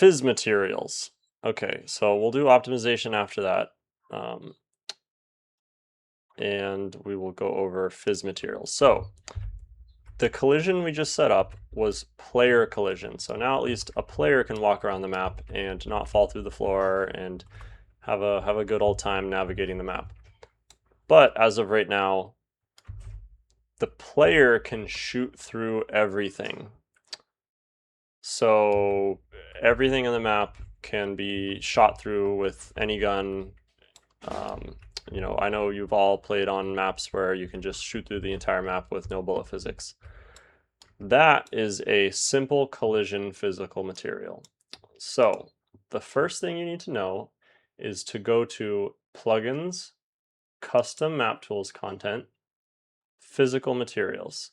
Phys materials. Okay, so we'll do optimization after that. And we will go over phys materials. So the collision we just set up was player collision. So now at least a player can walk around the map and not fall through the floor and have a good old time navigating the map. But as of right now, the player can shoot through everything. So everything in the map can be shot through with any gun. You know, I know you've all played on maps where you can just shoot through the entire map with no bullet physics. That is a simple collision physical material. So the first thing you need to know is to go to Plugins, Custom Map Tools Content, Physical Materials.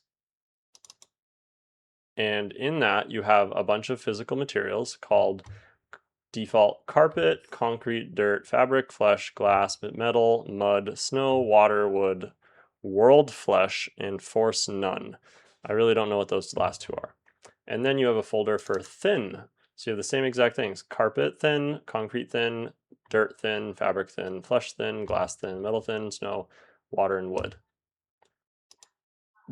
And in that, you have a bunch of physical materials called default carpet, concrete, dirt, fabric, flesh, glass, metal, mud, snow, water, wood, world flesh, and force none. I really don't know what those last two are. And then you have a folder for thin. So you have the same exact things: carpet thin, concrete thin, dirt thin, fabric thin, flesh thin, glass thin, metal thin, snow, water, and wood.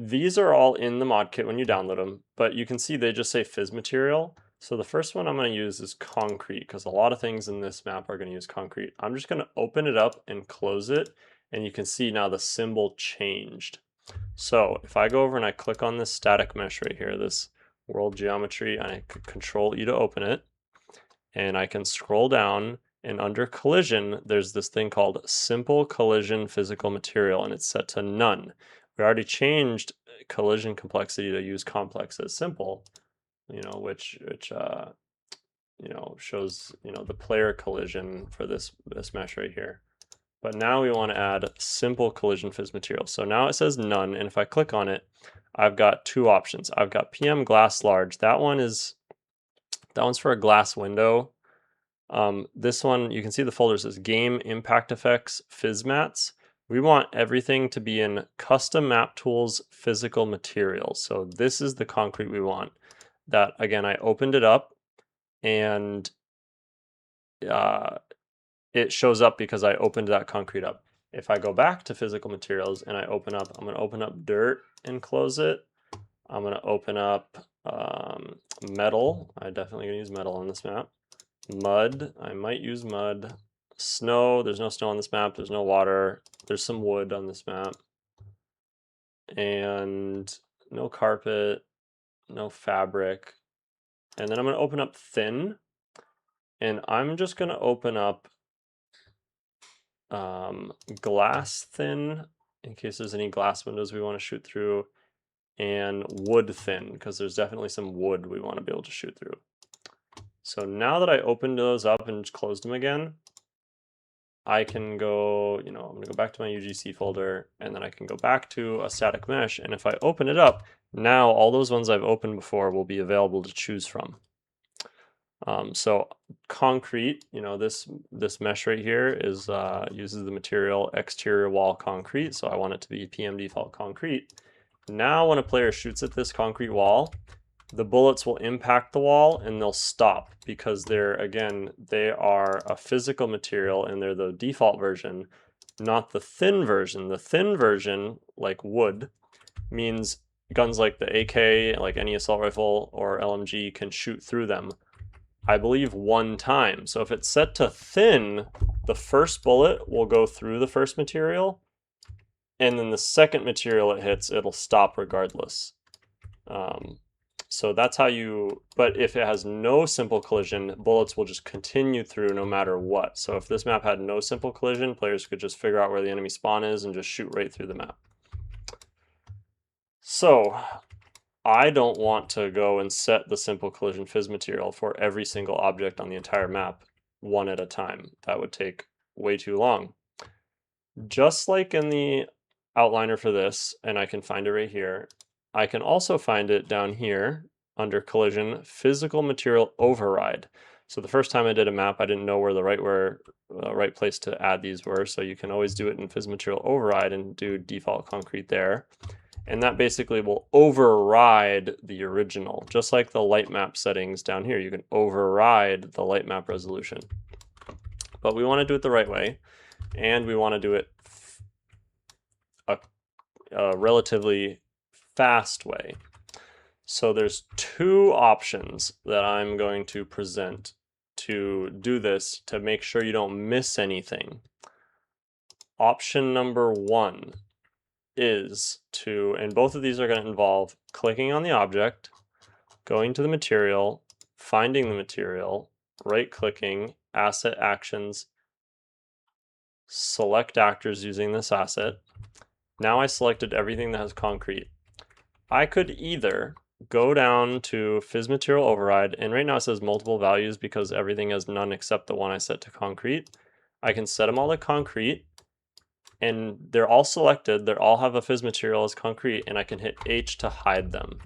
These are all in the mod kit when you download them, but you can see they just say phys material. So the first one I'm going to use is concrete, because a lot of things in this map are going to use concrete. I'm just going to open it up and close it, and you can see now the symbol changed. So if I go over and I click on this static mesh right here, this world geometry, and I Control E to open it, and I can scroll down, and under collision, there's this thing called simple collision physical material, and it's set to none. We already changed collision complexity to use complex as simple, you know, which you know, shows, you know, the player collision for this mesh right here. But now we want to add simple collision phys material. So now it says none, and if I click on it, I've got two options. I've got PM glass large. That one's for a glass window. This one, you can see the folder says game impact effects phys mats. We want everything to be in custom map tools physical materials. So this is the concrete we want. That, again, I opened it up, and it shows up because I opened that concrete up. If I go back to physical materials and I'm going to open up dirt and close it. I'm going to open up metal. I'm definitely going to use metal on this map. Mud, I might use mud. Snow, there's no snow on this map. There's no water. There's some wood on this map. And no carpet, no fabric. And then I'm going to open up thin. And I'm just going to open up glass thin, in case there's any glass windows we want to shoot through, and wood thin, because there's definitely some wood we want to be able to shoot through. So now that I opened those up and closed them again, I can go, you know, I'm going to go back to my UGC folder, and then I can go back to a static mesh, and if I open it up, now all those ones I've opened before will be available to choose from. So concrete, you know, this mesh right here is uses the material exterior wall concrete, so I want it to be PM default concrete. Now when a player shoots at this concrete wall, the bullets will impact the wall and they'll stop, because they're, again, they are a physical material and they're the default version, not the thin version. The thin version, like wood, means guns like the AK, like any assault rifle or LMG, can shoot through them, I believe, one time. So if it's set to thin, the first bullet will go through the first material, and then the second material it hits, it'll stop regardless. So that's how you, but if it has no simple collision, bullets will just continue through no matter what. So if this map had no simple collision, players could just figure out where the enemy spawn is and just shoot right through the map. So I don't want to go and set the simple collision phys material for every single object on the entire map one at a time. That would take way too long. Just like in the outliner for this, and I can find it right here, I can also find it down here under collision physical material override. So the first time I did a map, I didn't know where the right place to add these were. So you can always do it in physmaterial override and do default concrete there. And that basically will override the original, just like the light map settings down here. You can override the light map resolution. But we want to do it the right way, and we want to do it a relatively fast way. So there's two options that I'm going to present to do this to make sure you don't miss anything. Option number one is to, and both of these are going to involve clicking on the object, going to the material, finding the material, right-clicking, asset actions, select actors using this asset. Now I selected everything that has concrete. I could either go down to physmaterial override, and right now it says multiple values because everything has none except the one I set to concrete. I can set them all to concrete, and they're all selected. They all have a physmaterial as concrete, and I can hit H to hide them.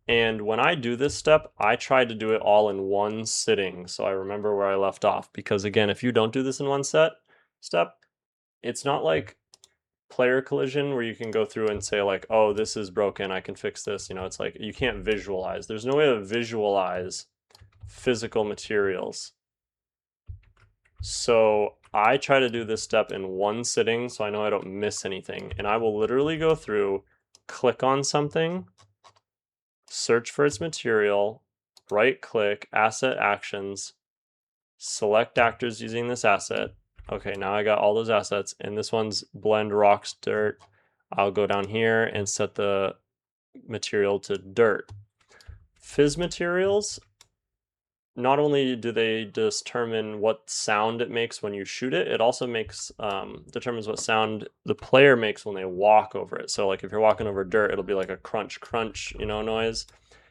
And when I do this step, I try to do it all in one sitting, so I remember where I left off. Because again, if you don't do this in one step, it's not like player collision where you can go through and say like, oh, this is broken, I can fix this. You know, it's like you can't visualize. There's no way to visualize physical materials. So I try to do this step in one sitting so I know I don't miss anything. And I will literally go through, click on something, search for its material, right click, asset actions, select actors using this asset. Okay, now I got all those assets, and this one's blend rocks dirt. I'll go down here and set the material to dirt. Phys materials, not only do they determine what sound it makes when you shoot it, it also makes determines what sound the player makes when they walk over it. So like if you're walking over dirt, it'll be like a crunch crunch, you know, noise.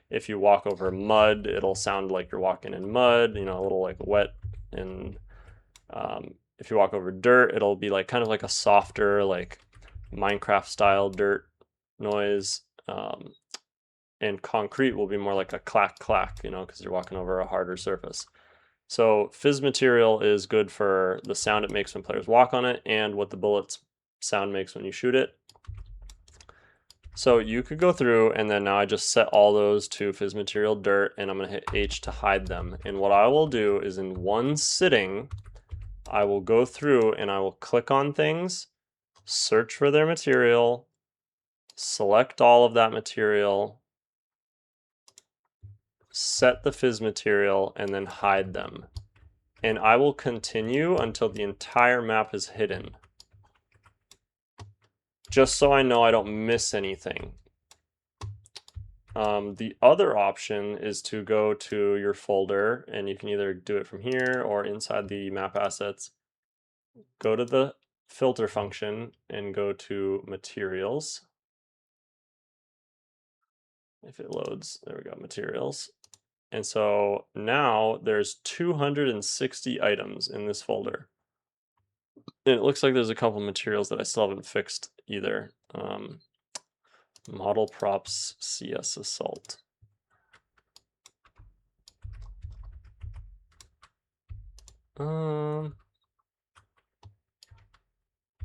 If you walk over mud, it'll sound like you're walking in mud, you know, a little like wet. And if you walk over dirt, it'll be like kind of like a softer, like Minecraft style dirt noise. And concrete will be more like a clack clack, you know, because you're walking over a harder surface. So phys material is good for the sound it makes when players walk on it and what the bullet's sound makes when you shoot it. So you could go through, and then now I just set all those to phys material dirt, and I'm going to hit H to hide them. And what I will do is in one sitting, I will go through and I will click on things, search for their material, select all of that material, set the phys material, and then hide them. And I will continue until the entire map is hidden, just so I know I don't miss anything. The other option is to go to your folder, and you can either do it from here or inside the map assets. Go to the filter function and go to materials. If it loads, there we go, materials. And so now there's 260 items in this folder. And it looks like there's a couple materials that I still haven't fixed either. Model props CS assault.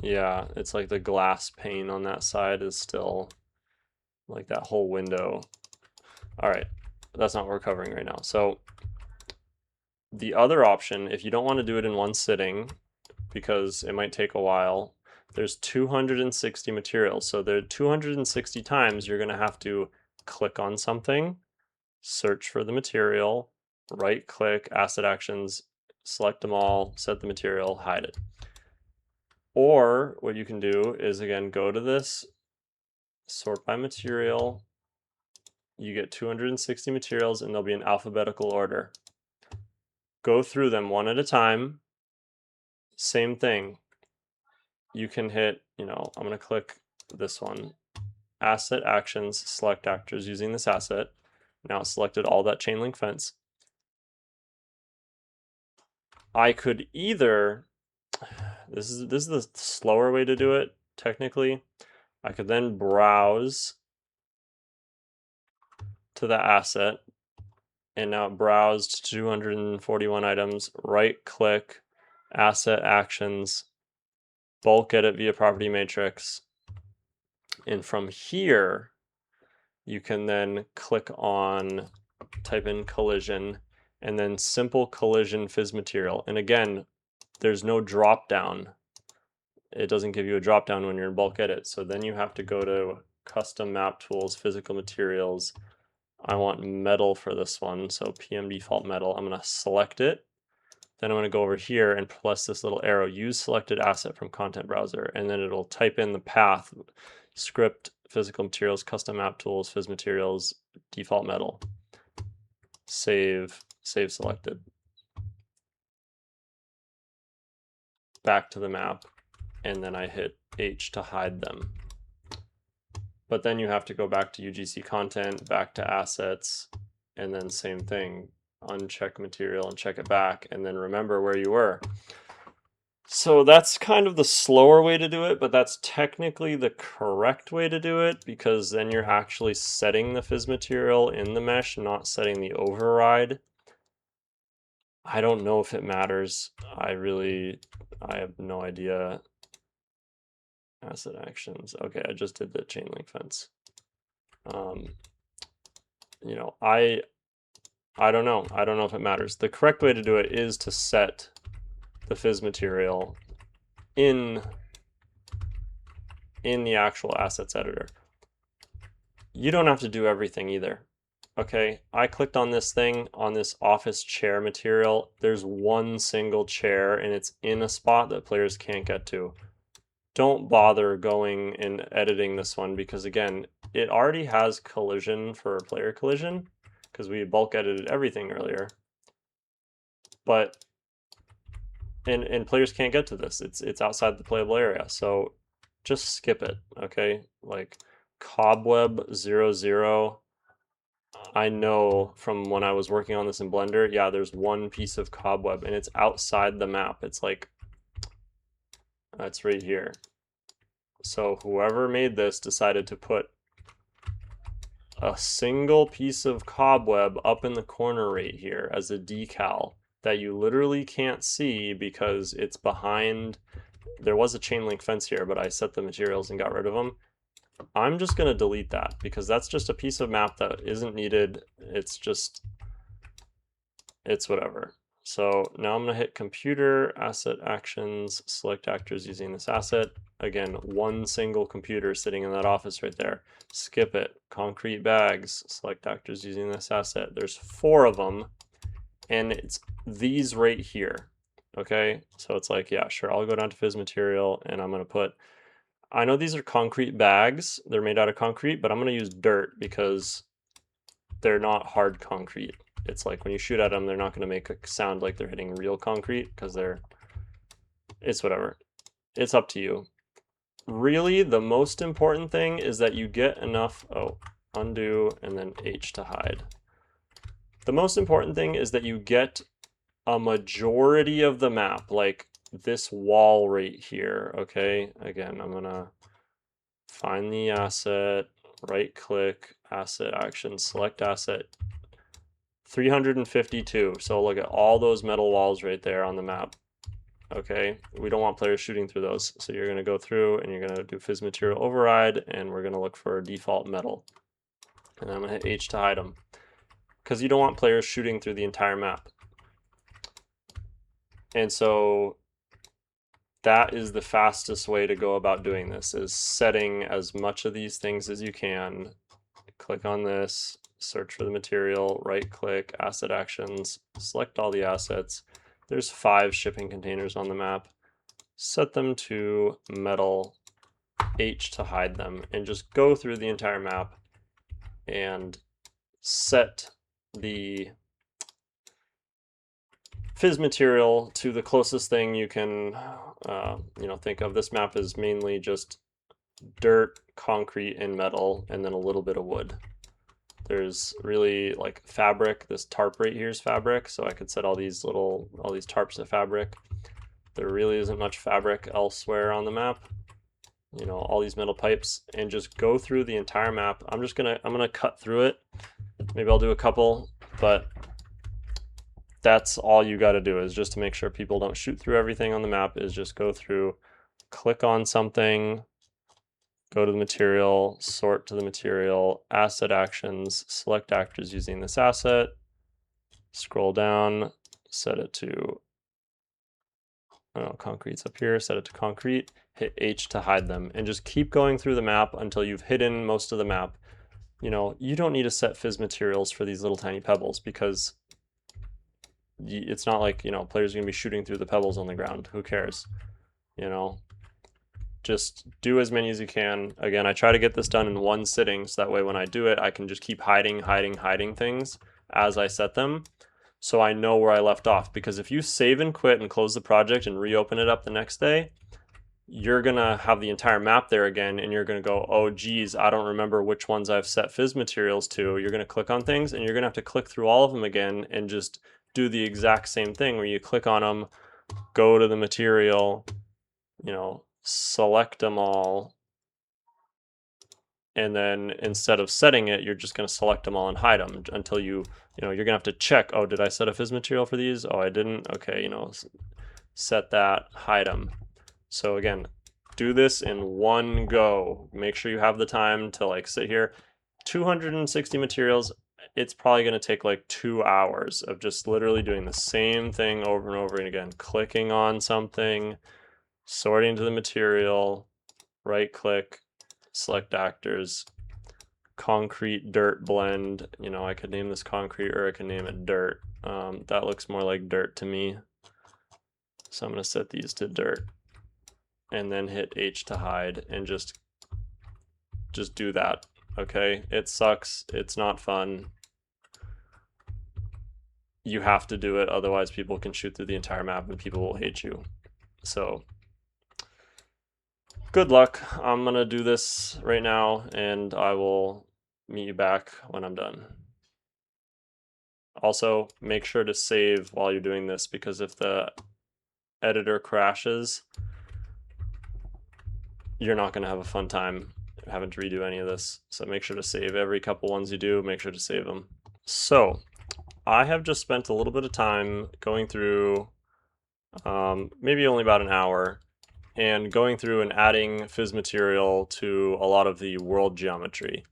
Yeah, it's like the glass pane on that side is still like that whole window. All right, that's not what we're covering right now. So the other option, if you don't want to do it in one sitting, because it might take a while, there's 260 materials. So there are 260 times you're going to have to click on something, search for the material, right click, asset actions, select them all, set the material, hide it. Or what you can do is, again, go to this, sort by material. You get 260 materials, and they'll be in alphabetical order. Go through them one at a time. Same thing. You can hit, you know, I'm going to click this one, asset actions, select actors using this asset. Now it's selected all that chain link fence. I could either, this is the slower way to do it, technically. I could then browse to the asset and now it browsed 241 items, right click, asset actions, bulk edit via property matrix. And from here, you can then click on, type in collision, and then simple collision phys material. And again, there's no drop down. It doesn't give you a drop down when you're in bulk edit. So then you have to go to custom map tools, physical materials. I want metal for this one, so PM default metal. I'm going to select it. Then I'm going to go over here and plus this little arrow, use selected asset from content browser, and then it'll type in the path, script, physical materials, custom map tools, phys materials, default metal. Save selected. Back to the map, and then I hit H to hide them. But then you have to go back to UGC content, back to assets, and then same thing, uncheck material and check it back, and then remember where you were. So that's kind of the slower way to do it, but that's technically the correct way to do it, because then you're actually setting the phys material in the mesh, not setting the override. I don't know if it matters. I have no idea. Asset actions. Okay, I just did the chain link fence. You know, I don't know. I don't know if it matters. The correct way to do it is to set the phys material in the actual assets editor. You don't have to do everything either. Okay, I clicked on this thing, on this office chair material. There's one single chair and it's in a spot that players can't get to. Don't bother going and editing this one, because again, it already has collision for player collision because we bulk edited everything earlier. But and players can't get to this. It's outside the playable area. So just skip it, okay? Like cobweb 00. I know from when I was working on this in Blender, yeah, there's one piece of cobweb and it's outside the map. It's like, that's right here. So whoever made this decided to put a single piece of cobweb up in the corner right here as a decal that you literally can't see because it's behind. There was a chain link fence here, but I set the materials and got rid of them. I'm just going to delete that because that's just a piece of map that isn't needed. It's whatever. So now I'm going to hit computer, asset actions, select actors using this asset. Again, one single computer sitting in that office right there. Skip it. Concrete bags, select actors using this asset. There's 4 of them, and it's these right here. Okay, so it's like, yeah, sure, I'll go down to phys material, and I'm going to put, I know these are concrete bags. They're made out of concrete, but I'm going to use dirt because they're not hard concrete. It's like when you shoot at them, they're not going to make a sound like they're hitting real concrete because it's whatever. It's up to you. Really, the most important thing is that you get enough, undo and then H to hide. The most important thing is that you get a majority of the map, like this wall right here, okay? Again, I'm gonna find the asset, right click, asset action, select asset, 352. So look at all those metal walls right there on the map. Okay, we don't want players shooting through those. So you're gonna go through and you're gonna do phys material override, and we're gonna look for default metal. And I'm gonna hit H to hide them, because you don't want players shooting through the entire map. And so that is the fastest way to go about doing this, is setting as much of these things as you can. Click on this, search for the material, right click, asset actions, select all the assets. There's 5 shipping containers on the map. Set them to metal, H to hide them, and just go through the entire map and set the phys material to the closest thing you can think of. This map is mainly just dirt, concrete, and metal, and then a little bit of wood. There's really like fabric. This tarp right here is fabric, so I could set all these tarps to fabric. There really isn't much fabric elsewhere on the map. You know, all these metal pipes, and just go through the entire map. I'm gonna cut through it. Maybe I'll do a couple, but That's all you got to do, is just to make sure people don't shoot through everything on the map, is just go through, click on something, go to the material, sort to the material, asset actions, select actors using this asset, scroll down, set it to, concrete's up here, set it to concrete, hit H to hide them, and just keep going through the map until you've hidden most of the map. You don't need to set fizz materials for these little tiny pebbles, because it's not like, players are going to be shooting through the pebbles on the ground. Who cares? Just do as many as you can. Again, I try to get this done in one sitting, so that way when I do it, I can just keep hiding things as I set them, so I know where I left off. Because if you save and quit and close the project and reopen it up the next day, you're gonna have the entire map there again, and you're gonna go, oh geez, I don't remember which ones I've set fizz materials to. You're gonna click on things, and you're gonna have to click through all of them again and just do the exact same thing, where you click on them, go to the material, select them all, and then instead of setting it, you're just going to select them all and hide them until you're going to have to check, oh, did I set a fizz material for these? Oh, I didn't. Okay, set that, hide them. So again, do this in one go. Make sure you have the time to sit here. 260 materials, it's probably going to take 2 hours of just literally doing the same thing over and over again, clicking on something, sorting to the material, right click, select actors, concrete dirt blend. I could name this concrete, or I could name it dirt. That looks more like dirt to me, so I'm going to set these to dirt, and then hit H to hide, and just do that. Okay, it sucks, it's not fun, you have to do it, otherwise people can shoot through the entire map and people will hate you. So good luck. I'm gonna do this right now, and I will meet you back when I'm done. Also, make sure to save while you're doing this, because if the editor crashes, you're not gonna have a fun time having to redo any of this. So make sure to save every couple ones you do, make sure to save them. So I have just spent a little bit of time going through, maybe only about an hour, and going through and adding fizz material to a lot of the world geometry.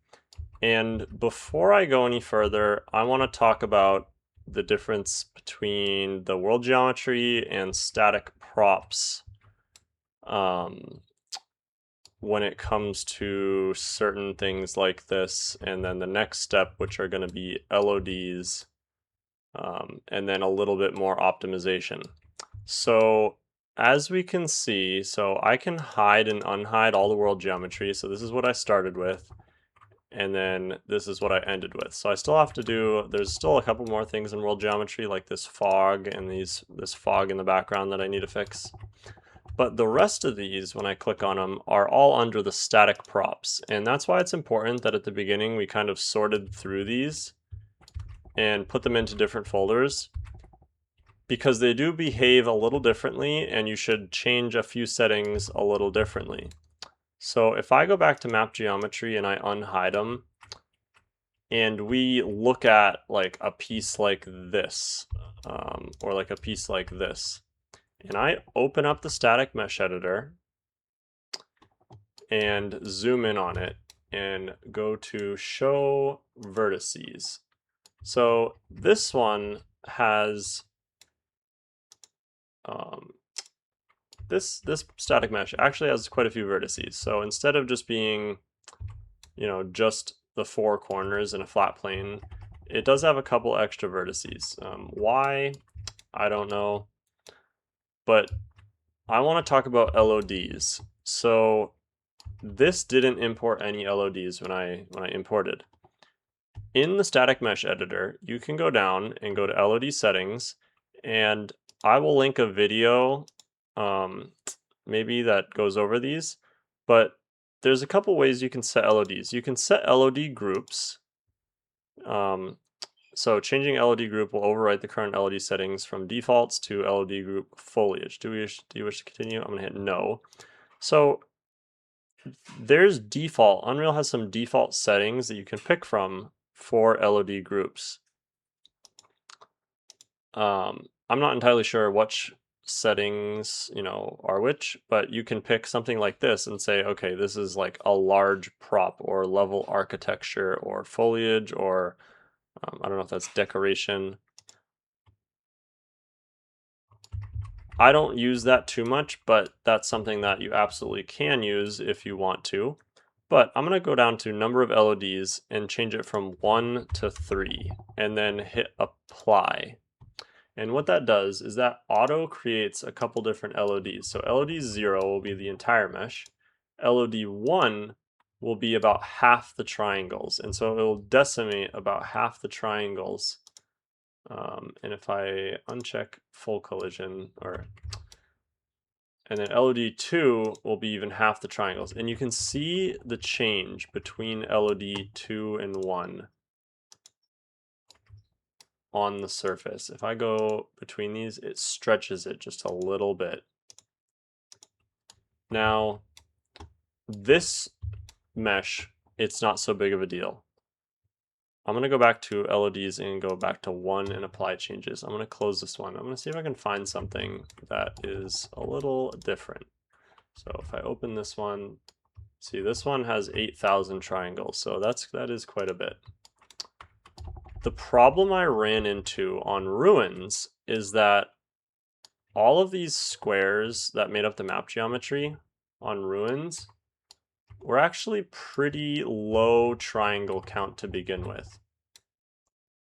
And before I go any further, I want to talk about the difference between the world geometry and static props when it comes to certain things like this, and then the next step, which are going to be LODs, and then a little bit more optimization. So as we can see, so I can hide and unhide all the world geometry. So this is what I started with, and then this is what I ended with. So I still have to do, there's still a couple more things in world geometry, like this fog and this fog in the background that I need to fix. But the rest of these, when I click on them, are all under the static props. And that's why it's important that at the beginning we kind of sorted through these and put them into different folders, because they do behave a little differently, and you should change a few settings a little differently. So if I go back to map geometry and I unhide them, and we look at a piece like this, or a piece like this, and I open up the static mesh editor and zoom in on it and go to show vertices. So this one has this static mesh actually has quite a few vertices. So instead of just being, just the 4 corners in a flat plane, it does have a couple extra vertices. Why? I don't know. But I want to talk about LODs. So this didn't import any LODs when I imported. In the static mesh editor, you can go down and go to LOD settings, and I will link a video maybe that goes over these, but there's a couple ways you can set LODs. You can set LOD groups. So changing LOD group will overwrite the current LOD settings from defaults to LOD group foliage. Do you wish to continue? I'm gonna hit no. So there's default. Unreal has some default settings that you can pick from for LOD groups. I'm not entirely sure which settings, are which, but you can pick something like this and say, okay, this is like a large prop or level architecture or foliage or I don't know if that's decoration. I don't use that too much, but that's something that you absolutely can use if you want to. But I'm going to go down to number of LODs and change it from 1 to 3 and then hit apply. And what that does is that auto creates a couple different LODs. So LOD 0 will be the entire mesh. LOD 1 will be about half the triangles. And so it will decimate about half the triangles. And if I uncheck full collision, and then LOD 2 will be even half the triangles. And you can see the change between LOD 2 and 1 on the surface. If I go between these, it stretches it just a little bit. Now, this mesh, it's not so big of a deal. I'm going to go back to LODs and go back to 1 and apply changes. I'm going to close this one. I'm going to see if I can find something that is a little different. So if I open this one, see this one has 8,000 triangles, so that is quite a bit. The problem I ran into on Ruins is that all of these squares that made up the map geometry on Ruins were actually pretty low triangle count to begin with.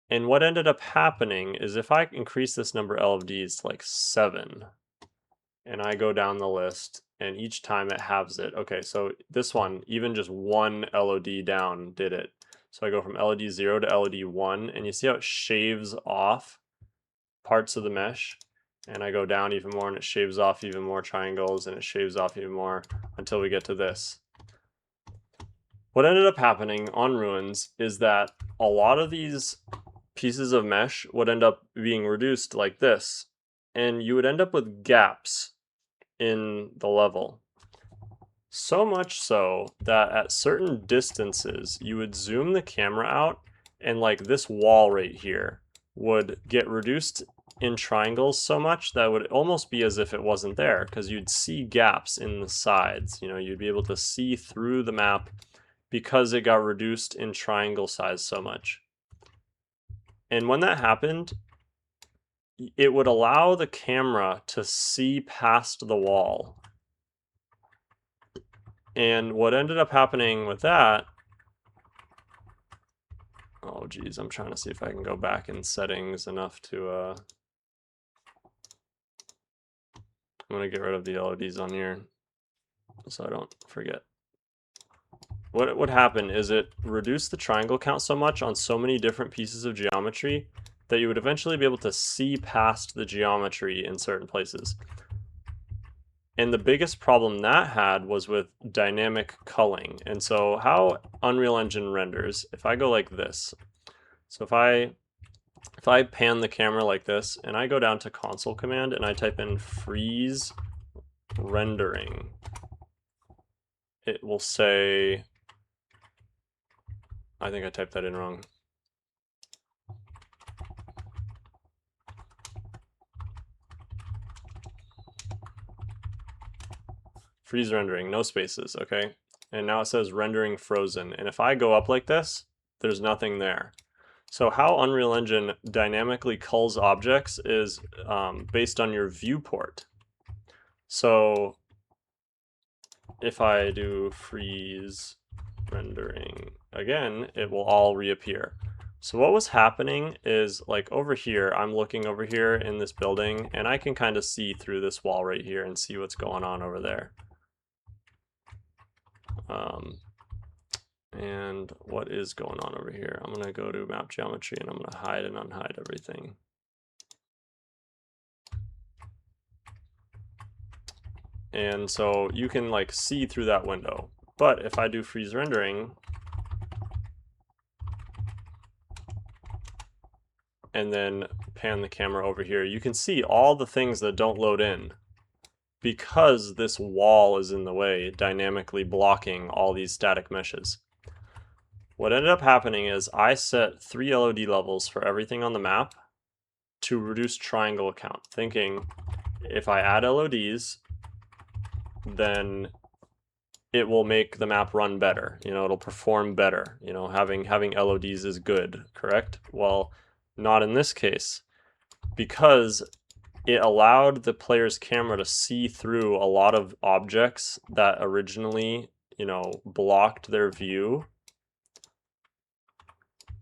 And what ended up happening is if I increase this number of LFDs to like 7, and I go down the list, and each time it halves it. Okay, so this one, even just one LOD down did it. So I go from LOD 0 to LOD 1, and you see how it shaves off parts of the mesh? And I go down even more, and it shaves off even more triangles, and it shaves off even more until we get to this. What ended up happening on Ruins is that a lot of these pieces of mesh would end up being reduced like this, and you would end up with gaps in the level. So much so that at certain distances, you would zoom the camera out, and like this wall right here would get reduced in triangles so much that it would almost be as if it wasn't there, because you'd see gaps in the sides. You'd be able to see through the map because it got reduced in triangle size so much. And when that happened, it would allow the camera to see past the wall. And what ended up happening with that, oh geez, I'm trying to see if I can go back in settings enough to, I'm gonna get rid of the LODs on here so I don't forget. What would happen is it reduced the triangle count so much on so many different pieces of geometry that you would eventually be able to see past the geometry in certain places. And the biggest problem that had was with dynamic culling. And so how Unreal Engine renders, if I go like this, so if I pan the camera like this and I go down to console command and I type in freeze rendering, it will say, I think I typed that in wrong. Freeze rendering, no spaces, okay? And now it says rendering frozen. And if I go up like this, there's nothing there. So how Unreal Engine dynamically culls objects is based on your viewport. So if I do freeze rendering again, it will all reappear. So what was happening is, like over here, I'm looking over here in this building and I can kind of see through this wall right here and see what's going on over there. And what is going on over here? I'm gonna go to map geometry and I'm gonna hide and unhide everything. And so you can like see through that window. But if I do freeze rendering and then pan the camera over here, you can see all the things that don't load in because this wall is in the way, dynamically blocking all these static meshes. What ended up happening is I set 3 LOD levels for everything on the map to reduce triangle count, thinking if I add LODs, then it will make the map run better. You know, it'll perform better. You know, having LODs is good, correct? Well, not in this case, because it allowed the player's camera to see through a lot of objects that originally, you know, blocked their view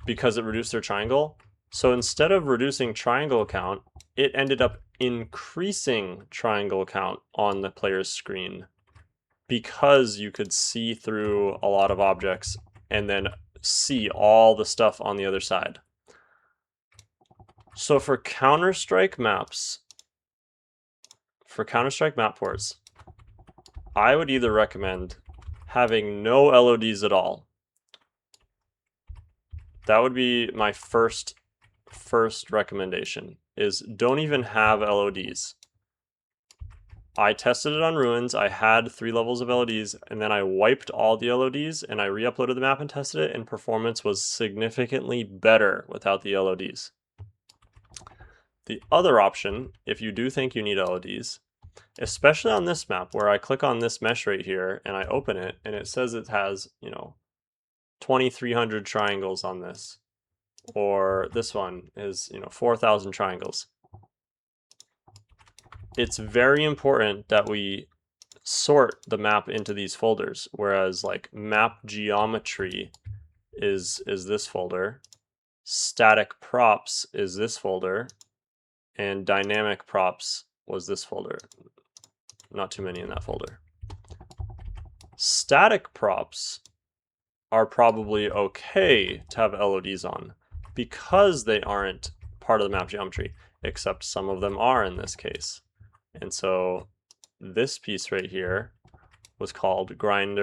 because it reduced their triangle. So instead of reducing triangle count, it ended up increasing triangle count on the player's screen because you could see through a lot of objects and then see all the stuff on the other side. So for Counter-Strike maps, for Counter-Strike map ports, I would either recommend having no LODs at all. That would be my first recommendation, is don't even have LODs. I tested it on Ruins, I had 3 levels of LODs, and then I wiped all the LODs and I re-uploaded the map and tested it, and performance was significantly better without the LODs. The other option, if you do think you need LODs, especially on this map where I click on this mesh right here and I open it and it says it has, you know, 2,300 triangles on this, or this one is, you know, 4,000 triangles. It's very important that we sort the map into these folders, whereas like map geometry is this folder, static props is this folder, and dynamic props was this folder. Not too many in that folder. Static props are probably okay to have LODs on because they aren't part of the map geometry, except some of them are in this case. And so this piece right here was called grind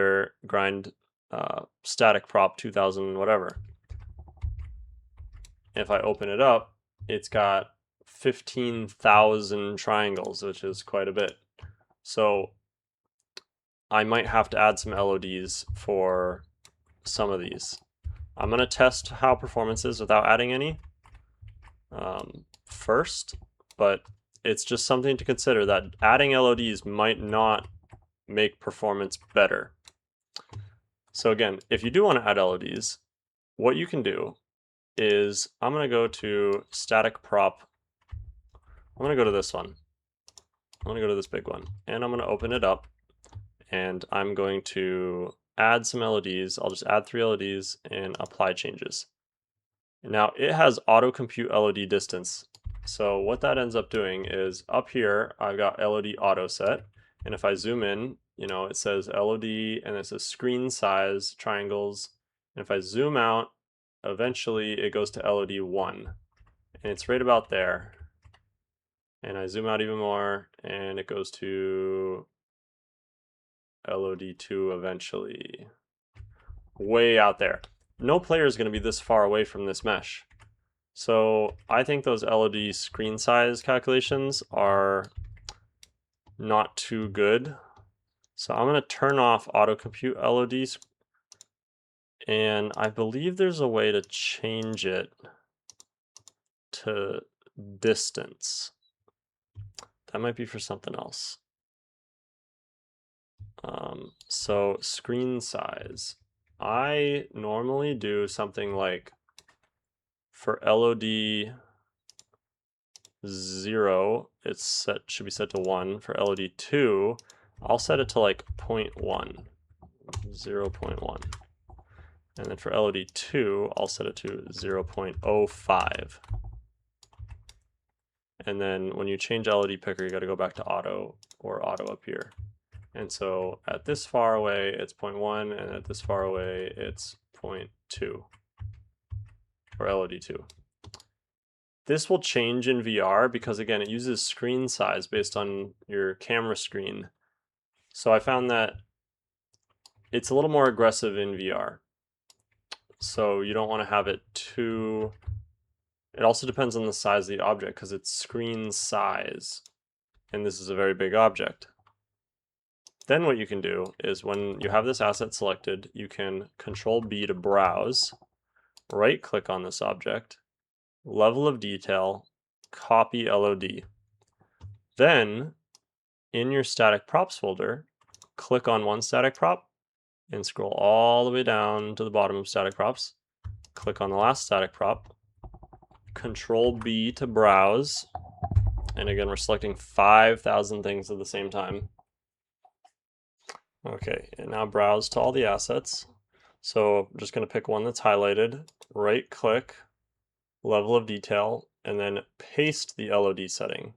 static prop 2000 whatever. If I open it up, it's got 15,000 triangles, which is quite a bit. So I might have to add some LODs for some of these. I'm going to test how performance is without adding any first, but it's just something to consider that adding LODs might not make performance better. So again, if you do want to add LODs, what you can do is I'm going to go to static prop. I'm going to go to this one. I'm going to go to this big one, and I'm going to open it up, and I'm going to add some LODs. I'll just add 3 LODs and apply changes. Now it has auto compute LOD distance. So what that ends up doing is up here, I've got LOD auto set. And if I zoom in, you know, it says LOD and it says screen size, triangles. And if I zoom out, eventually it goes to LOD 1. And it's right about there. And I zoom out even more and it goes to LOD 2 eventually. Way out there. No player is going to be this far away from this mesh. So I think those LOD screen size calculations are not too good. So I'm going to turn off auto compute LODs, and I believe there's a way to change it to distance. That might be for something else. So screen size. I normally do something like for LOD 0, it's should be set to 1. For LOD 2, I'll set it to like 0.1, 0.1. And then for LOD 2, I'll set it to 0.05. And then when you change LOD picker, you got to go back to auto or auto up here. And so at this far away, it's 0.1, and at this far away, it's 0.2 for LOD 2. This will change in VR because, again, it uses screen size based on your camera screen. So I found that it's a little more aggressive in VR. So you don't want to have it too... It also depends on the size of the object because it's screen size. And this is a very big object. Then what you can do is when you have this asset selected, you can Control B to browse, right click on this object, level of detail, copy LOD. Then in your static props folder, click on one static prop and scroll all the way down to the bottom of static props. Click on the last static prop, Control B to browse. And again, we're selecting 5,000 things at the same time. Okay, and now browse to all the assets. So I'm just going to pick one that's highlighted, right click, level of detail, and then paste the LOD setting.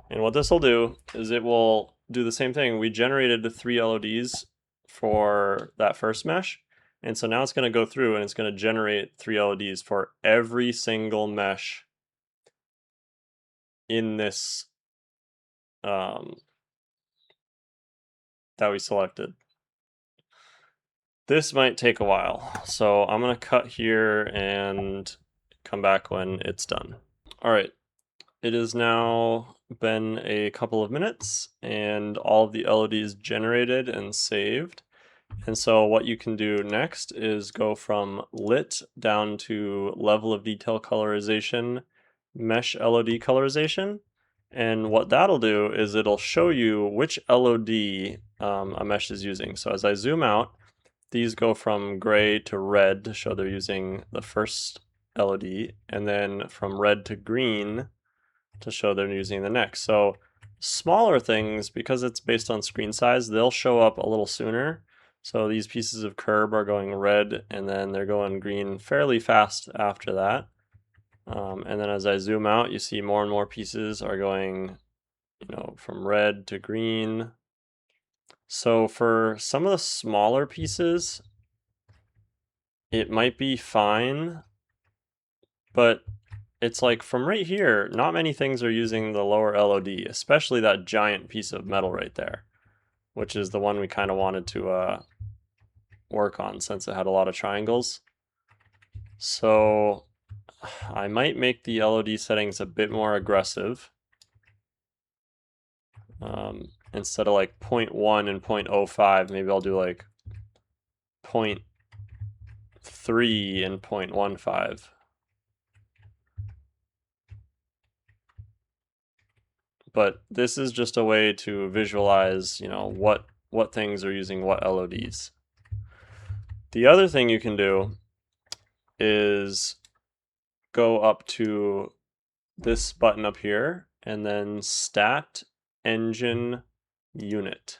And what this will do is it will do the same thing. We generated 3 LODs for that first mesh. And so now it's going to go through and it's going to generate 3 LODs for every single mesh in this that we selected. This might take a while, so I'm going to cut here and come back when it's done. All right, it has now been a couple of minutes and all of the LODs generated and saved. And so what you can do next is go from lit down to level of detail colorization, mesh LOD colorization. And what that'll do is it'll show you which LOD a mesh is using. So as I zoom out, these go from gray to red to show they're using the first LOD, and then from red to green to show they're using the next. So smaller things, because it's based on screen size, they'll show up a little sooner. So these pieces of curb are going red and then they're going green fairly fast after that. And then as I zoom out, you see more and more pieces are going, from red to green. So for some of the smaller pieces, it might be fine, but it's like from right here, not many things are using the lower LOD, especially that giant piece of metal right there, which is the one we kind of wanted to work on since it had a lot of triangles. So I might make the LOD settings a bit more aggressive. Instead of like 0.1 and 0.05, maybe I'll do like 0.3 and 0.15. But this is just a way to visualize, what things are using what LODs. The other thing you can do is go up to this button up here and then stat engine unit.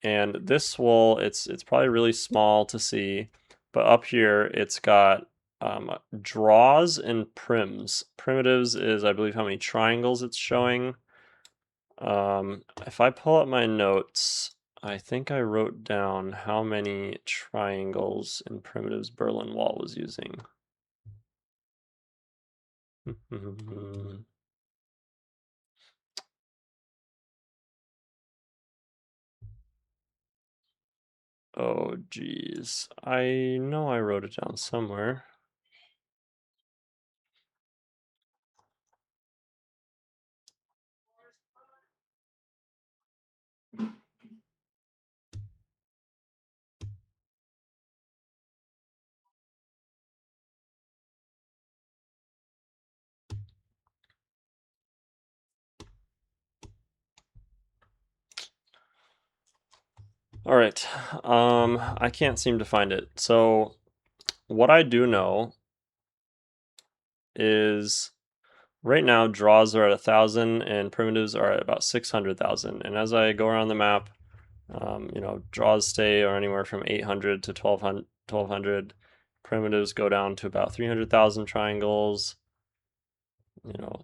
And this will, it's probably really small to see, but up here it's got draws and prims. Primitives is, I believe, how many triangles it's showing. If I pull up my notes, I think I wrote down how many triangles in primitives Berlin Wall was using. Oh, geez. I know I wrote it down somewhere. All right, I can't seem to find it. So what I do know is right now draws are at 1,000 and primitives are at about 600,000. And as I go around the map, draws stay or anywhere from 800 to 1,200. Primitives go down to about 300,000 triangles.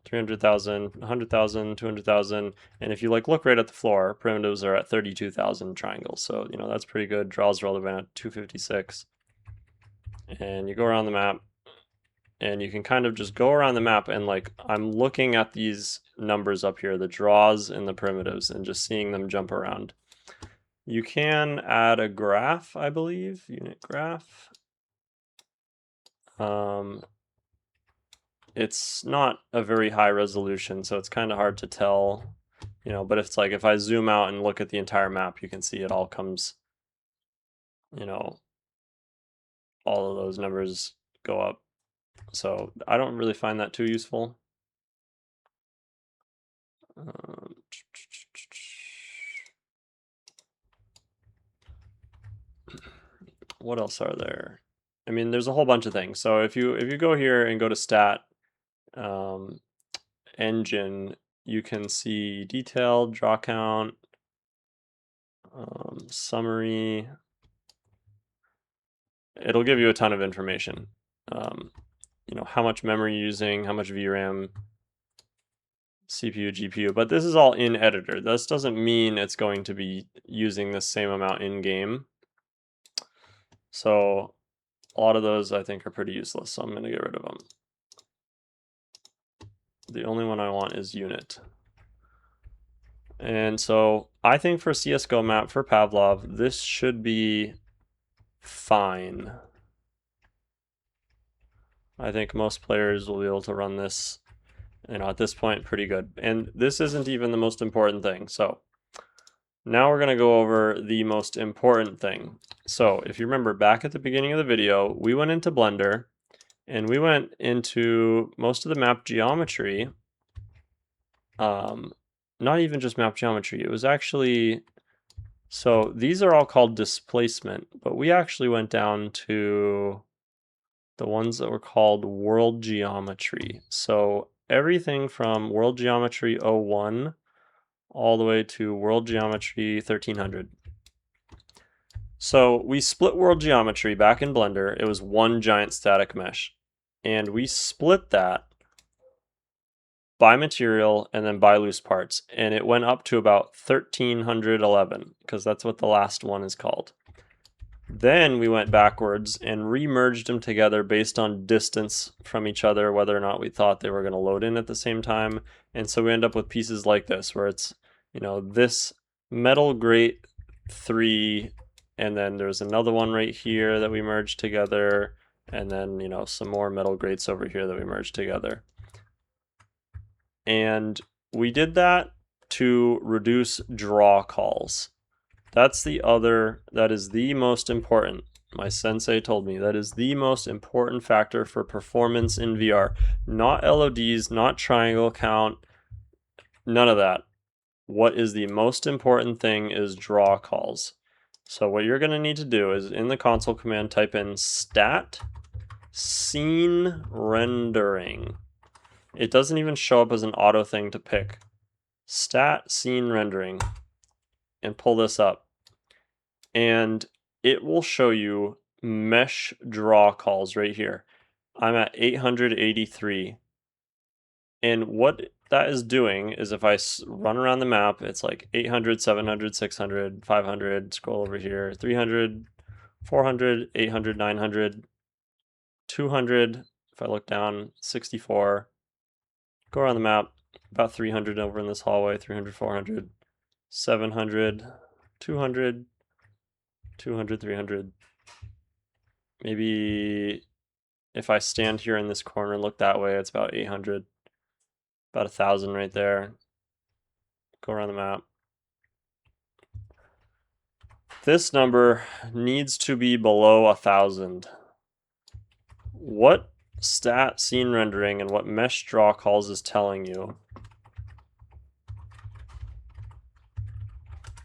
300,000, 100,000, 200,000. And if you look right at the floor, primitives are at 32,000 triangles. So, that's pretty good. Draws are all the way at 256. And you go around the map and you can kind of just go around the map and I'm looking at these numbers up here, the draws and the primitives, and just seeing them jump around. You can add a graph, I believe, unit graph. It's not a very high resolution, so it's kind of hard to tell, but it's if I zoom out and look at the entire map, you can see it all comes, all of those numbers go up So I don't really find that too useful. What else are there? I mean, there's a whole bunch of things. So if you go here and go to stat engine, you can see detailed, draw count, summary. It'll give you a ton of information. You know, how much memory you're using, how much VRAM, CPU, GPU, but this is all in editor. This doesn't mean it's going to be using the same amount in game. So a lot of those I think are pretty useless, so I'm going to get rid of them. The only one I want is unit. And so I think for CSGO map for Pavlov, this should be fine. I think most players will be able to run this, you know, at this point pretty good. And this isn't even the most important thing. So now we're going to go over the most important thing. So if you remember back at the beginning of the video, we went into Blender and we went into most of the map geometry. Not even just map geometry. It was actually, so these are all called displacement, but we actually went down to the ones that were called world geometry. So everything from world geometry 01 all the way to world geometry 1300. So we split world geometry back in Blender. It was one giant static mesh. And we split that by material and then by loose parts. And it went up to about 1311 because that's what the last one is called. Then we went backwards and remerged them together based on distance from each other, whether or not we thought they were going to load in at the same time. And so we end up with pieces like this, where it's, you know, this metal grate 3, and then there's another one right here that we merged together, and then, you know, some more metal grates over here that we merged together. And we did that to reduce draw calls. That's the other, that is the most important. My sensei told me that is the most important factor for performance in VR. Not LODs, not triangle count, none of that. What is the most important thing is draw calls. So what you're going to need to do is in the console command type in stat scene rendering. It doesn't even show up as an auto thing to pick. Stat scene rendering, and pull this up. And it will show you mesh draw calls right here. I'm at 883. And what that is doing is if I run around the map, it's like 800, 700, 600, 500, scroll over here, 300, 400, 800, 900, 200. If I look down, 64. Go around the map, about 300 over in this hallway, 300, 400, 700, 200, 200, 300. Maybe if I stand here in this corner and look that way, it's about 800, about 1,000 right there. Go around the map. This number needs to be below 1,000. What stat scene rendering and what mesh draw calls is telling you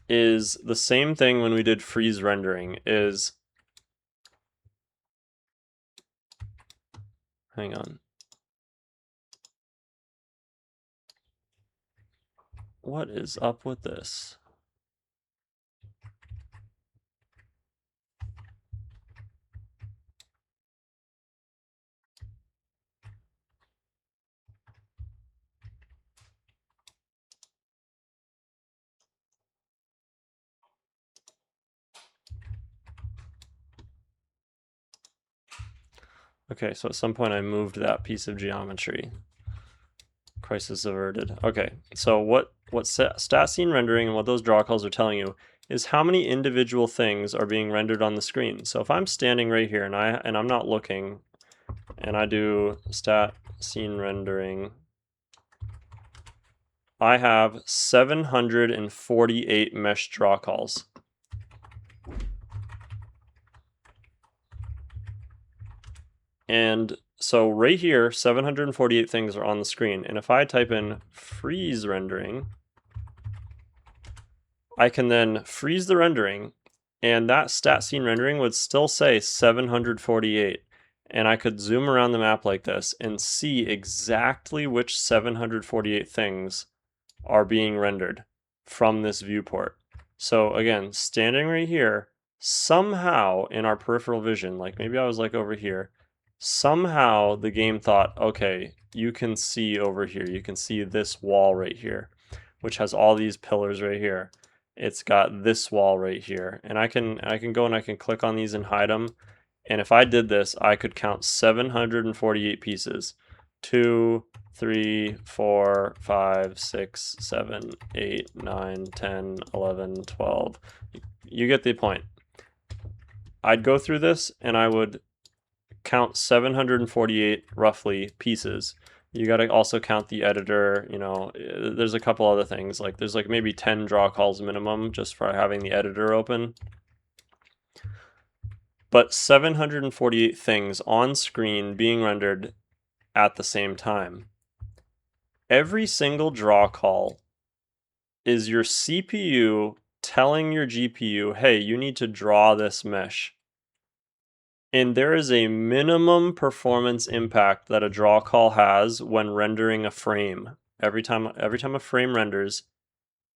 is the same thing when we did freeze rendering is, hang on. What is up with this? Okay, so at some point I moved that piece of geometry. Crisis averted. Okay, so what stat scene rendering and what those draw calls are telling you is how many individual things are being rendered on the screen. So if I'm standing right here and I'm not looking, and I do stat scene rendering, I have 748 mesh draw calls. And So right here, 748 things are on the screen. And if I type in freeze rendering, I can then freeze the rendering, and that stat scene rendering would still say 748. And I could zoom around the map like this and see exactly which 748 things are being rendered from this viewport. So again, standing right here, somehow in our peripheral vision, like maybe I was like over here, somehow the game thought, okay, you can see over here, you can see this wall right here, which has all these pillars right here. It's got this wall right here, and I can go and I can click on these and hide them. And if I did this, I could count 748 pieces. 2, 3, 4, 5, 6, 7, 8, 9, 10, 11, 12. You get the point. I'd go through this and I would count 748 roughly pieces. You got to also count the editor, you know, there's a couple other things, like there's like maybe 10 draw calls minimum just for having the editor open. But 748 things on screen being rendered at the same time. Every single draw call is your CPU telling your GPU, hey, you need to draw this mesh. And there is a minimum performance impact that a draw call has when rendering a frame. Every time a frame renders,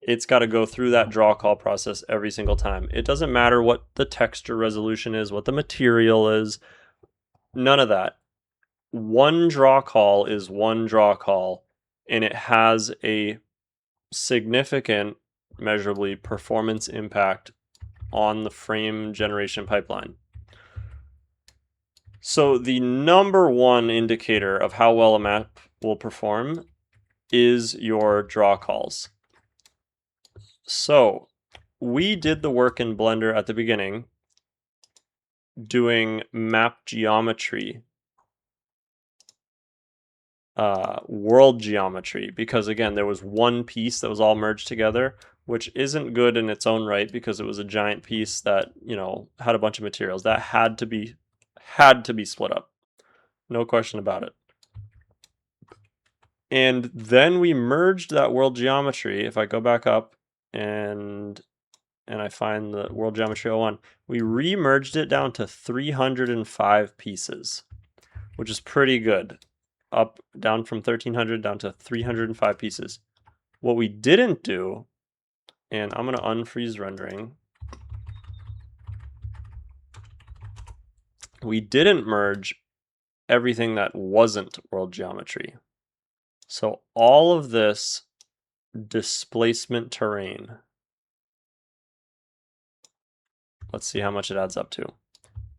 it's got to go through that draw call process every single time. It doesn't matter what the texture resolution is, what the material is, none of that. One draw call is one draw call, and it has a significant, measurably performance impact on the frame generation pipeline. So the number one indicator of how well a map will perform is your draw calls. So we did the work in Blender at the beginning doing map geometry, world geometry, because again, there was one piece that was all merged together, which isn't good in its own right because it was a giant piece that, you know, had a bunch of materials that had to be split up. No question about it. And then we merged that world geometry. If I go back up and I find the world geometry 01, we re-merged it down to 305 pieces, which is pretty good. Down from 1300 down to 305 pieces. What we didn't do, and I'm going to unfreeze rendering, we didn't merge everything that wasn't world geometry. So all of this displacement terrain, let's see how much it adds up to.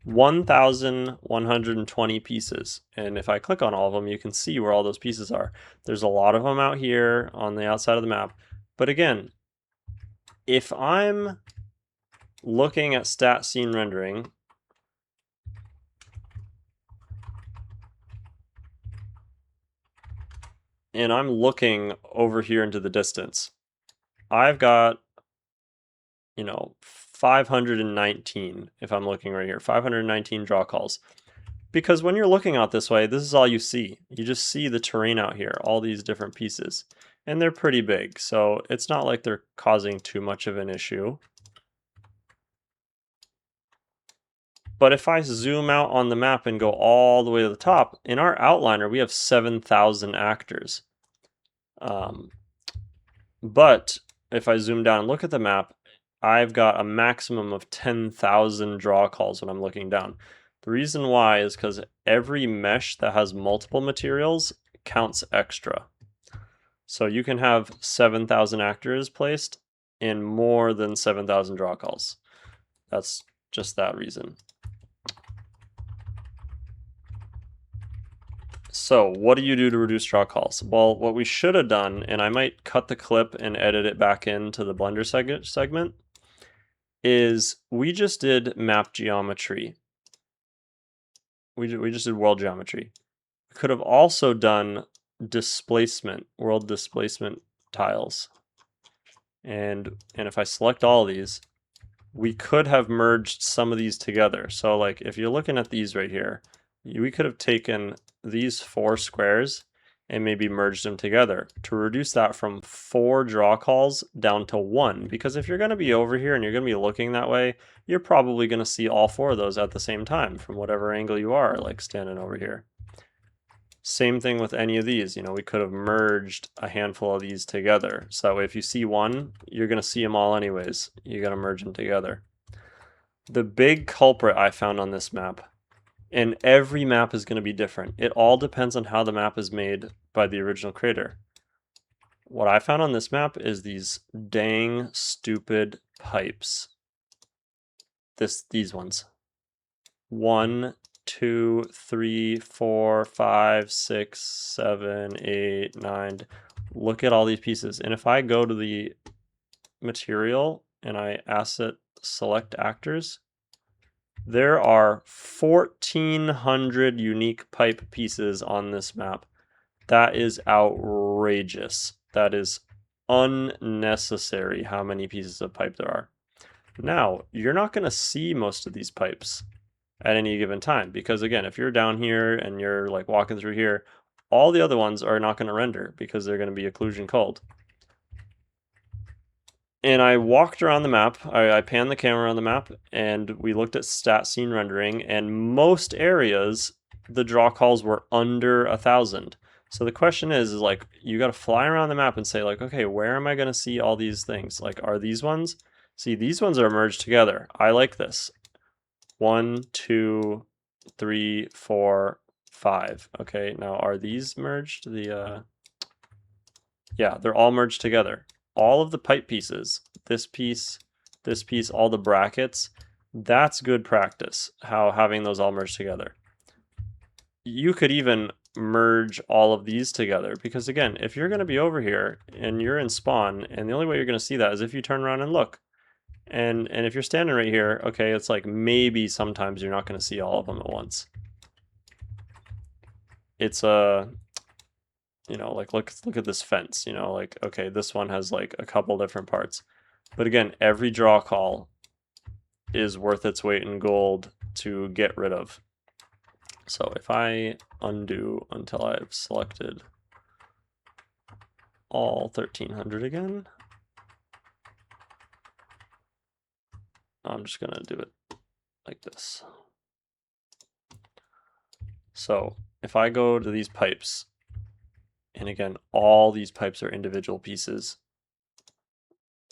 1,120 pieces. And if I click on all of them, you can see where all those pieces are. There's a lot of them out here on the outside of the map. But again, if I'm looking at stat scene rendering, and I'm looking over here into the distance, I've got, you know, 519, if I'm looking right here, 519 draw calls. Because when you're looking out this way, this is all you see. You just see the terrain out here, all these different pieces. And they're pretty big, so it's not like they're causing too much of an issue. But if I zoom out on the map and go all the way to the top, in our outliner, we have 7,000 actors. But if I zoom down and look at the map, I've got a maximum of 10,000 draw calls when I'm looking down. The reason why is because every mesh that has multiple materials counts extra. So you can have 7,000 actors placed in more than 7,000 draw calls. That's just that reason. So what do you do to reduce draw calls? Well, what we should have done, and I might cut the clip and edit it back into the Blender segment, is we just did map geometry. We just did world geometry. We could have also done displacement, world displacement tiles. And if I select all of these, we could have merged some of these together. So like if you're looking at these right here, we could have taken these 4 squares and maybe merge them together to reduce that from 4 draw calls down to 1. Because if you're going to be over here and you're going to be looking that way, you're probably going to see all 4 of those at the same time from whatever angle you are, like standing over here. Same thing with any of these. You know, we could have merged a handful of these together. So that way if you see one, you're going to see them all anyways. You got to merge them together. The big culprit I found on this map, and every map is going to be different. It all depends on how the map is made by the original creator. What I found on this map is these dang stupid pipes. These ones. 1, 2, 3, 4, 5, 6, 7, 8, 9. Look at all these pieces. And if I go to the material and I asset select actors, there are 1,400 unique pipe pieces on this map. That is outrageous. That is unnecessary how many pieces of pipe there are. Now, you're not going to see most of these pipes at any given time because, again, if you're down here and you're like walking through here, all the other ones are not going to render because they're going to be occlusion culled. And I walked around the map, I panned the camera on the map, and we looked at stat scene rendering, and most areas, the draw calls were under 1,000. So the question is like, you got to fly around the map and say like, okay, where am I going to see all these things? Like, are these ones? See, these ones are merged together. I like this. 1, 2, 3, 4, 5. Okay, now are these merged? Yeah, they're all merged together. All of the pipe pieces, this piece, all the brackets, that's good practice, how having those all merged together. You could even merge all of these together because, again, if you're going to be over here and you're in spawn, and the only way you're going to see that is if you turn around and look. And if you're standing right here, okay, it's like maybe sometimes you're not going to see all of them at once. It's you know, like look at this fence, you know, like, okay, this one has like a couple different parts. But again, every draw call is worth its weight in gold to get rid of. So if I undo until I've selected all 1,300 again, I'm just gonna do it like this. So if I go to these pipes, and again, all these pipes are individual pieces.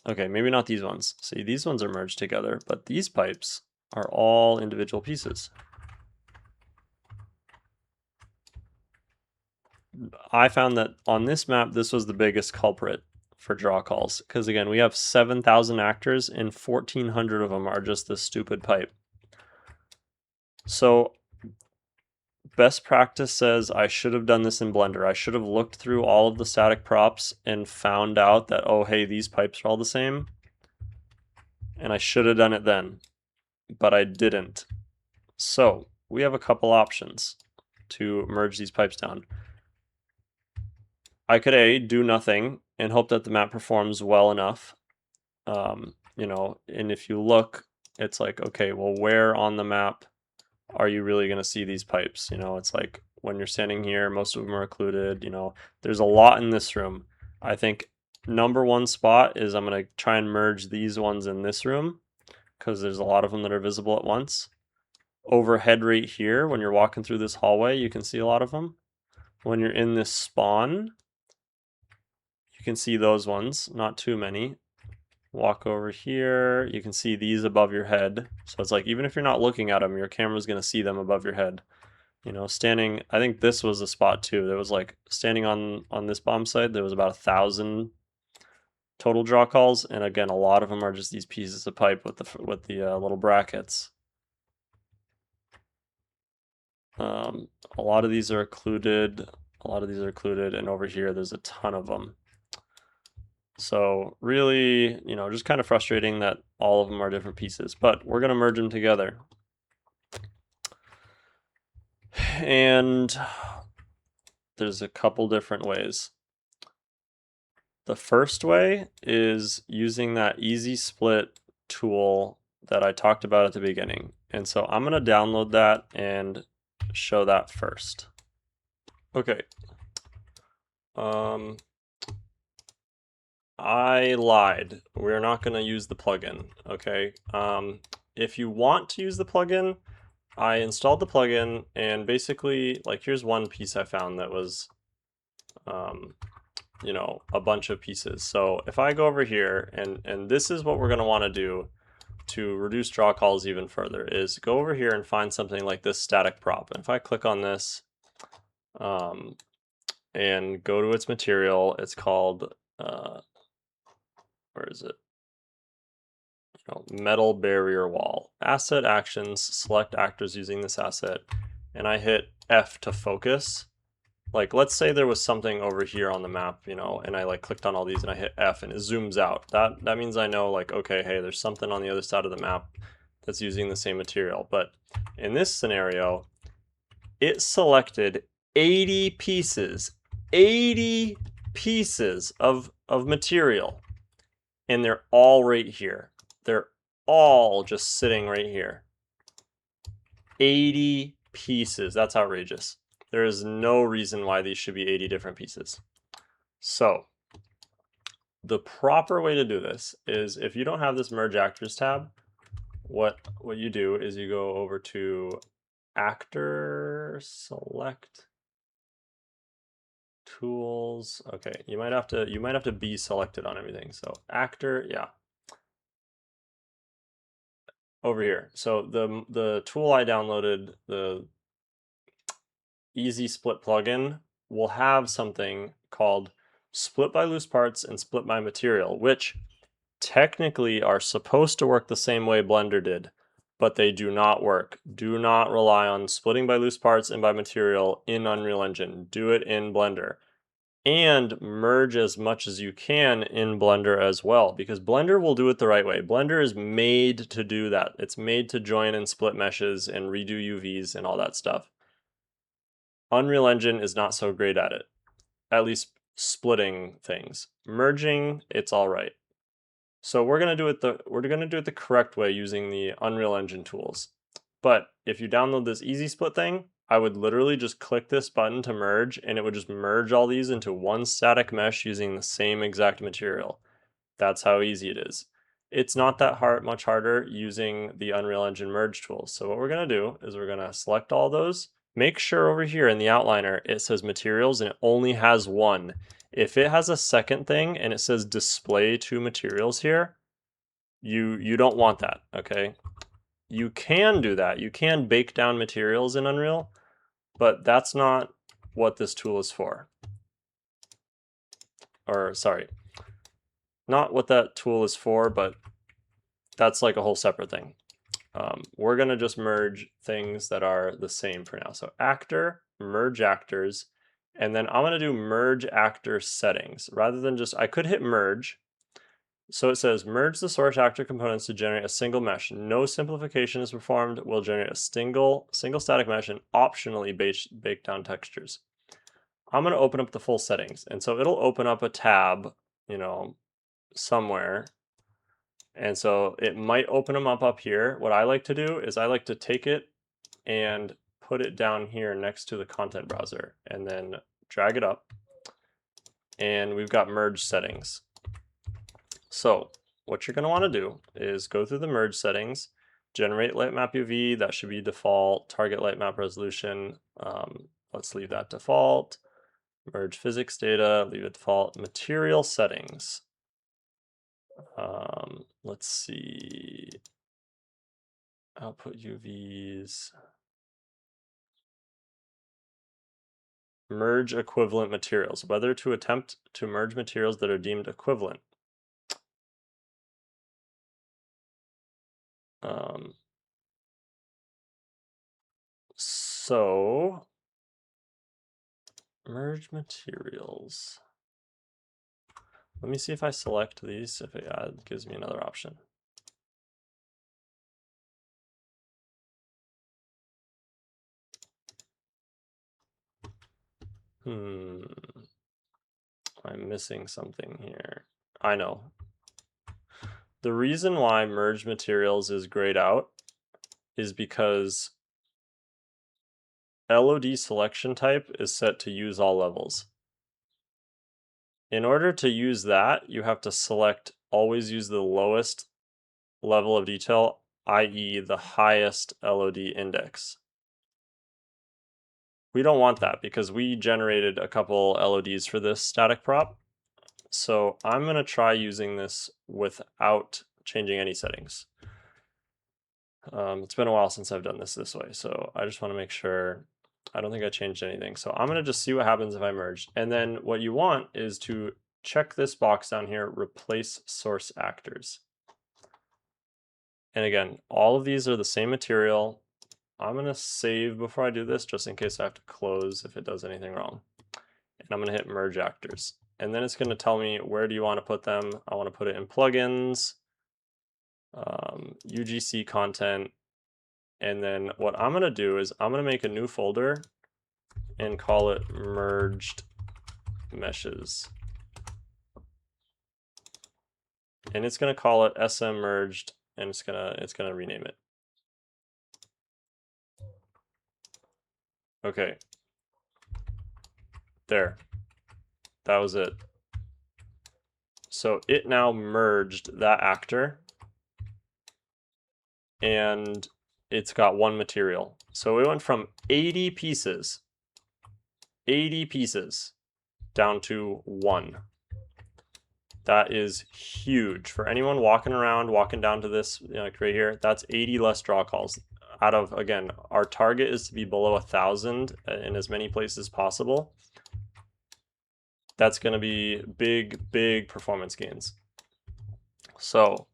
Okay, maybe not these ones. See, these ones are merged together, but these pipes are all individual pieces. I found that on this map, this was the biggest culprit for draw calls. Because again, we have 7,000 actors and 1,400 of them are just this stupid pipe. So best practice says I should have done this in Blender. I should have looked through all of the static props and found out that, oh, hey, these pipes are all the same. And I should have done it then, but I didn't. So we have a couple options to merge these pipes down. I could A, do nothing and hope that the map performs well enough. You know, and if you look, it's like, okay, well, where on the map are you really going to see these pipes? You know, it's like when you're standing here, most of them are occluded. You know, there's a lot in this room. I think #1 spot is I'm going to try and merge these ones in this room because there's a lot of them that are visible at once. Overhead right here, when you're walking through this hallway, you can see a lot of them. When you're in this spawn, you can see those ones, not too many. Walk over here, you can see these above your head. So it's like, even if you're not looking at them, your camera's gonna see them above your head. You know, standing, I think this was a spot too. There was like, standing on this bomb site, there was about 1,000 total draw calls. And again, a lot of them are just these pieces of pipe with the little brackets. A lot of these are occluded. And over here, there's a ton of them. So really, you know, just kind of frustrating that all of them are different pieces, but we're going to merge them together. And there's a couple different ways. The first way is using that easy split tool that I talked about at the beginning. And so I'm going to download that and show that first. Okay. I lied. We're not going to use the plugin, okay? If you want to use the plugin, I installed the plugin, and basically, like, here's one piece I found that was, you know, a bunch of pieces. So if I go over here, and this is what we're going to want to do to reduce draw calls even further, is go over here and find something like this static prop. And if I click on this, and go to its material, it's called, where is it? Metal barrier wall. Asset actions, select actors using this asset, and I hit F to focus. Like, let's say there was something over here on the map, you know, and I like clicked on all these and I hit F and it zooms out. That means I know, like, okay, hey, there's something on the other side of the map that's using the same material. But in this scenario, it selected 80 pieces of material, and they're all right here. They're all just sitting right here. 80 pieces. That's outrageous. There is no reason why these should be 80 different pieces. So the proper way to do this is, if you don't have this merge actors tab, what you do is you go over to actor, select tools. Okay, you might have to be selected on everything. So actor, yeah. Over here. So the tool I downloaded, the Easy Split plugin, will have something called split by loose parts and split by material, which technically are supposed to work the same way Blender did, but they do not work. Do not rely on splitting by loose parts and by material in Unreal Engine. Do it in Blender. And merge as much as you can in Blender as well, because Blender will do it the right way. Blender is made to do that. It's made to join and split meshes and redo UVs and all that stuff. Unreal Engine is not so great at it, at least splitting things. Merging, it's all right. So we're gonna do it the correct way using the Unreal Engine tools. But if you download this Easy Split thing, I would literally just click this button to merge, and it would just merge all these into one static mesh using the same exact material. That's how easy it is. It's not that much harder using the Unreal Engine merge tools. So what we're gonna do is we're gonna select all those. Make sure over here in the outliner it says materials and it only has one. If it has a second thing and it says display two materials here, you don't want that, okay? You can do that. You can bake down materials in Unreal, but that's not what this tool is for. Or sorry, not what that tool is for, but that's like a whole separate thing. We're gonna just merge things that are the same for now. So actor, merge actors, and then I'm gonna do merge actor settings. Rather than just, I could hit merge. So it says merge the source actor components to generate a single mesh. No simplification is performed. We'll generate a single static mesh and optionally bake down textures. I'm gonna open up the full settings, and so it'll open up a tab, you know, somewhere. And so it might open them up here. What I like to do is I like to take it and put it down here next to the content browser and then drag it up. And we've got merge settings. So what you're going to want to do is go through the merge settings, generate lightmap UV, that should be default, target lightmap resolution, let's leave that default, merge physics data, leave it default, material settings. Let's see, output UVs, merge equivalent materials, whether to attempt to merge materials that are deemed equivalent. So merge materials. Let me see if I select these, if it gives me another option. I'm missing something here. I know. The reason why merge materials is grayed out is because LOD selection type is set to use all levels. In order to use that, you have to select always use the lowest level of detail, i.e. the highest LOD index. We don't want that because we generated a couple LODs for this static prop. So I'm going to try using this without changing any settings. It's been a while since I've done this way, so I just want to make sure. I don't think I changed anything. So I'm going to just see what happens if I merge. And then what you want is to check this box down here, replace source actors. And again, all of these are the same material. I'm going to save before I do this, just in case I have to close if it does anything wrong. And I'm going to hit merge actors. And then it's going to tell me where do you want to put them. I want to put it in plugins, UGC content. And then what I'm going to do is I'm going to make a new folder and call it merged meshes. And it's going to call it SM merged, and it's going to rename it. Okay. There. That was it. So it now merged that actor, and it's got one material. So it went from 80 pieces down to 1. That is huge. For anyone walking down to this, like right here, that's 80 less draw calls. Out of, again, our target is to be below 1,000 in as many places as possible. That's going to be big performance gains. So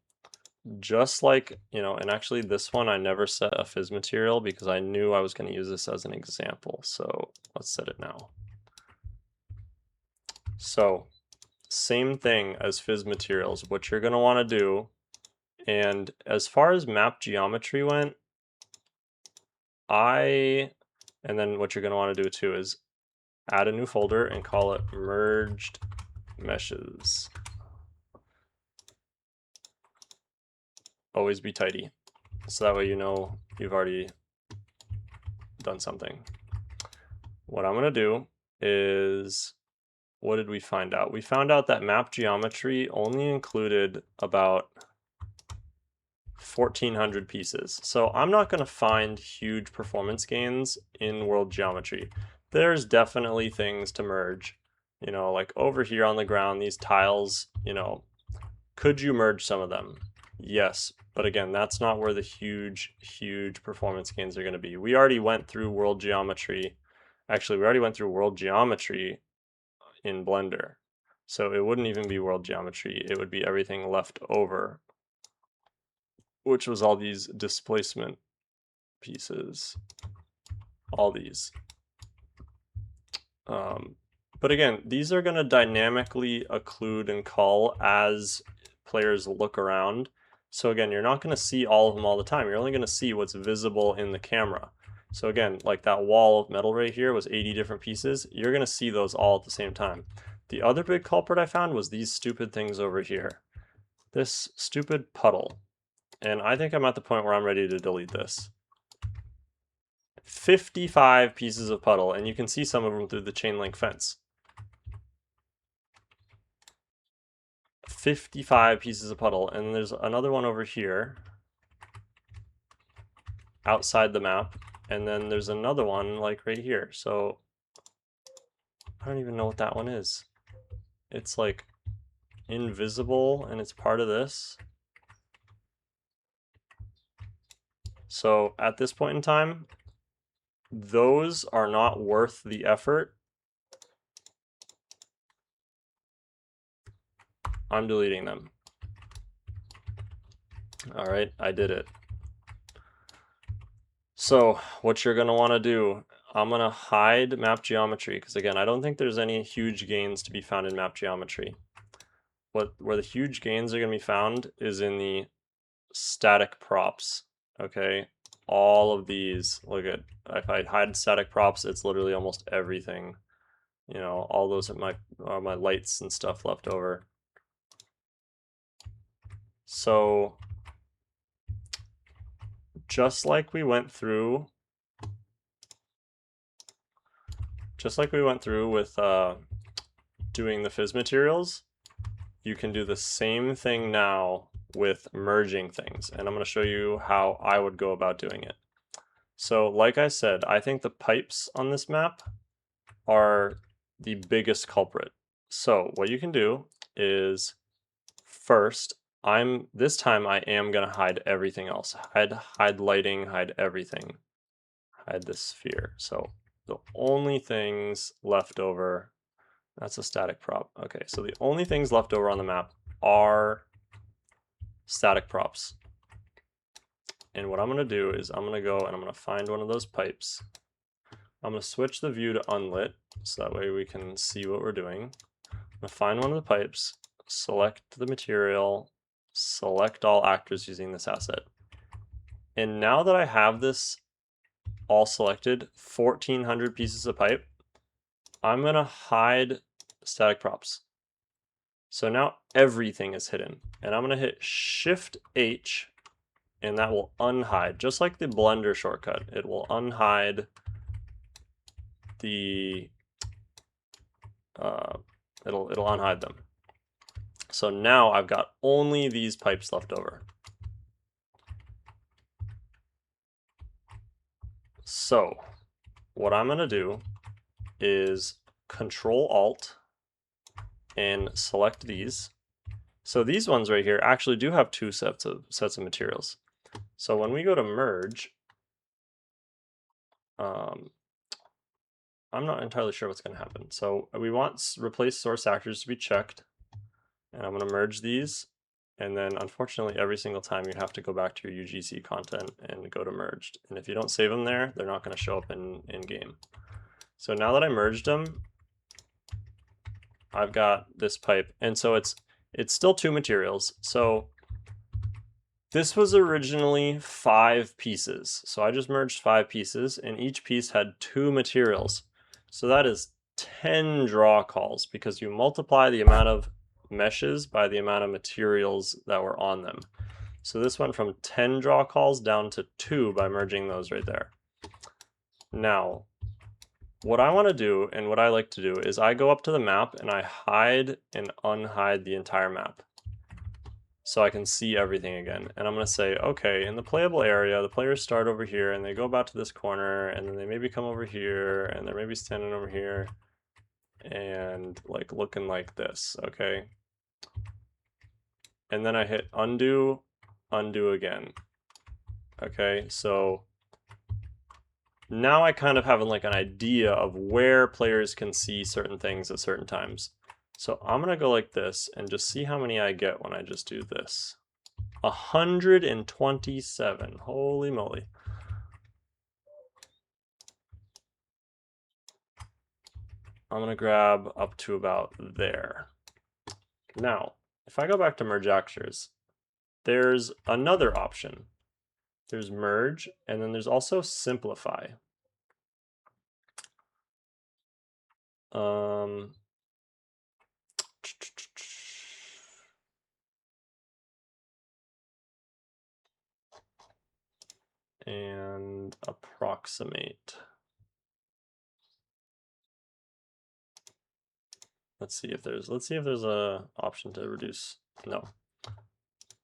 just like, and actually this one I never set a fizz material because I knew I was going to use this as an example. So let's set it now. So same thing as fizz materials, what you're going to want to do, and as far as map geometry went, and then what you're going to want to do too is add a new folder and call it merged meshes. Always be tidy, so that way you've already done something. What I'm going to do is, what did we find out? We found out that map geometry only included about 1,400 pieces. So I'm not going to find huge performance gains in world geometry. There's definitely things to merge. Like over here on the ground, these tiles, could you merge some of them? Yes, but again, that's not where the huge performance gains are going to be. We already went through world geometry. Actually, we already went through world geometry in Blender. So it wouldn't even be world geometry. It would be everything left over, which was all these displacement pieces, all these. But again, these are going to dynamically occlude and cull as players look around. So again, you're not going to see all of them all the time. You're only going to see what's visible in the camera. So again, like that wall of metal right here was 80 different pieces. You're going to see those all at the same time. The other big culprit I found was these stupid things over here. This stupid puddle. And I think I'm at the point where I'm ready to delete this. 55 pieces of puddle, and you can see some of them through the chain link fence. 55 pieces of puddle, and there's another one over here outside the map, and then there's another one like right here. So I don't even know what that one is. It's like invisible and it's part of this. So at this point in time, those are not worth the effort. I'm deleting them. All right, I did it. So what you're going to want to do, I'm going to hide map geometry because again, I don't think there's any huge gains to be found in map geometry. Where the huge gains are going to be found is in the static props. Okay, all of these, look at, if I hide static props, it's literally almost everything. All those are my lights and stuff left over. So just like we went through just like we went through with doing the fizz materials, you can do the same thing now with merging things. And I'm going to show you how I would go about doing it. So like I said, I think the pipes on this map are the biggest culprit. So what you can do is first, this time I am going to hide everything else. Hide lighting, hide everything. Hide this sphere. So the only things left over, that's a static prop. Okay, so the only things left over on the map are static props. And what I'm going to do is I'm going to go and I'm going to find one of those pipes. I'm going to switch the view to unlit so that way we can see what we're doing. I'm going to find one of the pipes, select the material, select all actors using this asset. And now that I have this all selected, 1400 pieces of pipe, I'm going to hide static props. So now everything is hidden. And I'm going to hit Shift H and that will unhide, just like the Blender shortcut. It will unhide the, it'll unhide them. So now I've got only these pipes left over. So what I'm going to do is Control Alt and select these. So these ones right here actually do have two sets of materials. So when we go to merge, I'm not entirely sure what's going to happen. So we want replace source actors to be checked, and I'm going to merge these. And then unfortunately, every single time you have to go back to your UGC content and go to merged. And if you don't save them there, they're not going to show up in game. So now that I merged them, I've got this pipe. And so it's still two materials. So this was originally 5 pieces. So I just merged 5 pieces and each piece had 2 materials. So that is 10 draw calls because you multiply the amount of meshes by the amount of materials that were on them. So this went from 10 draw calls down to 2 by merging those right there. Now, what I want to do and what I like to do is I go up to the map and I hide and unhide the entire map so I can see everything again. And I'm going to say, okay, in the playable area, the players start over here and they go about to this corner and then they maybe come over here and they're maybe standing over here and like looking like this, okay? And then I hit undo, undo again. Okay, so now I kind of have like an idea of where players can see certain things at certain times. So I'm gonna go like this and just see how many I get when I just do this. 127, holy moly. I'm gonna grab up to about there. Now, if I go back to merge actors, there's another option. There's merge, and then there's also simplify. And approximate. Let's see if there's a option to reduce. No.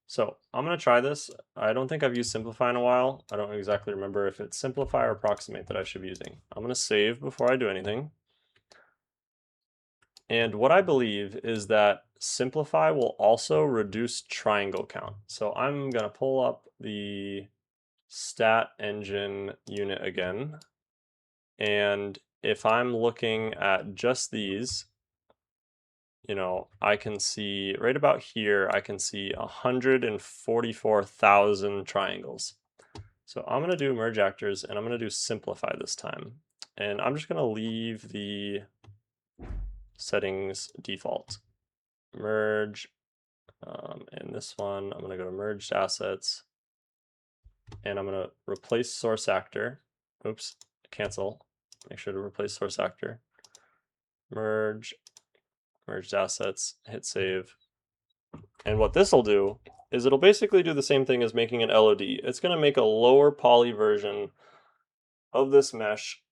So I'm gonna try this. I don't think I've used simplify in a while. I don't exactly remember if it's simplify or approximate that I should be using. I'm gonna save before I do anything. And what I believe is that simplify will also reduce triangle count. So I'm gonna pull up the stat engine unit again. And if I'm looking at just these, you know, I can see right about here, I can see 144,000 triangles. So I'm gonna do merge actors and I'm gonna do simplify this time. And I'm just gonna leave the settings default. Merge, and this one, I'm gonna go to merged assets and I'm gonna replace source actor. Oops, cancel, make sure to replace source actor. Merge, merged assets, hit save. And what this will do is it'll basically do the same thing as making an LOD. It's going to make a lower poly version of this mesh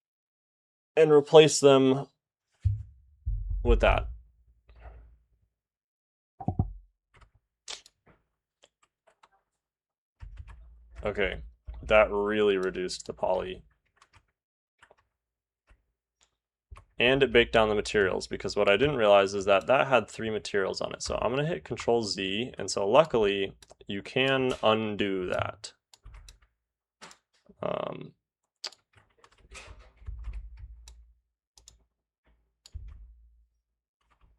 and replace them with that. Okay, that really reduced the poly. And it baked down the materials, because what I didn't realize is that that had 3 materials on it. So I'm going to hit Control Z, and so luckily you can undo that.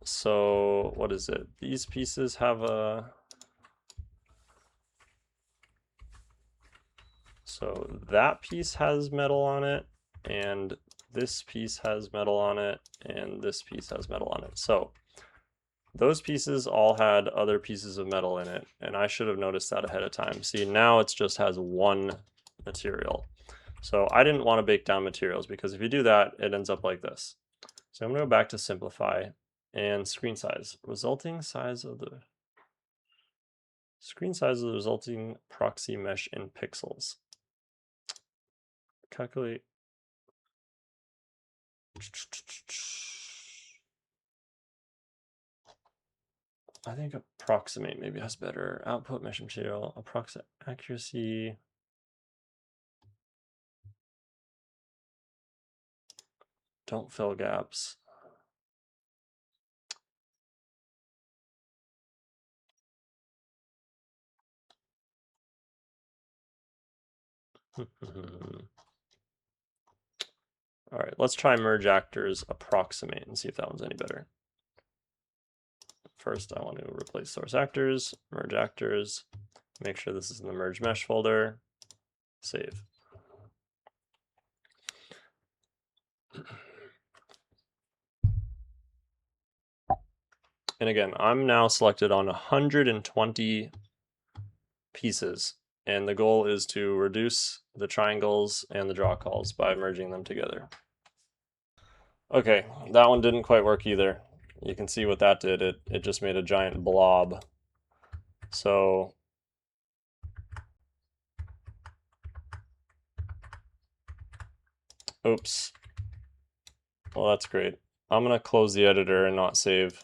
So what is it? These pieces have a... So that piece has metal on it, and this piece has metal on it, and this piece has metal on it. So those pieces all had other pieces of metal in it, and I should have noticed that ahead of time. See, now it just has one material. So I didn't want to bake down materials, because if you do that, it ends up like this. So I'm going to go back to simplify and screen size. Resulting size of the screen size of the resulting proxy mesh in pixels. Calculate. I think approximate maybe has better. Output mesh material, approximate accuracy. Don't fill gaps. All right, let's try merge actors approximate and see if that one's any better. First, I want to replace source actors, merge actors, make sure this is in the merge mesh folder, save. And again, I'm now selected on 120 pieces, and the goal is to reduce the triangles and the draw calls by merging them together. Okay, that one didn't quite work either. You can see what that did. It just made a giant blob. So oops. Well, that's great. I'm gonna close the editor and not save.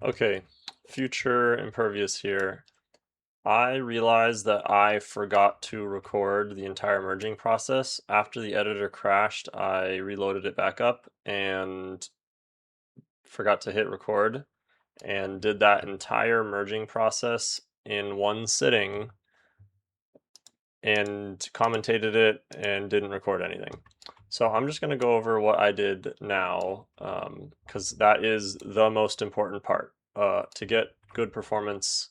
Okay, future impervious here. I realized that I forgot to record the entire merging process. After the editor crashed, I reloaded it back up and forgot to hit record, and did that entire merging process in one sitting and commentated it and didn't record anything. So I'm just going to go over what I did now, because that is the most important part. To get good performance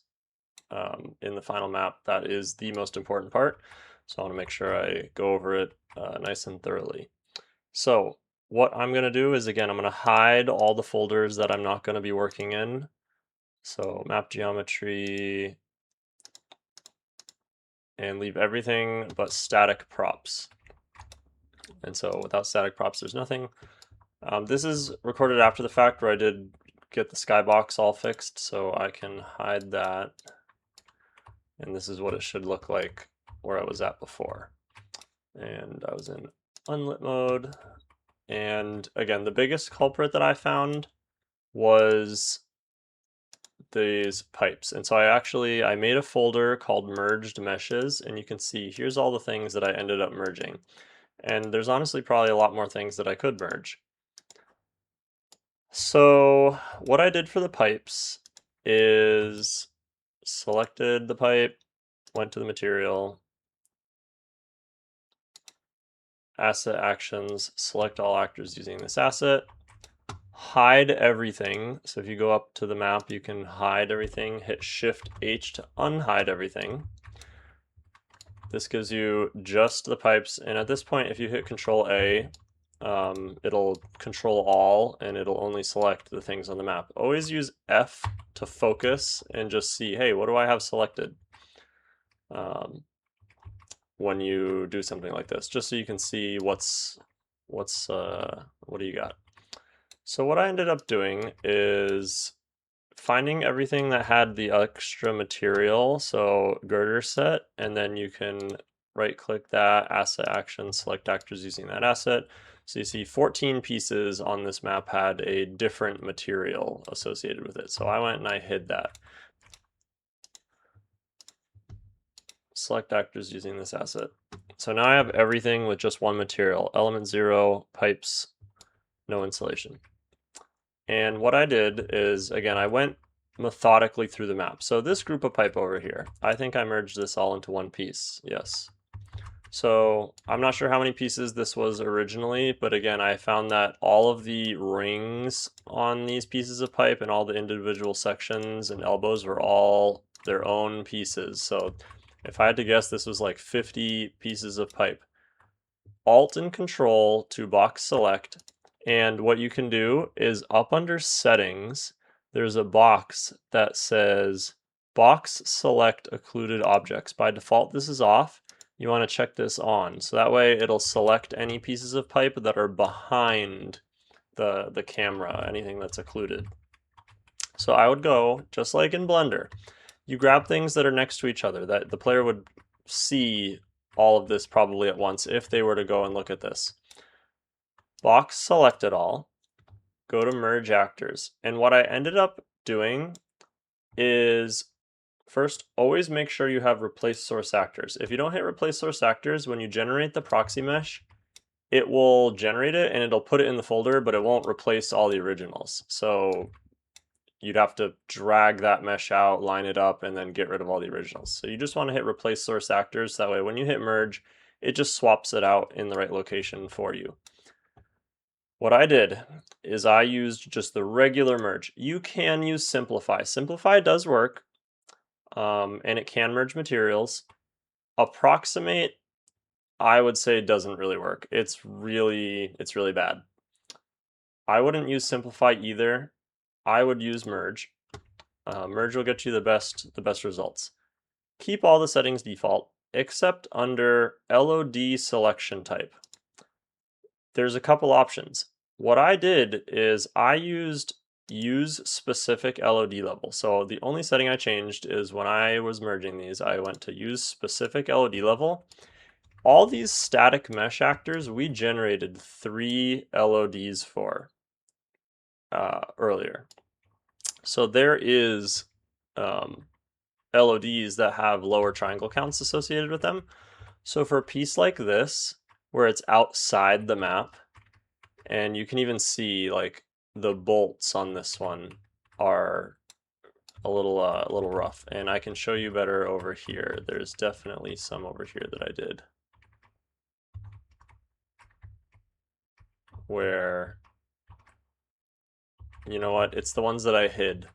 in the final map, that is the most important part. So I want to make sure I go over it nice and thoroughly. So what I'm going to do is, again, I'm going to hide all the folders that I'm not going to be working in. So map geometry, and leave everything but static props. And so without static props, there's nothing. This is recorded after the fact, where I did get the Skybox all fixed, so I can hide that. And this is what it should look like where I was at before. And I was in unlit mode. And again, the biggest culprit that I found was these pipes. And so I made a folder called merged meshes, and you can see here's all the things that I ended up merging. And there's honestly probably a lot more things that I could merge. So what I did for the pipes is selected the pipe, went to the material, asset actions, select all actors using this asset, hide everything. So if you go up to the map, you can hide everything, hit Shift H to unhide everything. This gives you just the pipes, and at this point, if you hit Control A, it'll control all, and it'll only select the things on the map. Always use F to focus and just see, hey, what do I have selected? When you do something like this, just so you can see what do you got. So what I ended up doing is finding everything that had the extra material, so girder set, and then you can right click that, asset action, select actors using that asset. So you see 14 pieces on this map had a different material associated with it. So I went and I hid that. Select actors using this asset. So now I have everything with just one material, element 0, pipes, no insulation. And what I did is, again, I went methodically through the map. So this group of pipe over here, I think I merged this all into one piece, yes. So I'm not sure how many pieces this was originally, but again, I found that all of the rings on these pieces of pipe and all the individual sections and elbows were all their own pieces. So if I had to guess, this was like 50 pieces of pipe. Alt and Control to box select, and what you can do is up under settings, there's a box that says box select occluded objects. By default, this is off. You want to check this on, so that way it'll select any pieces of pipe that are behind the camera, anything that's occluded. So I would go, just like in Blender, you grab things that are next to each other, that the player would see all of this probably at once if they were to go and look at this. Box select it all, go to merge actors, and what I ended up doing is first always make sure you have replace source actors. If you don't hit replace source actors, when you generate the proxy mesh, it will generate it and it'll put it in the folder, but it won't replace all the originals. So you'd have to drag that mesh out, line it up, and then get rid of all the originals. So you just want to hit replace source actors. That way when you hit merge, it just swaps it out in the right location for you. What I did is I used just the regular merge. You can use simplify. Simplify does work, and it can merge materials. Approximate, I would say, doesn't really work. It's really bad. I wouldn't use simplify either. I would use merge. Merge will get you the best results. Keep all the settings default, except under LOD selection type. There's a couple options. What I did is I used use specific LOD level. So the only setting I changed is when I was merging these, I went to use specific LOD level. All these static mesh actors, we generated 3 LODs for earlier. So there is LODs that have lower triangle counts associated with them. So for a piece like this, where it's outside the map, and you can even see like the bolts on this one are a little rough, and I can show you better over here. There's definitely some over here that I did where, you know what, it's the ones that I hid.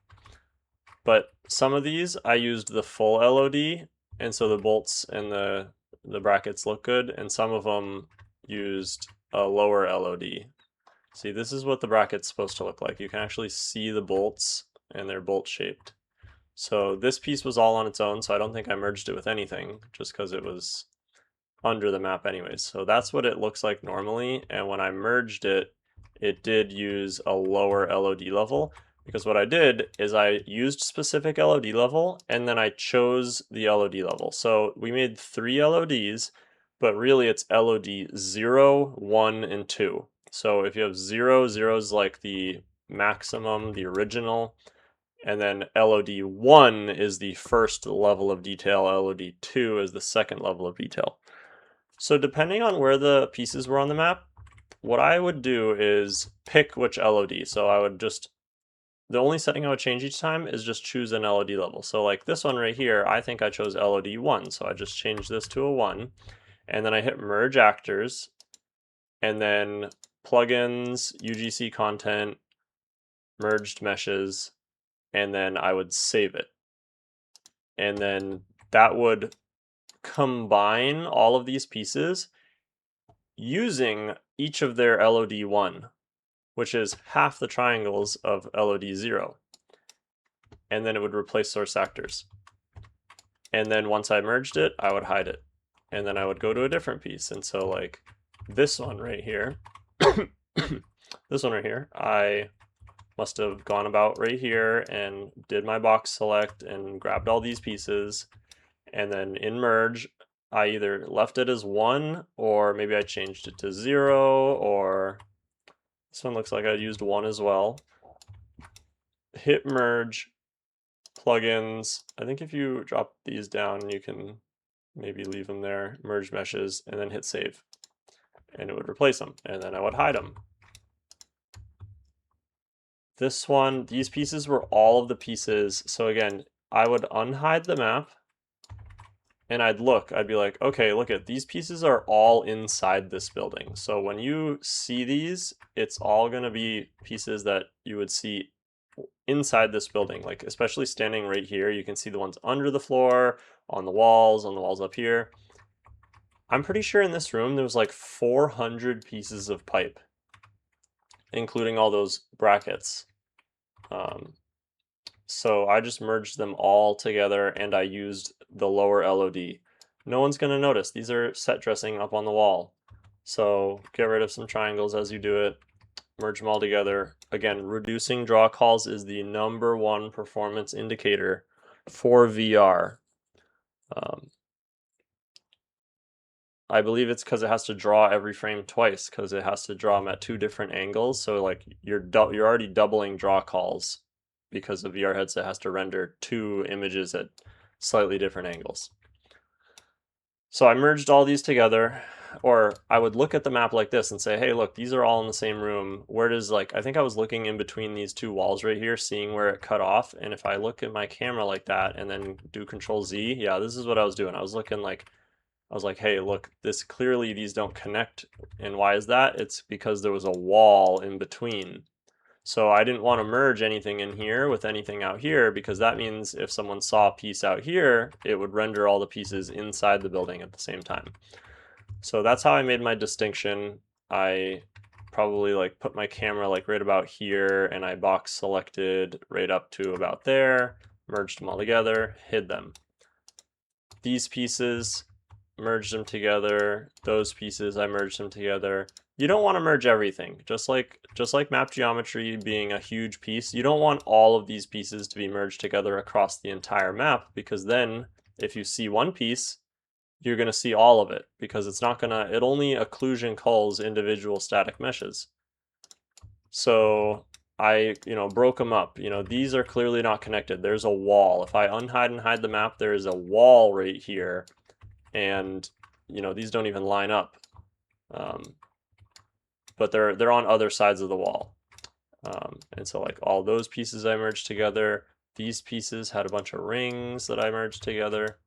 But some of these I used the full LOD, and so the bolts and the brackets look good, and some of them used a lower LOD. See, this is what the bracket's supposed to look like. You can actually see the bolts, and they're bolt shaped. So this piece was all on its own, so I don't think I merged it with anything, just because it was under the map anyways. So that's what it looks like normally, and when I merged it, it did use a lower LOD level, because what I did is I used specific LOD level, and then I chose the LOD level. So we made 3 LODs, but really it's LOD 0, 1, and 2. So if you have 0, 0 is like the maximum, the original, and then LOD 1 is the first level of detail, LOD 2 is the second level of detail. So depending on where the pieces were on the map, what I would do is pick which LOD. So I would just, the only setting I would change each time is just choose an LOD level. So like this one right here, I think I chose LOD 1. So I just changed this to a 1. And then I hit merge actors, and then plugins, UGC content, merged meshes, and then I would save it. And then that would combine all of these pieces using each of their LOD 1, which is half the triangles of LOD 0. And then it would replace source actors. And then once I merged it, I would hide it. And then I would go to a different piece. And so like this one right here, this one right here, I must have gone about right here and did my box select and grabbed all these pieces. And then in merge, I either left it as 1, or maybe I changed it to 0, or this one looks like I used 1 as well. Hit merge, plugins. I think if you drop these down, you can maybe leave them there, merge meshes, and then hit save. And it would replace them, and then I would hide them. This one, these pieces were all of the pieces. So again, I would unhide the map, and I'd be like, okay, look at these pieces are all inside this building. So when you see these, it's all gonna be pieces that you would see inside this building, like especially standing right here, you can see the ones under the floor, on the walls up here. I'm pretty sure in this room there was like 400 pieces of pipe, including all those brackets. So I just merged them all together and I used the lower LOD. No one's gonna notice. These are set dressing up on the wall. So get rid of some triangles as you do it, merge them all together. Again, reducing draw calls is the #1 performance indicator for VR. I believe it's because it has to draw every frame twice, because it has to draw them at 2 different angles. So like you're already doubling draw calls because the VR headset has to render 2 images at slightly different angles. So I merged all these together, or I would look at the map like this and say, hey, look, these are all in the same room. Where does, like, I think I was looking in between these 2 walls right here, seeing where it cut off. And if I look at my camera like that and then do Control Z, yeah, this is what I was doing. I was looking like, I was like, hey, look, this clearly these don't connect. And why is that? It's because there was a wall in between. So I didn't want to merge anything in here with anything out here, because that means if someone saw a piece out here, it would render all the pieces inside the building at the same time. So that's how I made my distinction. I probably like put my camera like right about here, and I box selected right up to about there, merged them all together, hid them. These pieces, merged them together. Those pieces, I merged them together. You don't want to merge everything. Just like map geometry being a huge piece, you don't want all of these pieces to be merged together across the entire map, because then if you see one piece, you're going to see all of it, because it's not going to, it only occlusion culls individual static meshes. So I, broke them up. These are clearly not connected. There's a wall. If I unhide and hide the map, there is a wall right here. And these don't even line up, but they're on other sides of the wall, and so like all those pieces I merged together. These pieces had a bunch of rings that I merged together.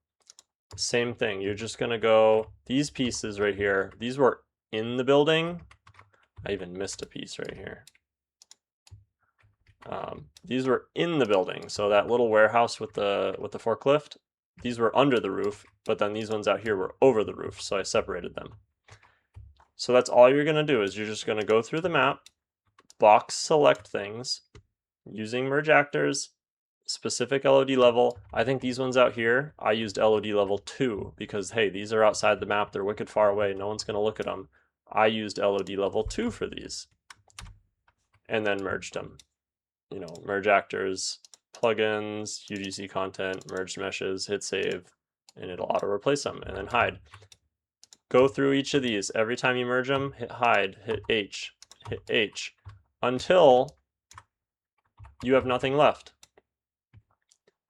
Same thing, you're just gonna go, these pieces right here, these were in the building. I even missed a piece right here. These were in the building, so that little warehouse with the forklift, these were under the roof, but then these ones out here were over the roof, so I separated them. So that's all you're going to do, is you're just going to go through the map, box select things, using merge actors, specific LOD level. I think these ones out here, I used LOD level 2, because hey, these are outside the map, they're wicked far away, no one's going to look at them. I used LOD level 2 for these, and then merged them. Merge actors, plugins, UGC content, merged meshes, hit save, and it'll auto replace them, and then hide. Go through each of these. Every time you merge them, hit hide, hit H, until you have nothing left.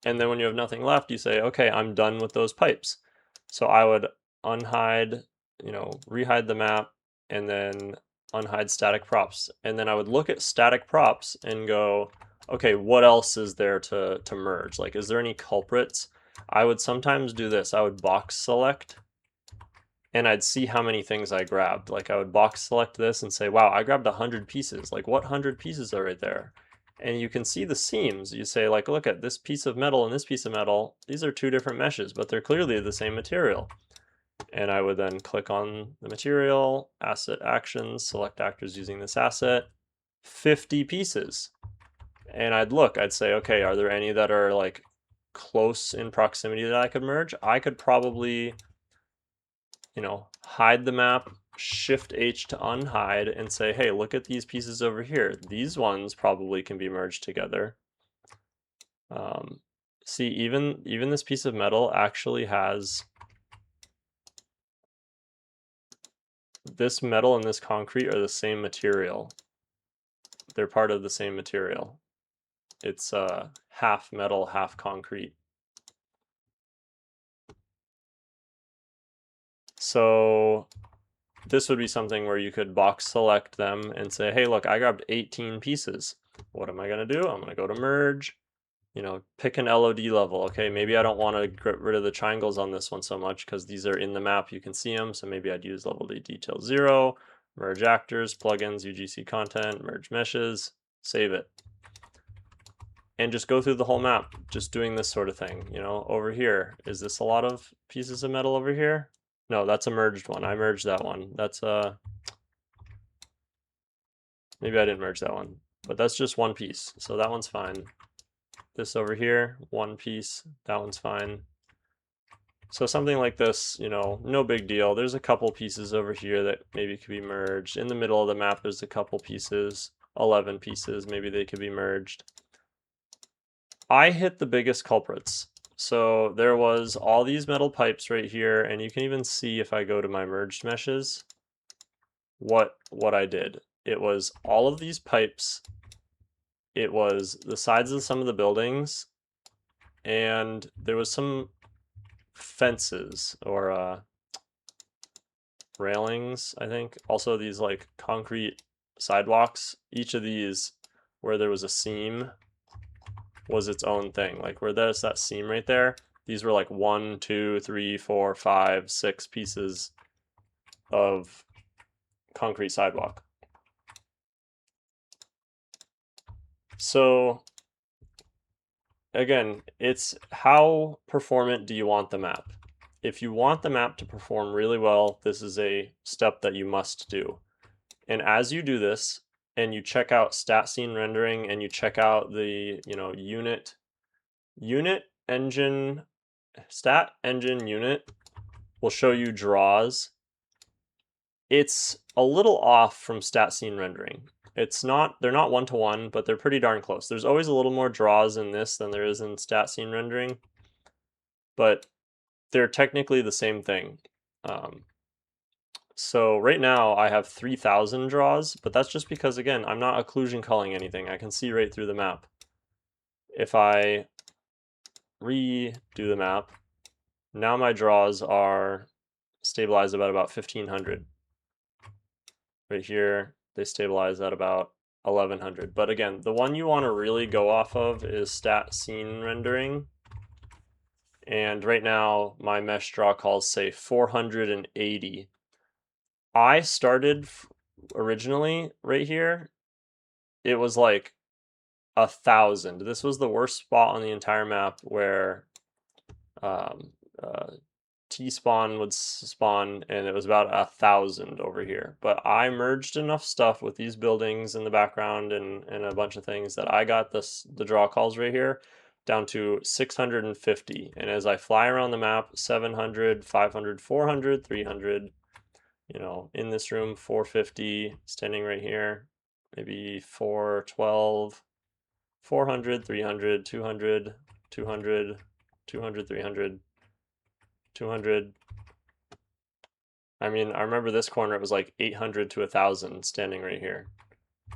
And then when you have nothing left, you say, okay, I'm done with those pipes. So I would unhide, rehide the map, and then unhide static props. And then I would look at static props and go, okay, what else is there to merge? Like, is there any culprits? I would sometimes do this. I would box select, and I'd see how many things I grabbed. Like, I would box select this and say, wow, I grabbed 100 pieces. Like, what 100 pieces are right there? And you can see the seams. You say, like, look at this piece of metal and this piece of metal. These are 2 different meshes, but they're clearly the same material. And I would then click on the material, asset actions, select actors using this asset, 50 pieces. And I'd say, okay, are there any that are like close in proximity that I could merge? I could probably, hide the map, Shift H to unhide, and say, hey, look at these pieces over here. These ones probably can be merged together. See, even this piece of metal actually has this metal and this concrete are the same material. They're part of the same material. It's half metal, half concrete. So this would be something where you could box select them and say, hey, look, I grabbed 18 pieces. What am I going to do? I'm going to go to merge, pick an LOD level. Okay, maybe I don't want to get rid of the triangles on this one so much because these are in the map. You can see them. So maybe I'd use level D detail 0, merge actors, plugins, UGC content, merge meshes, save it. And just go through the whole map, just doing this sort of thing. Over here, is this a lot of pieces of metal over here? No, that's a merged one. I merged that one. That's maybe I didn't merge that one, but that's just one piece. So that one's fine. This over here, one piece, that one's fine. So something like this, no big deal. There's a couple pieces over here that maybe could be merged. In the middle of the map, there's a couple pieces, 11 pieces, maybe they could be merged. I hit the biggest culprits. So there was all these metal pipes right here, and you can even see if I go to my merged meshes, what I did. It was all of these pipes, it was the sides of some of the buildings, and there was some fences or railings, I think. Also these like concrete sidewalks. Each of these where there was a seam was its own thing. Like where there's that seam right there, these were like 1, 2, 3, 4, 5, 6 pieces of concrete sidewalk. So again, it's how performant do you want the map? If you want the map to perform really well, this is a step that you must do. And as you do this, and you check out stat scene rendering, and you check out the unit engine, stat engine unit will show you draws. It's a little off from stat scene rendering. They're not one-to-one, but they're pretty darn close. There's always a little more draws in this than there is in stat scene rendering, but they're technically the same thing. So right now I have 3,000 draws, but that's just because, again, I'm not occlusion culling anything. I can see right through the map. If I redo the map, now my draws are stabilized about 1,500. Right here, they stabilize at about 1,100. But again, the one you want to really go off of is stat scene rendering. And right now, my mesh draw calls say 480. I started originally right here. It was like 1,000. This was the worst spot on the entire map where T-spawn would spawn, and it was about 1,000 over here. But I merged enough stuff with these buildings in the background and a bunch of things that I got the draw calls right here down to 650. And as I fly around the map, 700, 500, 400, 300, in this room, 450, standing right here, maybe 412, 400, 300, 200, 200, 200, 300, 200. I mean, I remember this corner, it was like 800 to 1,000 standing right here.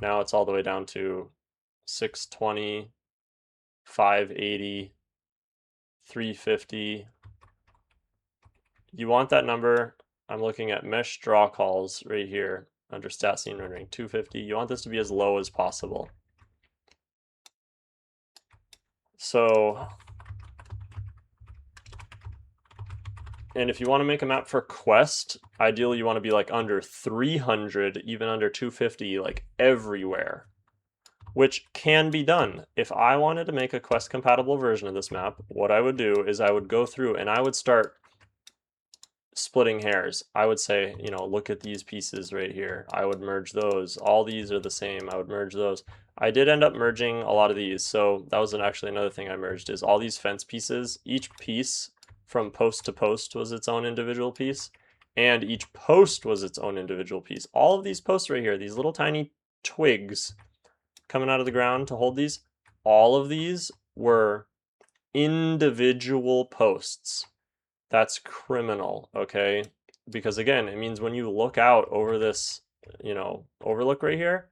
Now it's all the way down to 620, 580, 350. You want that number? I'm looking at mesh draw calls right here under stat scene rendering, 250. You want this to be as low as possible. So, and if you want to make a map for quest, ideally you want to be like under 300, even under 250, like everywhere, which can be done. If I wanted to make a quest compatible version of this map, what I would do is I would go through and I would start splitting hairs. I would say, look at these pieces right here. I would merge those. All these are the same. I would merge those. I did end up merging a lot of these. So that was actually another thing I merged is all these fence pieces. Each piece from post to post was its own individual piece, and each post was its own individual piece. All of these posts right here, these little tiny twigs coming out of the ground to hold these, all of these were individual posts. That's criminal, okay? because again, it means when you look out over this, you know, overlook right here,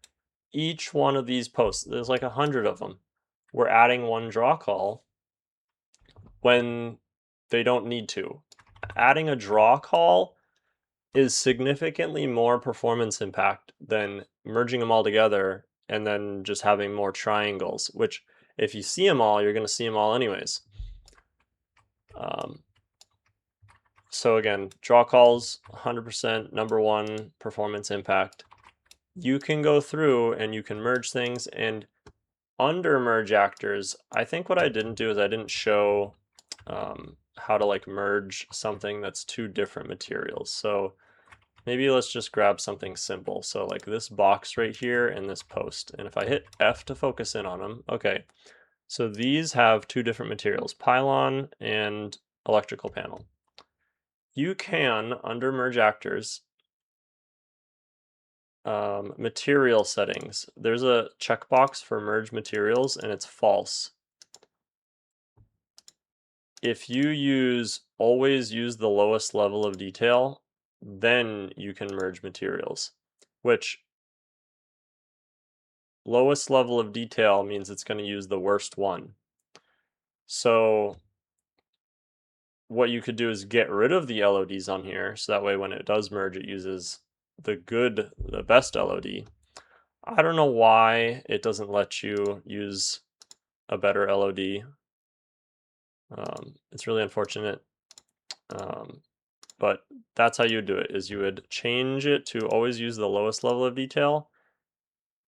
each one of these posts, there's like 100 of them, we're adding one draw call when they don't need to. Adding a draw call is significantly more performance impact than merging them all together and then just having more triangles, which if you see them all, you're going to see them all anyways. So again, draw calls, 100%, number one, performance impact. You can go through and you can merge things, and under merge actors, I think what I didn't do is I didn't show how to like merge something that's two different materials. So maybe let's just grab something simple. So like this box right here and this post. And if I hit F to focus in on them, okay. So these have two different materials, pylon and electrical panel. You can, under merge actors, material settings, there's a checkbox for merge materials and it's false. If you always use the lowest level of detail, then you can merge materials, which lowest level of detail means it's going to use the worst one. So what you could do is get rid of the LODs on here, so that way when it does merge, it uses the best LOD. I don't know why it doesn't let you use a better LOD. It's really unfortunate, but that's how you would do it, is you would change it to always use the lowest level of detail,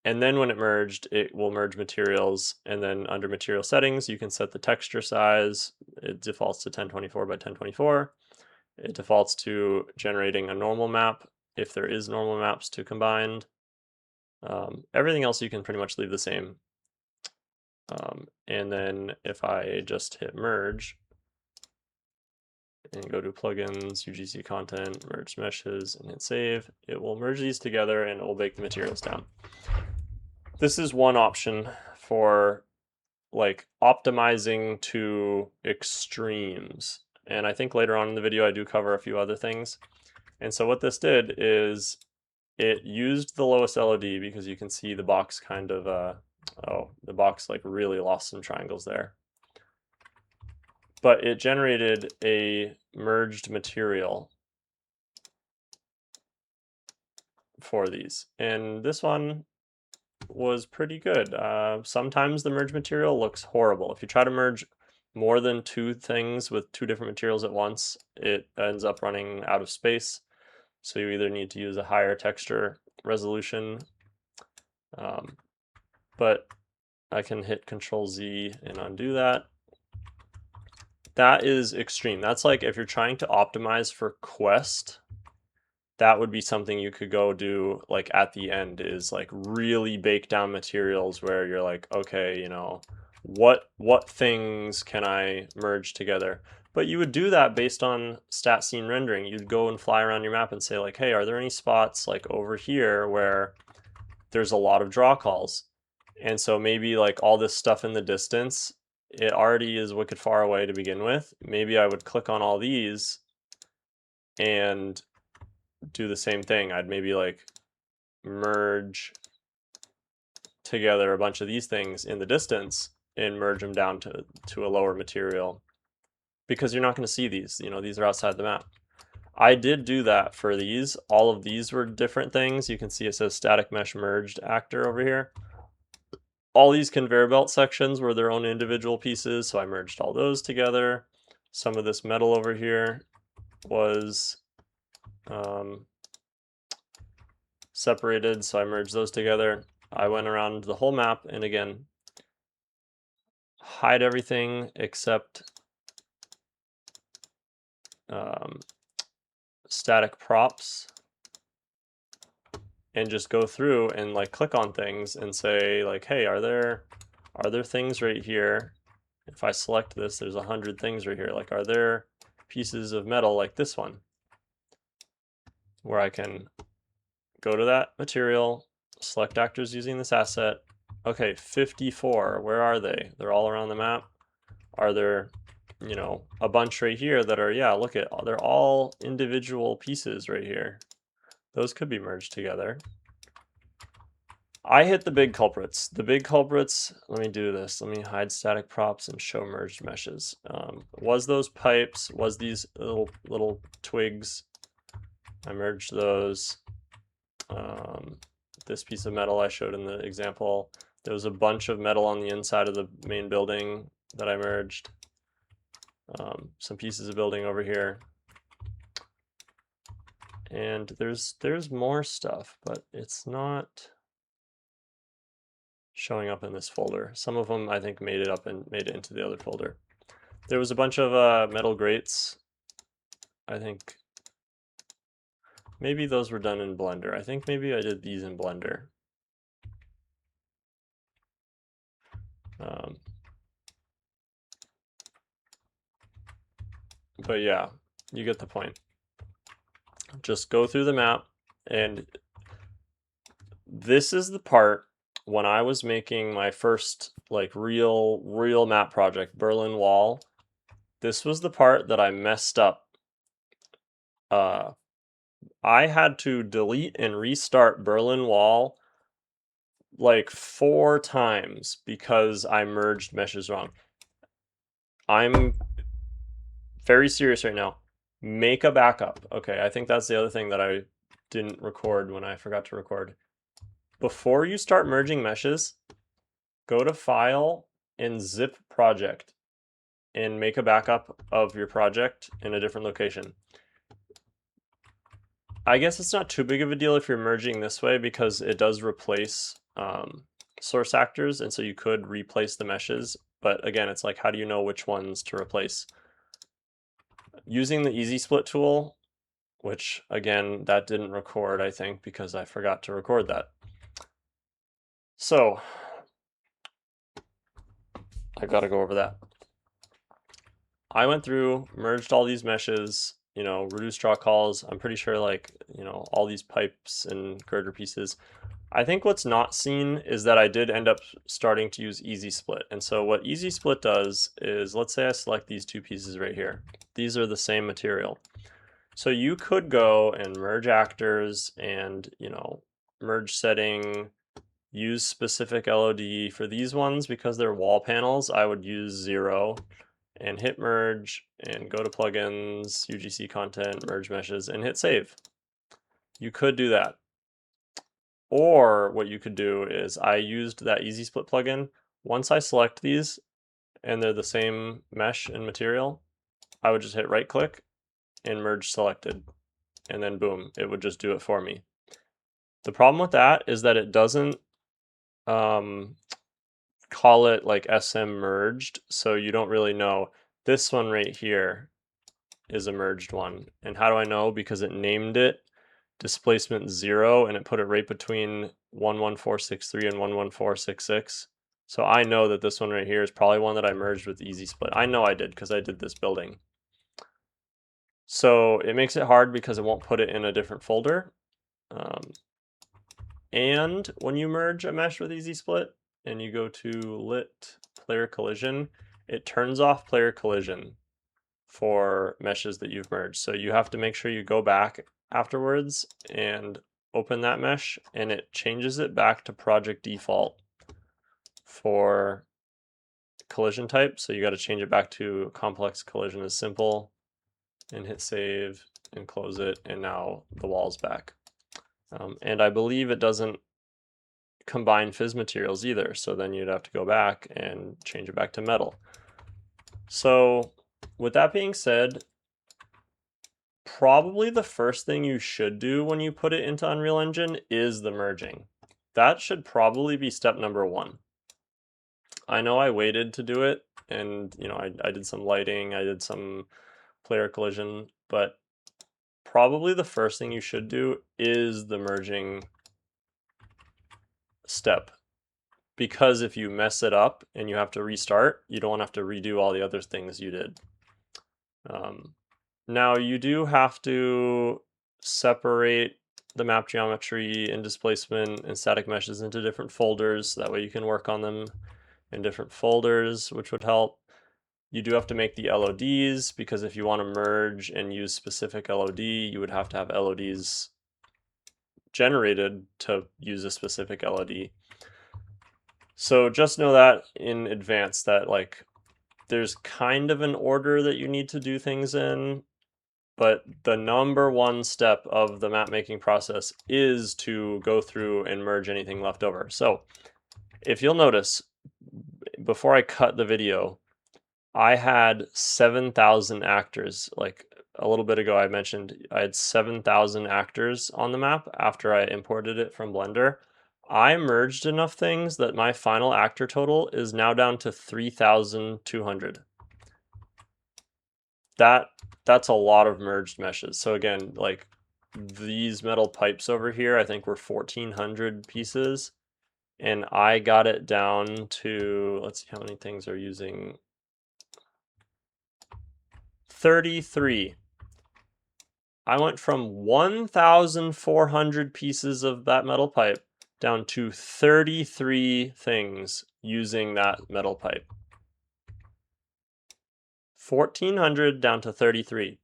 and then when it merged, it will merge materials, and then under material settings, you can set the texture size. It defaults to 1024 by 1024. It defaults to generating a normal map, if there is normal maps to combined. Everything else you can pretty much leave the same. And then if I just hit merge and go to plugins, UGC content, merge meshes, and hit save, it will merge these together and it will break the materials down. This is one option for like optimizing to extremes. And I think later on in the video, I do cover a few other things. And so what this did is it used the lowest LOD, because you can see the box kind of, the box like really lost some triangles there. But it generated a merged material for these. And this one was pretty good. Sometimes the merge material looks horrible. If you try to merge more than two things with two different materials at once, it ends up running out of space. So you either need to use a higher texture resolution, but I can hit Control Z and undo that. That is extreme. That's like if you're trying to optimize for Quest, that would be something you could go do like at the end, is like really bake down materials where you're like, okay, you know, what things can I merge together? But you would do that based on stat scene rendering. You'd go and fly around your map and say like, hey, are there any spots like over here where there's a lot of draw calls? And so maybe like all this stuff in the distance, it already is wicked far away to begin with. Maybe I would click on all these and do the same thing. I'd maybe like merge together a bunch of these things in the distance and merge them down to a lower material, because you're not going to see these, you know, these are outside the map. I did do that for these. All of these were different things. You can see it says static mesh merged actor over here. All these conveyor belt sections were their own individual pieces, so I merged all those together. Some of this metal over here was separated, so I merged those together. I went around the whole map and again, hide everything except static props, and just go through and like click on things and say like, hey, are there things right here? If I select this, there's 100 things right here. Like, are there pieces of metal like this one, where I can go to that material, select actors using this asset. Okay, 54, where are they? They're all around the map. Are there you know, a bunch right here that are, yeah, look at, they're all individual pieces right here. Those could be merged together. I hit the big culprits. The big culprits, let me do this. Let me hide static props and show merged meshes. Was those pipes, was these little twigs. I merged those. This piece of metal I showed in the example. There was a bunch of metal on the inside of the main building that I merged. Some pieces of building over here. And there's more stuff, but it's not showing up in this folder. Some of them I think made it into the other folder. There was a bunch of metal grates. I think maybe those were done in Blender. I think maybe I did these in Blender. But yeah, you get the point. Just go through the map, and this is the part when I was making my first like real map project, Berlin Wall. This was the part that I messed up. I had to delete and restart Berlin Wall like 4 times because I merged meshes wrong. I'm very serious right now. Make a backup. Okay, I think that's the other thing that I didn't record when I forgot to record. Before you start merging meshes, go to File and Zip Project and make a backup of your project in a different location. I guess it's not too big of a deal if you're merging this way because it does replace source actors, and so you could replace the meshes. But again, it's like, how do you know which ones to replace? Using the Easy Split tool, which again, that didn't record, I think, because I forgot to record that. So I gotta go over that. I went through, merged all these meshes, you know, reduced draw calls. I'm pretty sure like, you know, all these pipes and girder pieces. I think what's not seen is that I did end up starting to use Easy Split. And so what Easy Split does is, let's say I select these 2 pieces right here. These are the same material. So you could go and merge actors and, you know, merge setting, use specific LOD. For these ones, because they're wall panels, I would use 0 and hit merge and go to plugins, UGC content, merge meshes, and hit save. You could do that. Or what you could do is, I used that Easy Split plugin. Once I select these and they're the same mesh and material, I would just hit right click and merge selected, and then boom, it would just do it for me. The problem with that is that it doesn't call it like SM merged, so you don't really know. This one right here is a merged one. And how do I know? Because it named it displacement 0 and it put it right between 11463 and 11466. So I know that this one right here is probably one that I merged with Easy Split. I know I did because I did this building. So it makes it hard because it won't put it in a different folder. And when you merge a mesh with Easy Split and you go to lit player collision, it turns off player collision for meshes that you've merged. So you have to make sure you go back afterwards and open that mesh, and it changes it back to project default for collision type. So you got to change it back to complex collision is simple, and hit save and close it, and now the wall's back. And I believe it doesn't combine fizz materials either, so then you'd have to go back and change it back to metal. So with that being said, probably the first thing you should do when you put it into Unreal Engine is the merging. That should probably be step number 1. I know I waited to do it, and you know, I did some lighting, I did some player collision, but probably the first thing you should do is the merging step. Because if you mess it up and you have to restart, you don't have to redo all the other things you did. Now you do have to separate the map geometry and displacement and static meshes into different folders. So that way you can work on them in different folders, which would help. You do have to make the LODs, because if you want to merge and use specific LOD, you would have to have LODs generated to use a specific LOD. So just know that in advance, that like there's kind of an order that you need to do things in, but the number one step of the map making process is to go through and merge anything left over. So if you'll notice, before I cut the video, I had 7,000 actors. Like a little bit ago, I mentioned I had 7,000 actors on the map after I imported it from Blender. I merged enough things that my final actor total is now down to 3,200. That's a lot of merged meshes. So again, like these metal pipes over here, I think were 1,400 pieces, and I got it down to, let's see how many things are using, 33. I went from 1,400 pieces of that metal pipe down to 33 things using that metal pipe. 1,400 down to 33.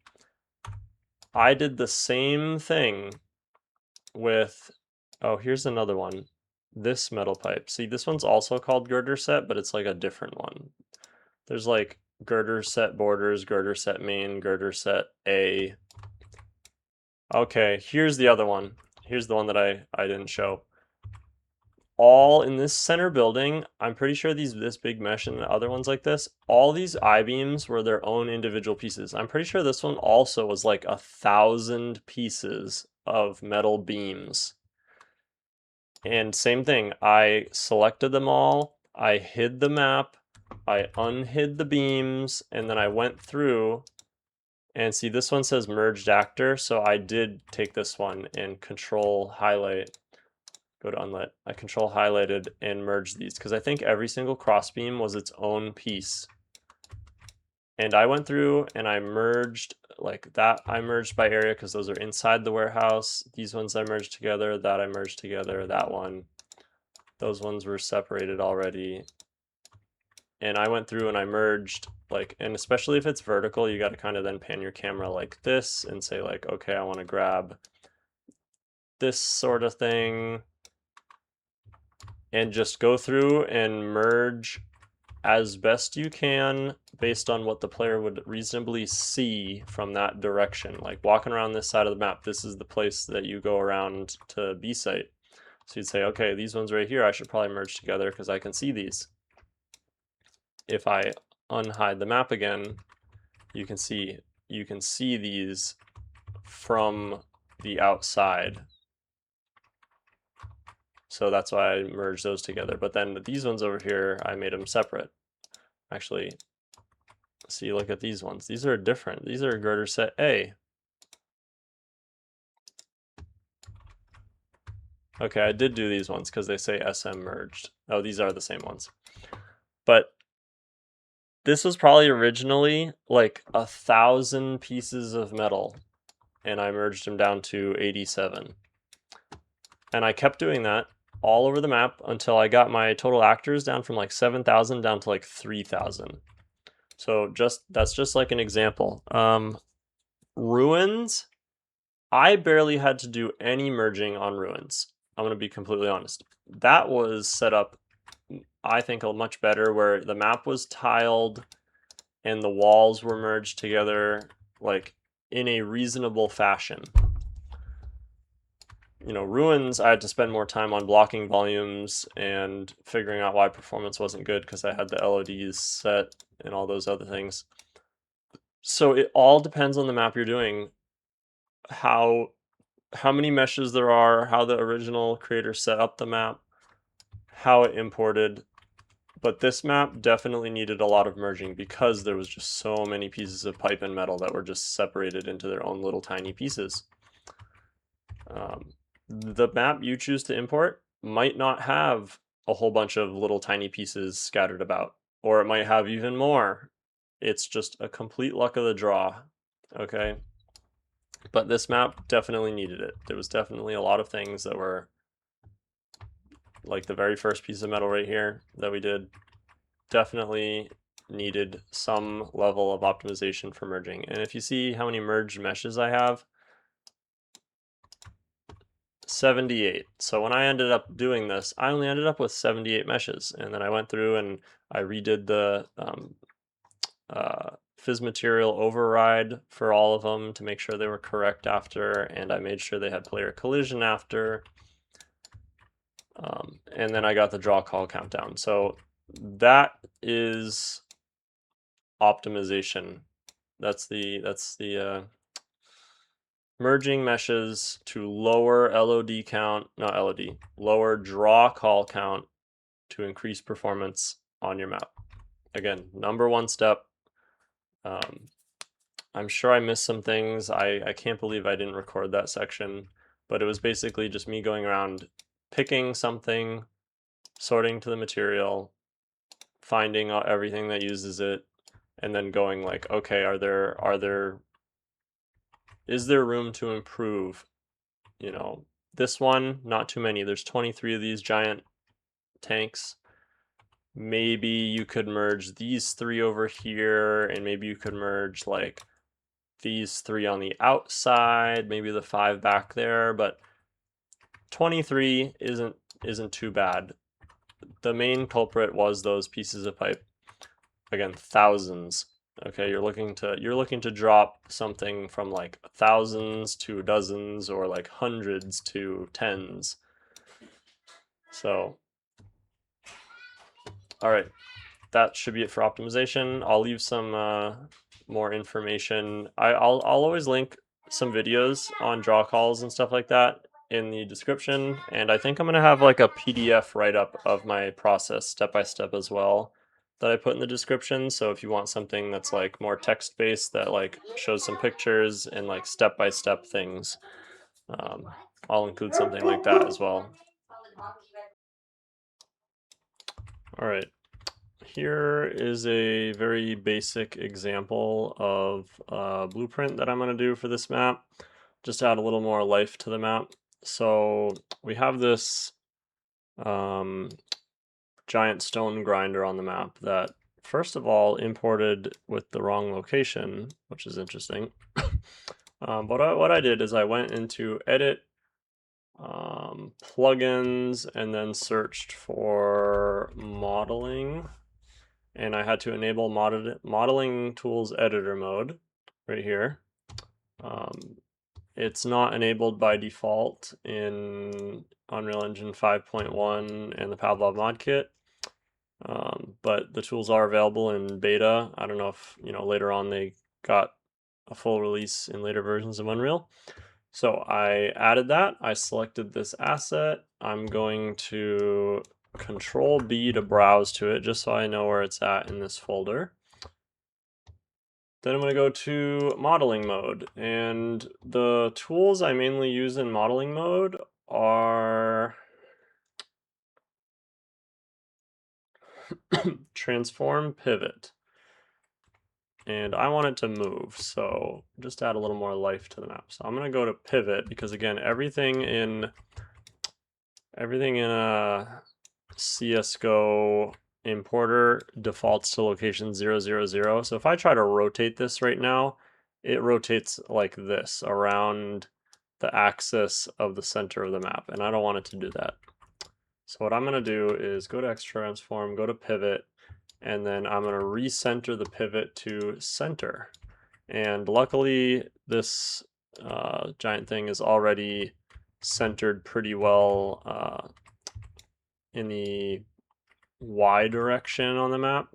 I did the same thing with, oh, here's another one. This metal pipe. See, this one's also called girder set, but it's like a different one. There's like girder set borders, girder set main, girder set A. Okay, here's the other one. Here's the one that I didn't show. All in this center building, I'm pretty sure this big mesh and the other ones like this, all these I-beams were their own individual pieces. I'm pretty sure this one also was like 1,000 pieces of metal beams. And same thing, I selected them all, I hid the map, I unhid the beams, and then I went through, and see, this one says merged actor, so I did take this one and control highlight, go to unlit, I control highlighted and merged these, because I think every single crossbeam was its own piece. And I went through and I merged, like that I merged by area because those are inside the warehouse. These ones I merged together, that I merged together, that one. Those ones were separated already. And I went through and I merged, like, and especially if it's vertical, you got to kind of then pan your camera like this and say like, okay, I want to grab this sort of thing. And just go through and merge as best you can based on what the player would reasonably see from that direction. Like walking around this side of the map, this is the place that you go around to B site. So you'd say, okay, these ones right here, I should probably merge together because I can see these. If I unhide the map again, you can see these from the outside. So that's why I merged those together. But then these ones over here, I made them separate. Actually, see, look at these ones. These are different. These are girder set A. Okay, I did do these ones because they say SM merged. Oh, these are the same ones. But this was probably originally like 1,000 pieces of metal, and I merged them down to 87. And I kept doing that all over the map until I got my total actors down from like 7,000 down to like 3,000. So that's just like an example. Ruins, I barely had to do any merging on ruins. I'm going to be completely honest. That was set up, I think, much better, where the map was tiled and the walls were merged together like in a reasonable fashion. You know, ruins, I had to spend more time on blocking volumes and figuring out why performance wasn't good because I had the LODs set and all those other things. So it all depends on the map you're doing, how many meshes there are, how the original creator set up the map, how it imported. But this map definitely needed a lot of merging because there was just so many pieces of pipe and metal that were just separated into their own little tiny pieces. The map you choose to import might not have a whole bunch of little tiny pieces scattered about, or it might have even more. It's just a complete luck of the draw, okay? But this map definitely needed it. There was definitely a lot of things that were, like the very first piece of metal right here that we did, definitely needed some level of optimization for merging. And if you see how many merged meshes I have, 78. So when I ended up doing this, I only ended up with 78 meshes. And then I went through and I redid the phys material override for all of them to make sure they were correct after, and I made sure they had player collision after. And then I got the draw call countdown. So that is optimization. That's the merging meshes to lower LOD count, not LOD, lower draw call count to increase performance on your map. Again, number one step. I'm sure I missed some things. I can't believe I didn't record that section, but it was basically just me going around picking something, sorting to the material, finding out everything that uses it, and then going like, okay, is there room to improve? You know, this one, not too many. There's 23 of these giant tanks. Maybe you could merge these 3 over here, and maybe you could merge like these 3 on the outside, maybe the 5 back there, but 23 isn't too bad. The main culprit was those pieces of pipe. Again, thousands. Okay, you're looking to drop something from like thousands to dozens, or like hundreds to tens. So, all right, that should be it for optimization. I'll leave some more information. I'll always link some videos on draw calls and stuff like that in the description, and I think I'm gonna have like a PDF write-up of my process step by step as well that I put in the description. So if you want something that's like more text-based, that like shows some pictures and like step-by-step things, I'll include something like that as well. All right. Here is a very basic example of a blueprint that I'm going to do for this map, just to add a little more life to the map. So we have this giant stone grinder on the map that, first of all, imported with the wrong location, which is interesting. But what I did is I went into Edit, Plugins, and then searched for Modeling. And I had to enable modeling tools editor mode right here. It's not enabled by default in Unreal Engine 5.1 and the Pavlov mod kit, but the tools are available in beta. I don't know if later on they got a full release in later versions of Unreal. So I added that. I selected this asset. I'm going to Control B to browse to it, just so I know where it's at in this folder. Then I'm going to go to modeling mode, and the tools I mainly use in modeling mode are transform, pivot, and I want it to move, so just add a little more life to the map. So I'm going to go to pivot, because again, everything in a CSGO importer defaults to location 000. So if I try to rotate this right now, it rotates like this around the axis of the center of the map, and I don't want it to do that. So what I'm going to do is go to X transform, go to pivot, and then I'm going to recenter the pivot to center. And luckily this giant thing is already centered pretty well in the Y direction on the map.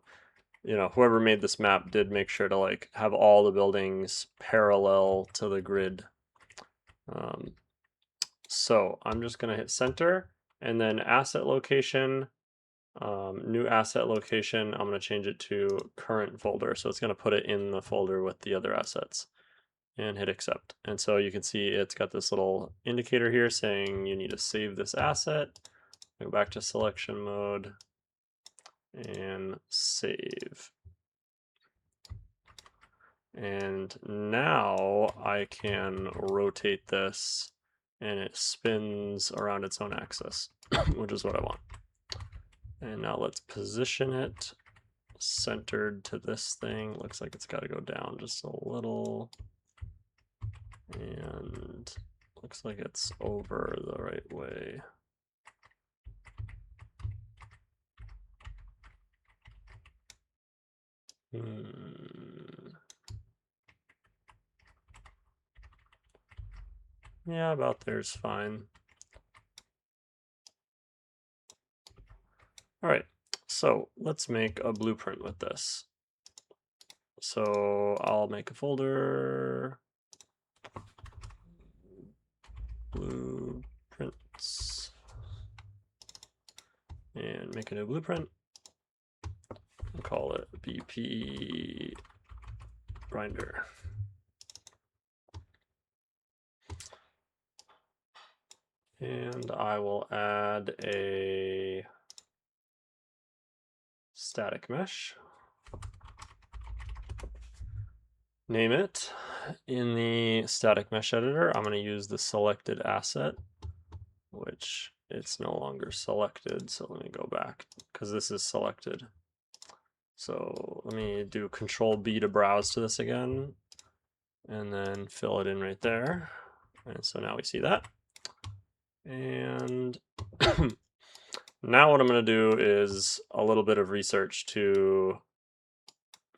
Whoever made this map did make sure to like have all the buildings parallel to the grid. So I'm just gonna hit center, and then asset location, new asset location, I'm gonna change it to current folder. So it's gonna put it in the folder with the other assets, and hit accept. And so you can see it's got this little indicator here saying you need to save this asset. Go back to selection mode and save. And now I can rotate this and it spins around its own axis, which is what I want. And now let's position it centered to this thing. Looks like it's got to go down just a little. And looks like it's over the right way. Yeah, about there's fine. All right, so let's make a blueprint with this. So I'll make a folder, blueprints, and make a new blueprint. And call it BP Grinder. And I will add a static mesh. Name it. In the static mesh editor, I'm going to use the selected asset, which it's no longer selected. So let me go back because this is selected. So let me do Control B to browse to this again, and then fill it in right there. And so now we see that. And now what I'm going to do is a little bit of research to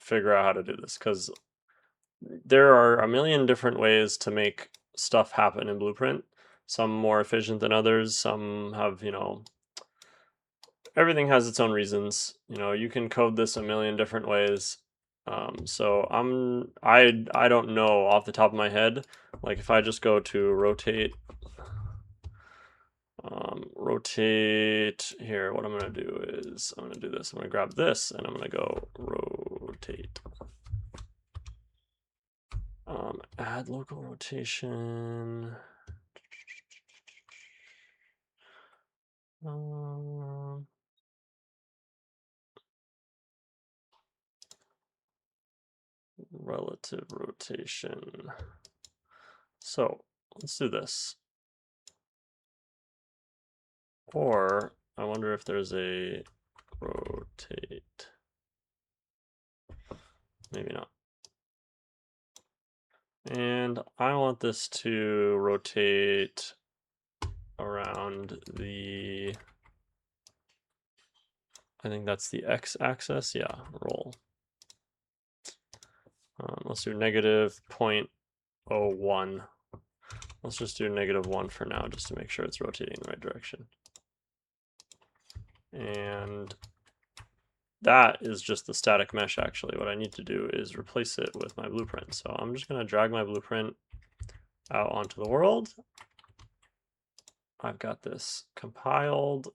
figure out how to do this, because there are a million different ways to make stuff happen in Blueprint. Some more efficient than others. Some have, everything has its own reasons. You can code this a million different ways. So I don't know off the top of my head. Like if I just go to rotate here, what I'm going to do is I'm going to do this. I'm going to grab this and I'm going to go rotate. Add local rotation. Relative rotation. So let's do this. Or I wonder if there's a rotate. Maybe not. And I want this to rotate around the, I think that's the x-axis. Yeah, roll. Let's do -0.01. Let's just do -1 for now, just to make sure it's rotating in the right direction. And that is just the static mesh, actually. What I need to do is replace it with my blueprint. So I'm just going to drag my blueprint out onto the world. I've got this compiled,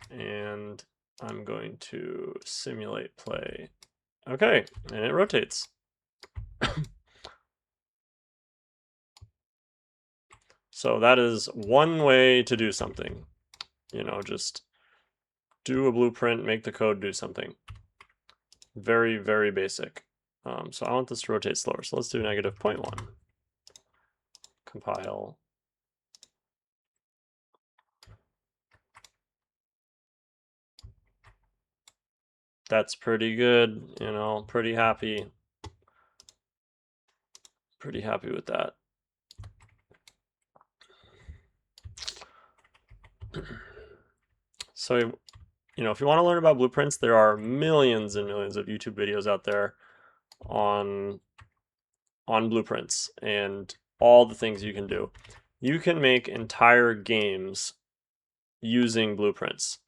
and I'm going to simulate play. Okay, and it rotates. So that is one way to do something. Just do a blueprint, make the code do something. Very, very basic. So I want this to rotate slower. So let's do -0.1. Compile. That's pretty good, pretty happy. Pretty happy with that. So, if you want to learn about blueprints, there are millions and millions of YouTube videos out there on blueprints and all the things you can do. You can make entire games using blueprints.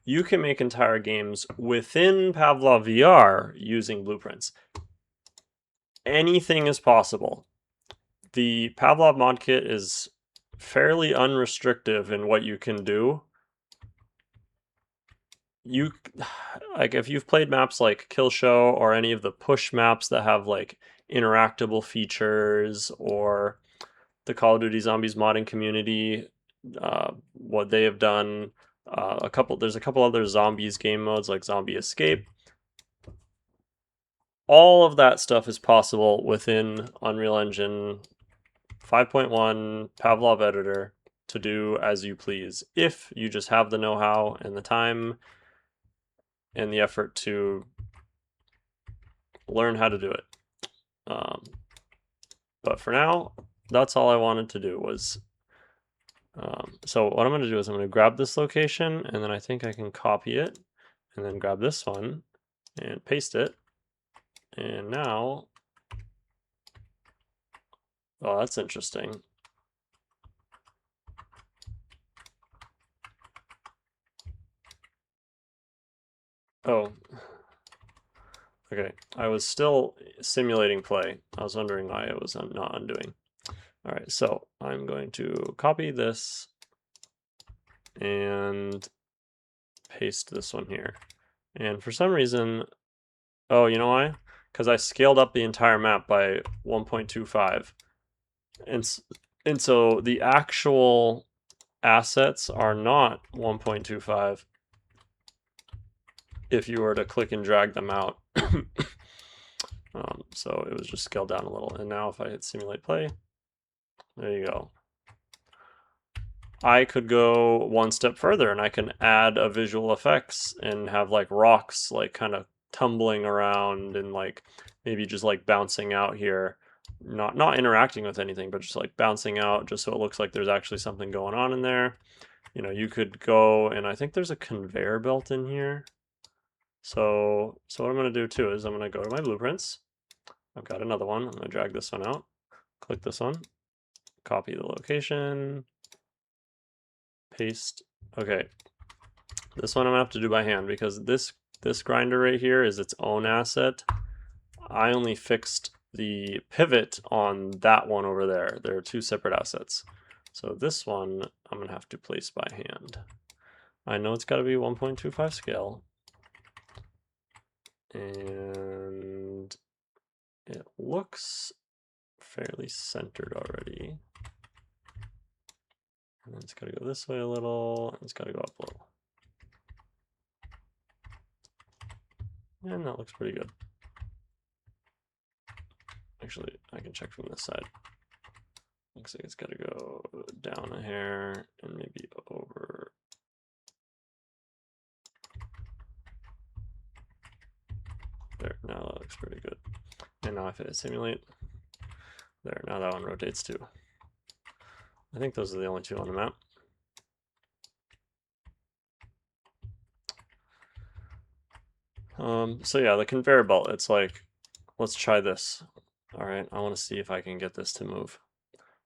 You can make entire games within Pavlov VR using blueprints. Anything is possible. The Pavlov mod kit is fairly unrestrictive in what you can do. If you've played maps like Kill Show or any of the push maps that have like interactable features, or the Call of Duty Zombies modding community, what they have done, there's a couple other zombies game modes like Zombie Escape. All of that stuff is possible within Unreal Engine 5.1 Pavlov editor to do as you please, if you just have the know-how and the time and the effort to learn how to do it. But for now, that's all I wanted to do was, so what I'm going to do is I'm going to grab this location, and then I think I can copy it, and then grab this one and paste it. And now, oh, that's interesting. Oh, okay. I was still simulating play. I was wondering why it was not undoing. All right, so I'm going to copy this and paste this one here. And for some reason, oh, you know why? Because I scaled up the entire map by 1.25. And so the actual assets are not 1.25 if you were to click and drag them out. So it was just scaled down a little. And now if I hit simulate play, there you go. I could go one step further and I can add a visual effects and have like rocks like kind of tumbling around and like maybe just like bouncing out here, not interacting with anything, but just like bouncing out just so it looks like there's actually something going on in there. You know, you could go, and I think there's a conveyor belt in here. So what I'm going to do too is I'm going to go to my blueprints. I've got another one. I'm going to drag this one out, click this one, copy the location, paste. Okay, this one I'm gonna have to do by hand because this grinder right here is its own asset. I only fixed the pivot on that one over there. There are two separate assets. So this one I'm gonna have to place by hand. I know it's gotta be 1.25 scale. And it looks fairly centered already. And then it's got to go this way a little, and it's got to go up a little. And that looks pretty good. Actually, I can check from this side. Looks like it's got to go down a hair and maybe over. There, now that looks pretty good. And now if I hit simulate, there, now that one rotates too. I think those are the only two on the map. So yeah, the conveyor belt, it's like, let's try this. All right, I want to see if I can get this to move.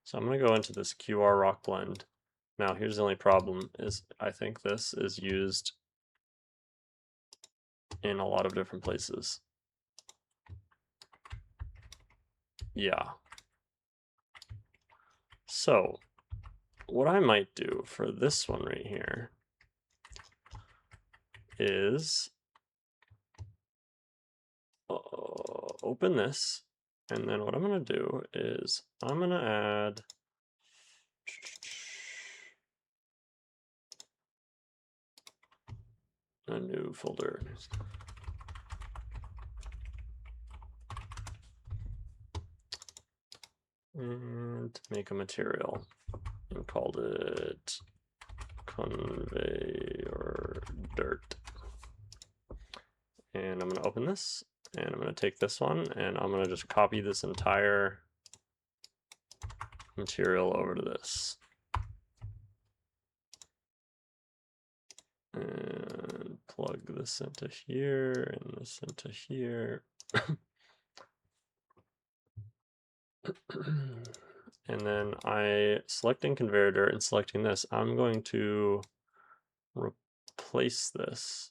So I'm going to go into this QR rock blend. Now here's the only problem is I think this is used in a lot of different places. Yeah. So what I might do for this one right here is open this, and then what I'm going to do is I'm going to add a new folder. And make a material and called it conveyor dirt. And I'm going to open this, and I'm going to take this one, and I'm going to just copy this entire material over to this. And plug this into here, and this into here. And then selecting conveyor dirt and selecting this, I'm going to replace this.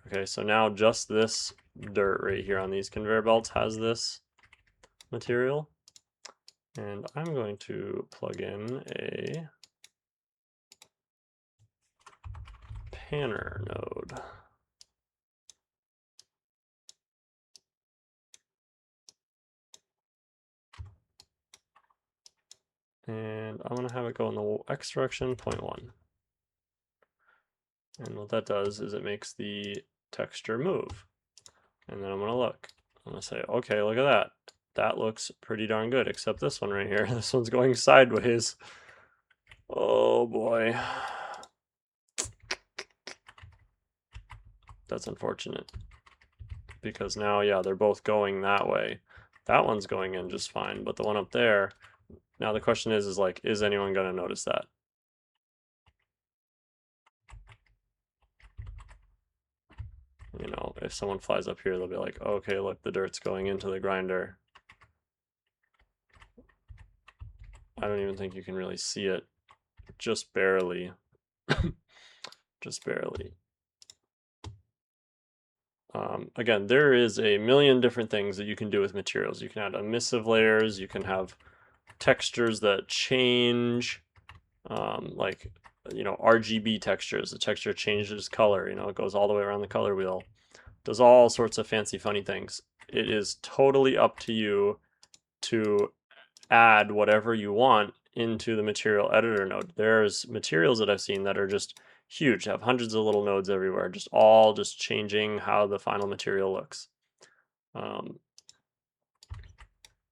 Okay, so now just this dirt right here on these conveyor belts has this material. And I'm going to plug in a panner node. And I'm going to have it go in the X direction, 0.1. And what that does is it makes the texture move. And then I'm going to look. I'm going to say, okay, look at that. That looks pretty darn good, except this one right here. This one's going sideways. Oh boy. That's unfortunate. Because now, yeah, they're both going that way. That one's going in just fine, but the one up there, now the question is like, is anyone going to notice that? You know, if someone flies up here, they'll be like, okay, look, the dirt's going into the grinder. I don't even think you can really see it. Just barely. Just barely. Again, there is a million different things that you can do with materials. You can add emissive layers, you can have textures that change, like, you know, RGB textures. The texture changes color, you know, it goes all the way around the color wheel. Does all sorts of fancy, funny things. It is totally up to you to add whatever you want into the material editor node. There's materials that I've seen that are just huge, have hundreds of little nodes everywhere, just all just changing how the final material looks.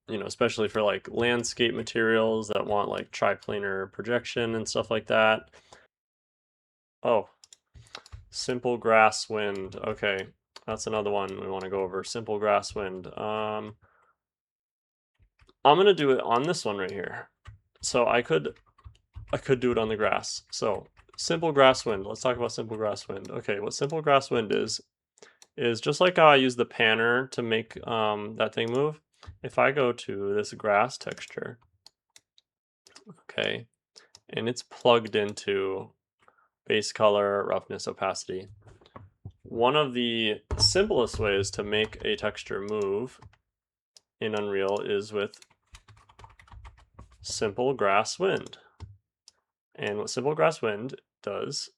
You know, especially for like landscape materials that want like triplanar projection and stuff like that. Oh, simple grass wind. Okay, that's another one we want to go over. Simple grass wind. I'm gonna do it on this one right here. So I could do it on the grass. So simple grass wind. Let's talk about simple grass wind. Okay, what simple grass wind is just like how I use the panner to make that thing move. If I go to this grass texture, okay, and it's plugged into base color, roughness, opacity. One of the simplest ways to make a texture move in Unreal is with simple grass wind. And what simple grass wind does,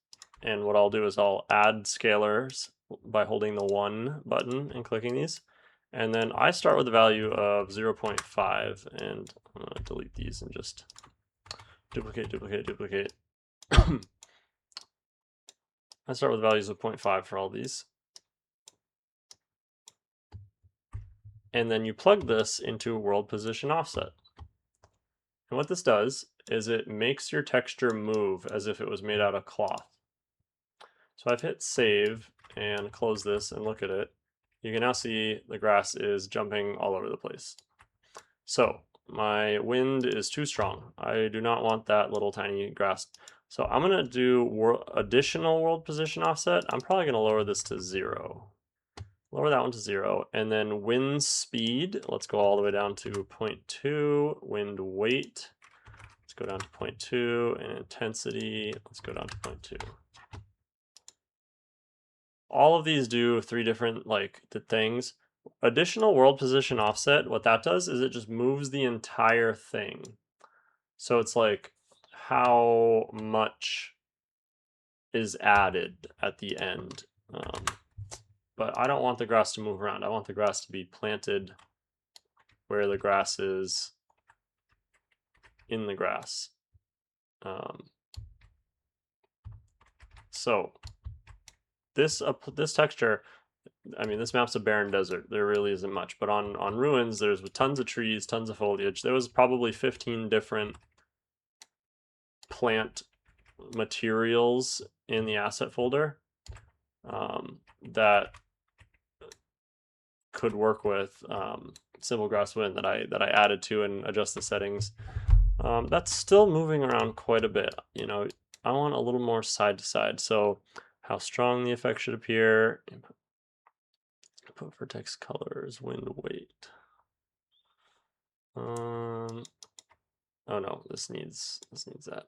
and what I'll do is I'll add scalars by holding the 1 button and clicking these. And then I start with a value of 0.5, and I'm going to delete these and just duplicate, duplicate, duplicate. I start with values of 0.5 for all these. And then you plug this into world position offset. And what this does is it makes your texture move as if it was made out of cloth. So I've hit save and close this and look at it. You can now see the grass is jumping all over the place. So my wind is too strong. I do not want that little tiny grass. So I'm gonna do additional world position offset. I'm probably gonna lower this to 0. Lower that one to 0, and then wind speed, let's go all the way down to 0.2, wind weight, let's go down to 0.2, and intensity, let's go down to 0.2. All of these do 3 different things. Additional world position offset, what that does is it just moves the entire thing. So it's like how much is added at the end. But I don't want the grass to move around. I want the grass to be planted where the grass is in the grass. So this texture, I mean, this map's a barren desert. There really isn't much. But on ruins, there's tons of trees, tons of foliage. There was probably 15 different plant materials in the asset folder that could work with simple grass wind that I added to and adjust the settings. That's still moving around quite a bit. You know, I want a little more side to side. So how strong the effect should appear. Put vertex colors, wind weight. Oh no, this needs that.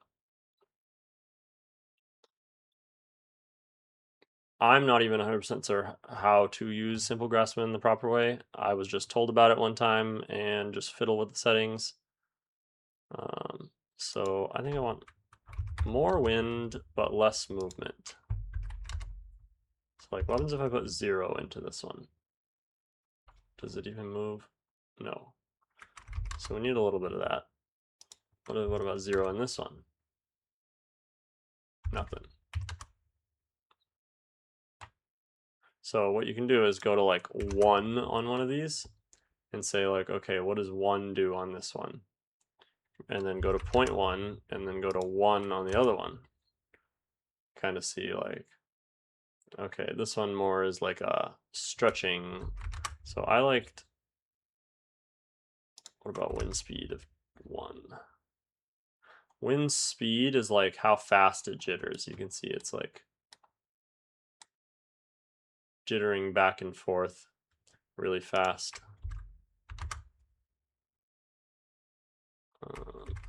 I'm not even 100% sure how to use simple grass wind the proper way. I was just told about it one time and just fiddle with the settings. So I think I want more wind but less movement. So like, what happens if I put 0 into this one? Does it even move? No. So we need a little bit of that. What about 0 in this one? Nothing. So what you can do is go to like 1 on one of these and say like, okay, what does 1 do on this one? And then go to 0.1 and then go to 1 on the other one. Kind of see like Okay, this one more is like a stretching. So I liked, what about wind speed of 1? Wind speed is like how fast it jitters. You can see it's like jittering back and forth really fast.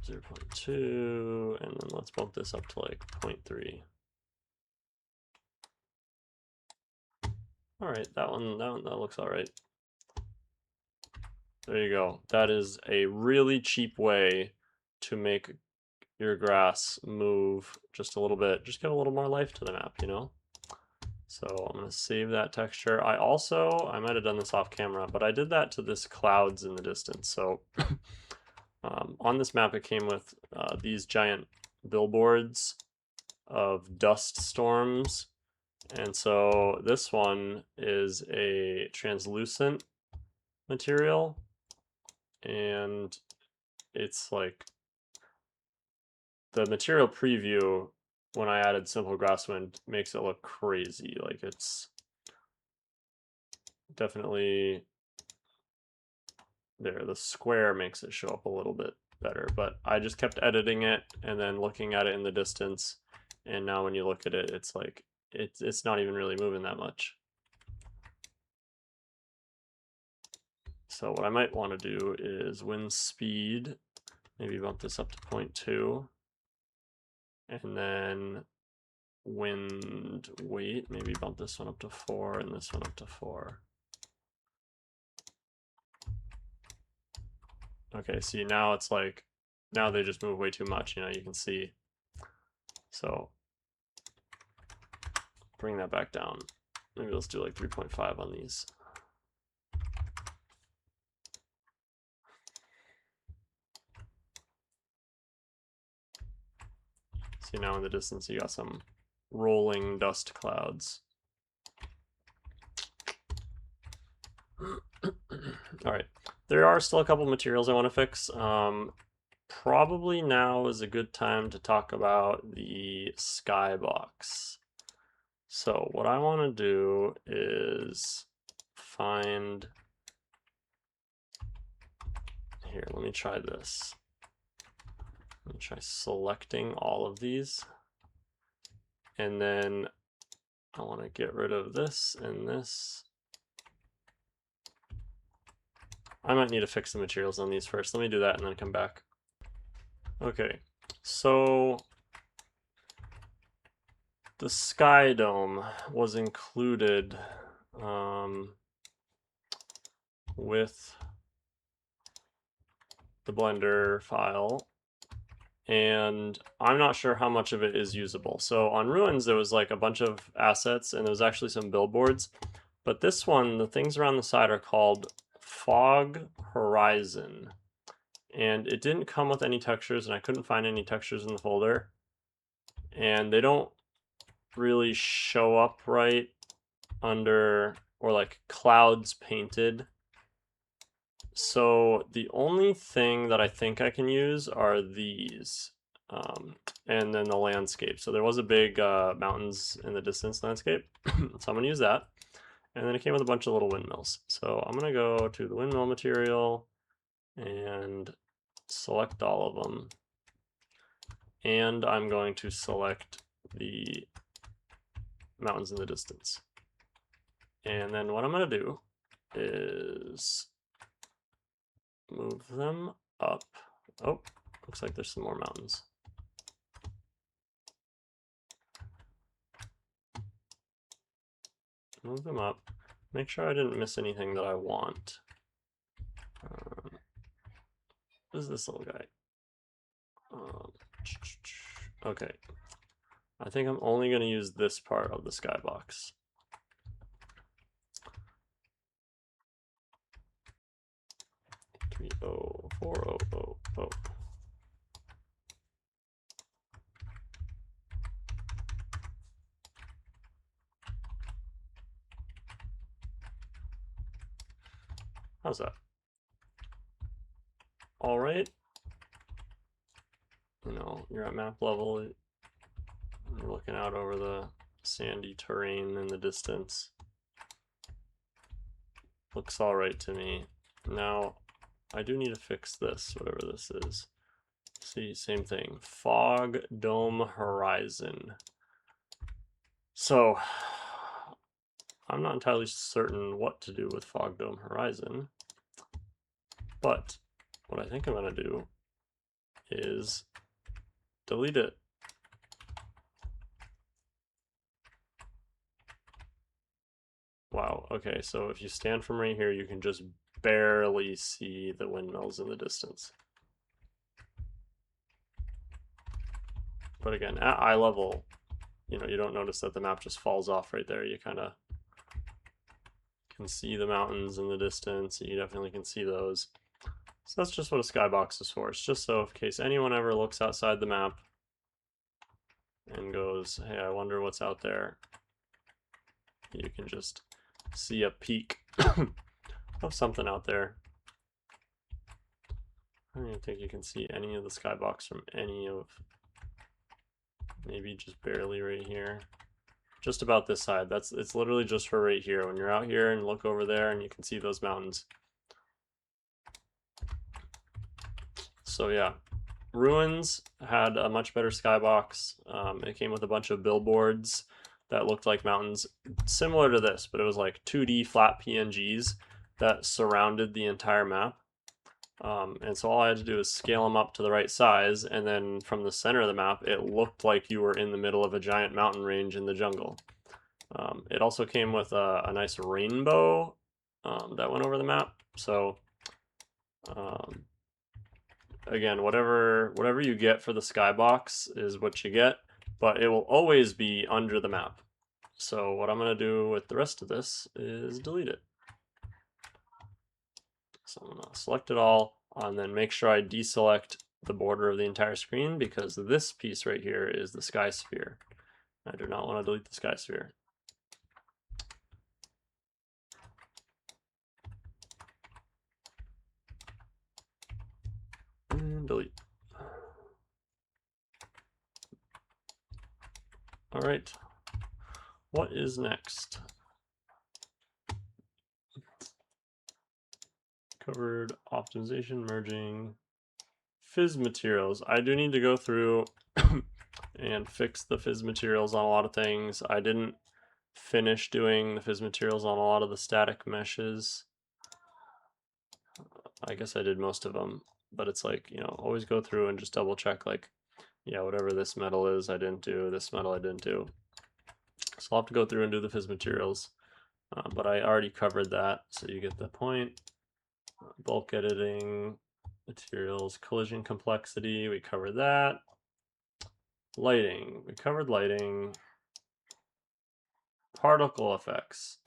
0.2, and then let's bump this up to like 0.3. All right, that looks all right. There you go. That is a really cheap way to make your grass move just a little bit, just give a little more life to the map, you know? So I'm gonna save that texture. I might have done this off camera, but I did that to this clouds in the distance. So on this map, it came with these giant billboards of dust storms. And so this one is a translucent material, and it's like the material preview when I added simple grasswind makes it look crazy. Like it's definitely there. The square makes it show up a little bit better, but I just kept editing it and then looking at it in the distance. And now when you look at it, it's like, it's not even really moving that much. So what I might want to do is wind speed, maybe bump this up to 0.2, and then wind weight, maybe bump this one up to 4 and this one up to 4. Okay, see now it's like, now they just move way too much, you know, you can see. So bring that back down. Maybe let's do like 3.5 on these. See now in the distance you got some rolling dust clouds. All right, there are still a couple materials I want to fix. Probably now is a good time to talk about the Skybox. So what I want to do is find, here, let me try this. Let me try selecting all of these. And then I want to get rid of this and this. I might need to fix the materials on these first. Let me do that and then come back. Okay, so the Sky Dome was included with the Blender file, and I'm not sure how much of it is usable. So on Ruins, there was like a bunch of assets, and there was actually some billboards. But this one, the things around the side are called Fog Horizon. And it didn't come with any textures, and I couldn't find any textures in the folder. And they don't really show up right under, or like clouds painted. So the only thing that I think I can use are these, and then the landscape. So there was a big mountains in the distance landscape, so I'm gonna use that. And then it came with a bunch of little windmills. So I'm gonna go to the windmill material and select all of them. And I'm going to select the mountains in the distance. And then what I'm gonna do is move them up. Oh, looks like there's some more mountains. Move them up. Make sure I didn't miss anything that I want. What is this little guy? Okay. I think I'm only going to use this part of the skybox. Oh, 4000. How's that? All right. You know, you're at map level. You're looking out over the sandy terrain in the distance. Looks all right to me. Now, I do need to fix this, whatever this is. See, same thing. Fog dome horizon. So, I'm not entirely certain what to do with fog dome horizon, but what I think I'm going to do is delete it. Wow, okay, so if you stand from right here, you can just barely see the windmills in the distance. But again, at eye level, you know, you don't notice that the map just falls off right there. You kind of can see the mountains in the distance. You definitely can see those. So that's just what a skybox is for. It's just so in case anyone ever looks outside the map and goes, hey, I wonder what's out there, you can just see a peek of something out there. I don't even think you can see any of the skybox from any of, maybe just barely right here. Just about this side. It's literally just for right here. When you're out here and look over there and you can see those mountains. So yeah, Ruins had a much better skybox. It came with a bunch of billboards that looked like mountains, similar to this, but it was like 2D flat PNGs that surrounded the entire map. And so all I had to do is scale them up to the right size, and then from the center of the map, it looked like you were in the middle of a giant mountain range in the jungle. It also came with a nice rainbow that went over the map. So again, whatever you get for the skybox is what you get, but it will always be under the map. So what I'm going to do with the rest of this is delete it. So I'm going to select it all and then make sure I deselect the border of the entire screen, because this piece right here is the sky sphere. I do not want to delete the sky sphere. And delete. All right. What is next? Covered optimization, merging, fizz materials. I do need to go through and fix the fizz materials on a lot of things. I didn't finish doing the fizz materials on a lot of the static meshes. I guess I did most of them, but it's like, you know, always go through and just double check, like, yeah, whatever this metal is, I didn't do, this metal I didn't do. So I'll have to go through and do the fizz materials, but I already covered that, so you get the point. Bulk editing, materials, collision complexity, we covered that. Lighting, we covered lighting. Particle effects.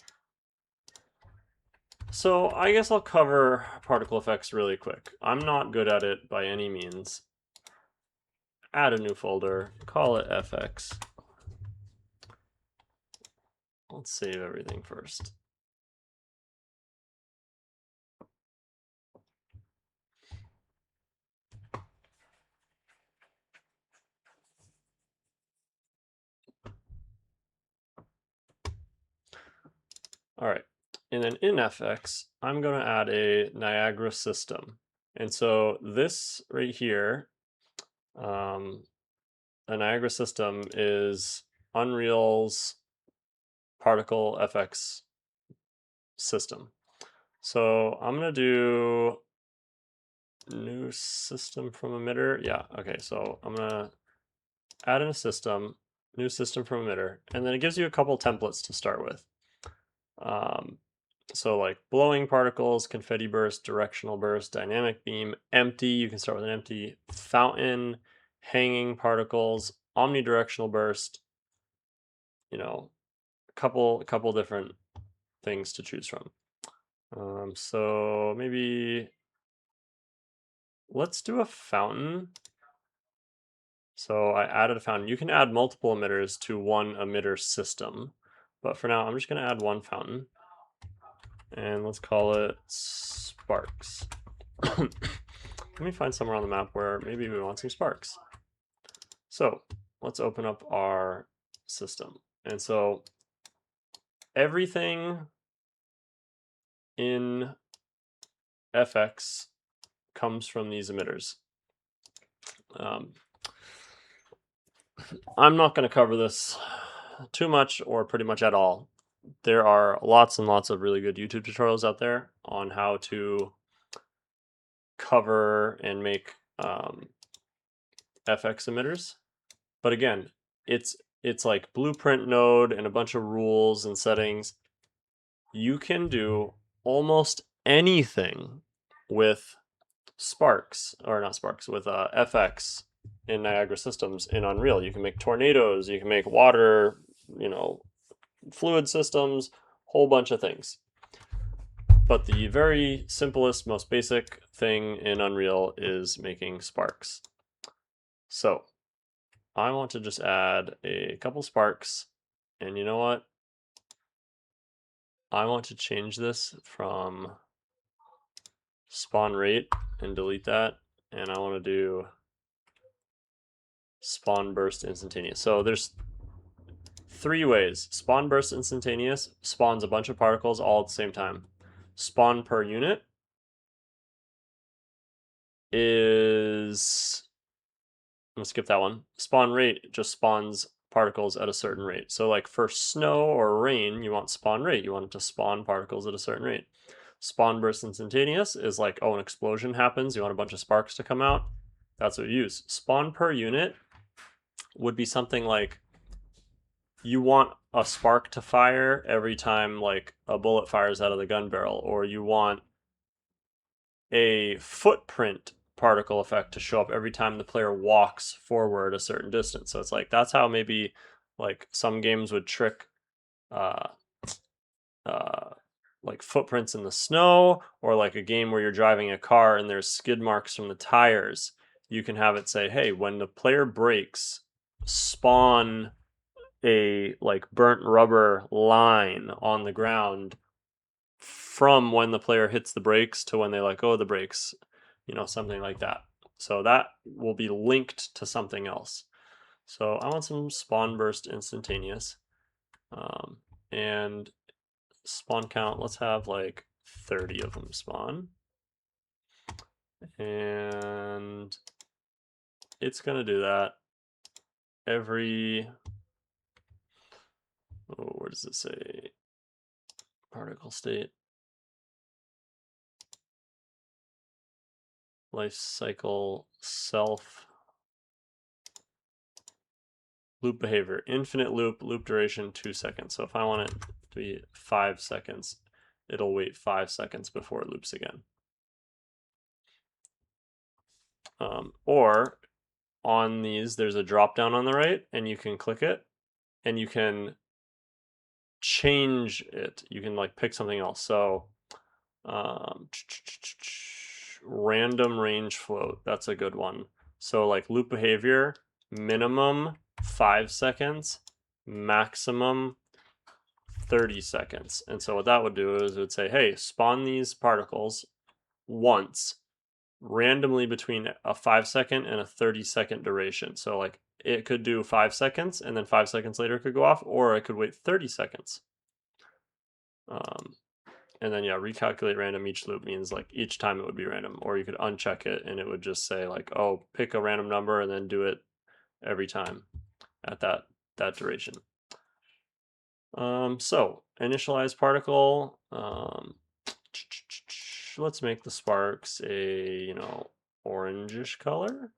So I guess I'll cover particle effects really quick. I'm not good at it by any means. Add a new folder, call it FX. Let's save everything first. All right, and then in FX, I'm going to add a Niagara system. And so this right here, a Niagara system is Unreal's particle FX system. So I'm going to do new system from emitter. Yeah, okay, so I'm going to add in a system, new system from emitter, and then it gives you a couple templates to start with. So like blowing particles, confetti burst, directional burst, dynamic beam, empty, you can start with an empty, fountain, hanging particles, omnidirectional burst, you know, a couple different things to choose from. So maybe let's do a fountain. So I added a fountain. You can add multiple emitters to one emitter system, but for now I'm just going to add one fountain. And let's call it sparks. Let me find somewhere on the map where maybe we want some sparks. So let's open up our system. And so everything in FX comes from these emitters. I'm not going to cover this too much or pretty much at all. There are lots and lots of really good YouTube tutorials out there on how to cover and make FX emitters. But again, it's like blueprint node and a bunch of rules and settings. You can do almost anything with Sparks, or not Sparks, with FX in Niagara Systems in Unreal. You can make tornadoes, you can make water, fluid systems, whole bunch of things. But the very simplest, most basic thing in Unreal is making sparks. So I want to just add a couple sparks, and you know what? I want to change this from spawn rate and delete that, and I want to do spawn burst instantaneous. So there's 3 ways. Spawn burst instantaneous spawns a bunch of particles all at the same time. Spawn per unit is, I'm gonna skip that one. Spawn rate just spawns particles at a certain rate. So like for snow or rain, you want spawn rate. You want it to spawn particles at a certain rate. Spawn burst instantaneous is like, oh, an explosion happens. You want a bunch of sparks to come out. That's what you use. Spawn per unit would be something like, you want a spark to fire every time like a bullet fires out of the gun barrel, or you want a footprint particle effect to show up every time the player walks forward a certain distance. So it's like, that's how maybe like some games would trick like footprints in the snow, or like a game where you're driving a car and there's skid marks from the tires. You can have it say, hey, when the player brakes, spawn a like burnt rubber line on the ground from when the player hits the brakes to when they let go of the brakes, something like that. So that will be linked to something else. So I want some spawn burst instantaneous, and spawn count, let's have like 30 of them spawn, and it's gonna do that every, where does it say particle state, life cycle, self, loop behavior, infinite loop, loop duration 2 seconds. So if I want it to be 5 seconds, it'll wait 5 seconds before it loops again. Or on these, there's a drop down on the right, and you can click it and you can change it. You can like pick something else. So random range float, that's a good one. So like loop behavior, minimum 5 seconds, maximum 30 seconds. And so what that would do is it would say, hey, spawn these particles once randomly between a 5-second and a 30-second duration. So like it could do 5 seconds and then 5 seconds later it could go off, or it could wait 30 seconds. And then recalculate random each loop means like each time it would be random, or you could uncheck it and it would just say like, oh, pick a random number and then do it every time at that duration. So initialize particle. Let's make the sparks a orangish color.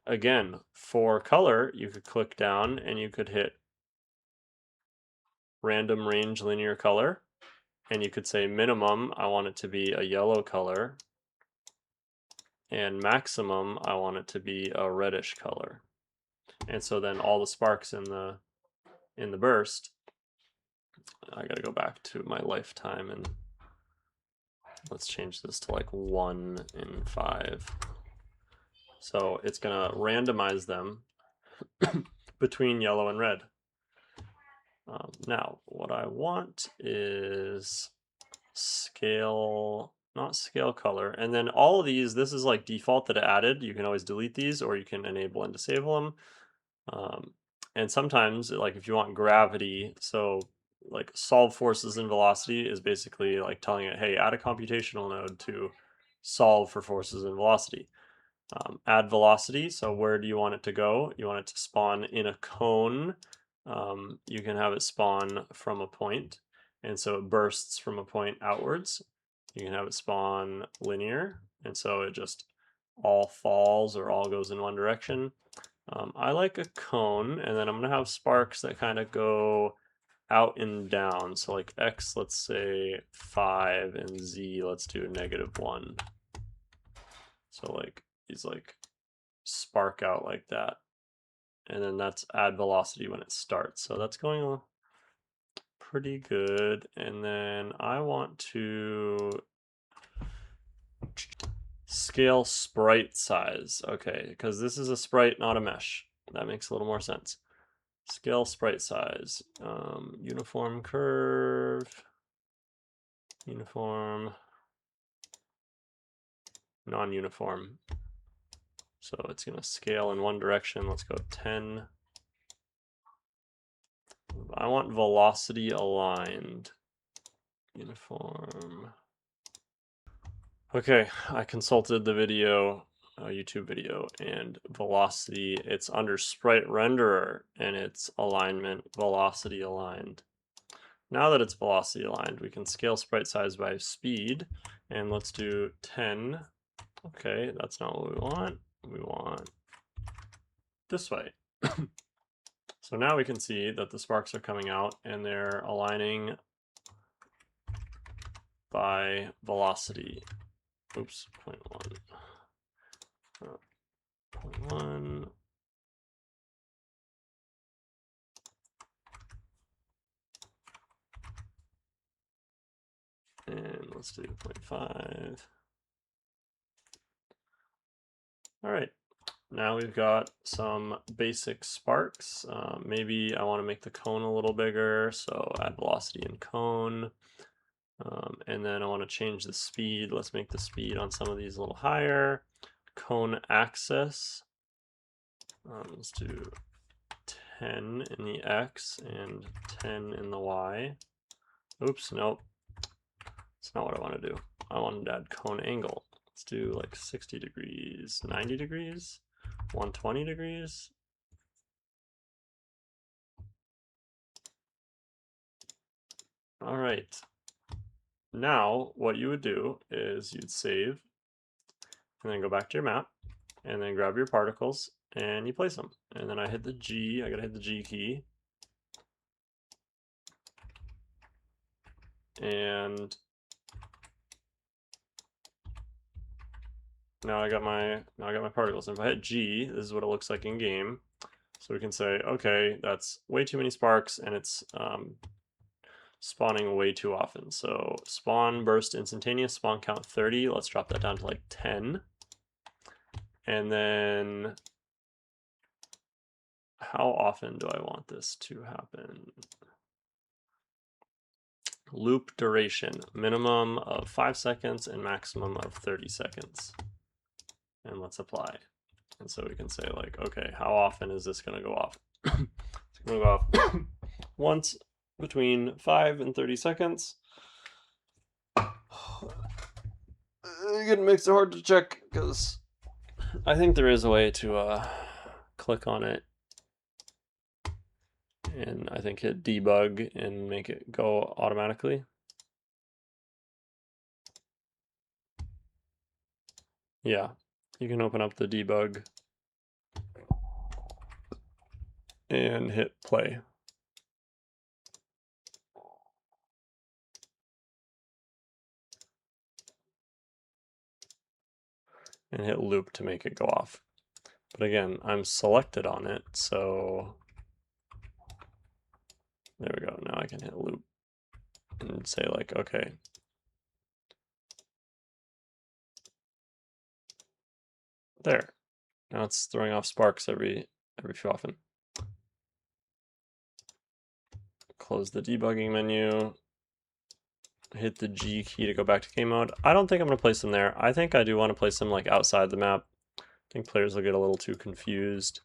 Again, for color, you could click down and you could hit random range linear color, and you could say minimum, I want it to be a yellow color, and maximum, I want it to be a reddish color. And so then all the sparks in the burst, I gotta go back to my lifetime and let's change this to like 1 in 5. So it's gonna randomize them between yellow and red. Now, what I want is scale, not scale color. And then all of these, this is like default that it added. You can always delete these, or you can enable and disable them. And sometimes, like if you want gravity, so like solve forces and velocity is basically like telling it, hey, add a computational node to solve for forces and velocity. Add velocity, so where do you want it to go? You want it to spawn in a cone. You can have it spawn from a point, and so it bursts from a point outwards. You can have it spawn linear, and so it just all falls or all goes in one direction. I like a cone, and then I'm going to have sparks that kind of go out and down. So like X, let's say 5, and Z, let's do -1. So like these like spark out like that. And then that's add velocity when it starts. So that's going pretty good. And then I want to scale sprite size. Okay, because this is a sprite, not a mesh. That makes a little more sense. Scale sprite size. Uniform curve. Uniform. Non-uniform. So it's going to scale in one direction. Let's go 10. I want velocity aligned. Uniform. Okay, I consulted the video, YouTube video, and velocity. It's under sprite renderer, and it's alignment velocity aligned. Now that it's velocity aligned, we can scale sprite size by speed, and let's do 10. Okay, that's not what we want. We want this way. So now we can see that the sparks are coming out, and they're aligning by velocity. Oops, 0.1. 0.1. And let's do 0.5. All right, now we've got some basic sparks. Maybe I want to make the cone a little bigger, so add velocity in cone. And then I want to change the speed. Let's make the speed on some of these a little higher. Cone axis. Let's do 10 in the X and 10 in the Y. Oops, nope. That's not what I want to do. I wanted to add cone angle. Let's do like 60 degrees, 90 degrees, 120 degrees. All right. Now, what you would do is you'd save and then go back to your map and then grab your particles and you place them. And then I hit the G, I gotta hit the G key. And now I got my particles. And if I hit G, this is what it looks like in game. So we can say, okay, that's way too many sparks and it's spawning way too often. So spawn burst instantaneous, spawn count 30. Let's drop that down to like 10. And then how often do I want this to happen? Loop duration, minimum of 5 seconds and maximum of 30 seconds. And let's apply. And so we can say like, okay, how often is this gonna go off? It's gonna go off once between 5 and 30 seconds. It makes it hard to check because I think there is a way to click on it and I think hit debug and make it go automatically. Yeah, you can open up the debug and hit play. And hit loop to make it go off. But again, I'm selected on it, so there we go. Now I can hit loop and say like, okay. There. Now it's throwing off sparks every so often. Close the debugging menu. Hit the G key to go back to game mode. I don't think I'm going to place them there. I think I do want to place them like outside the map. I think players will get a little too confused.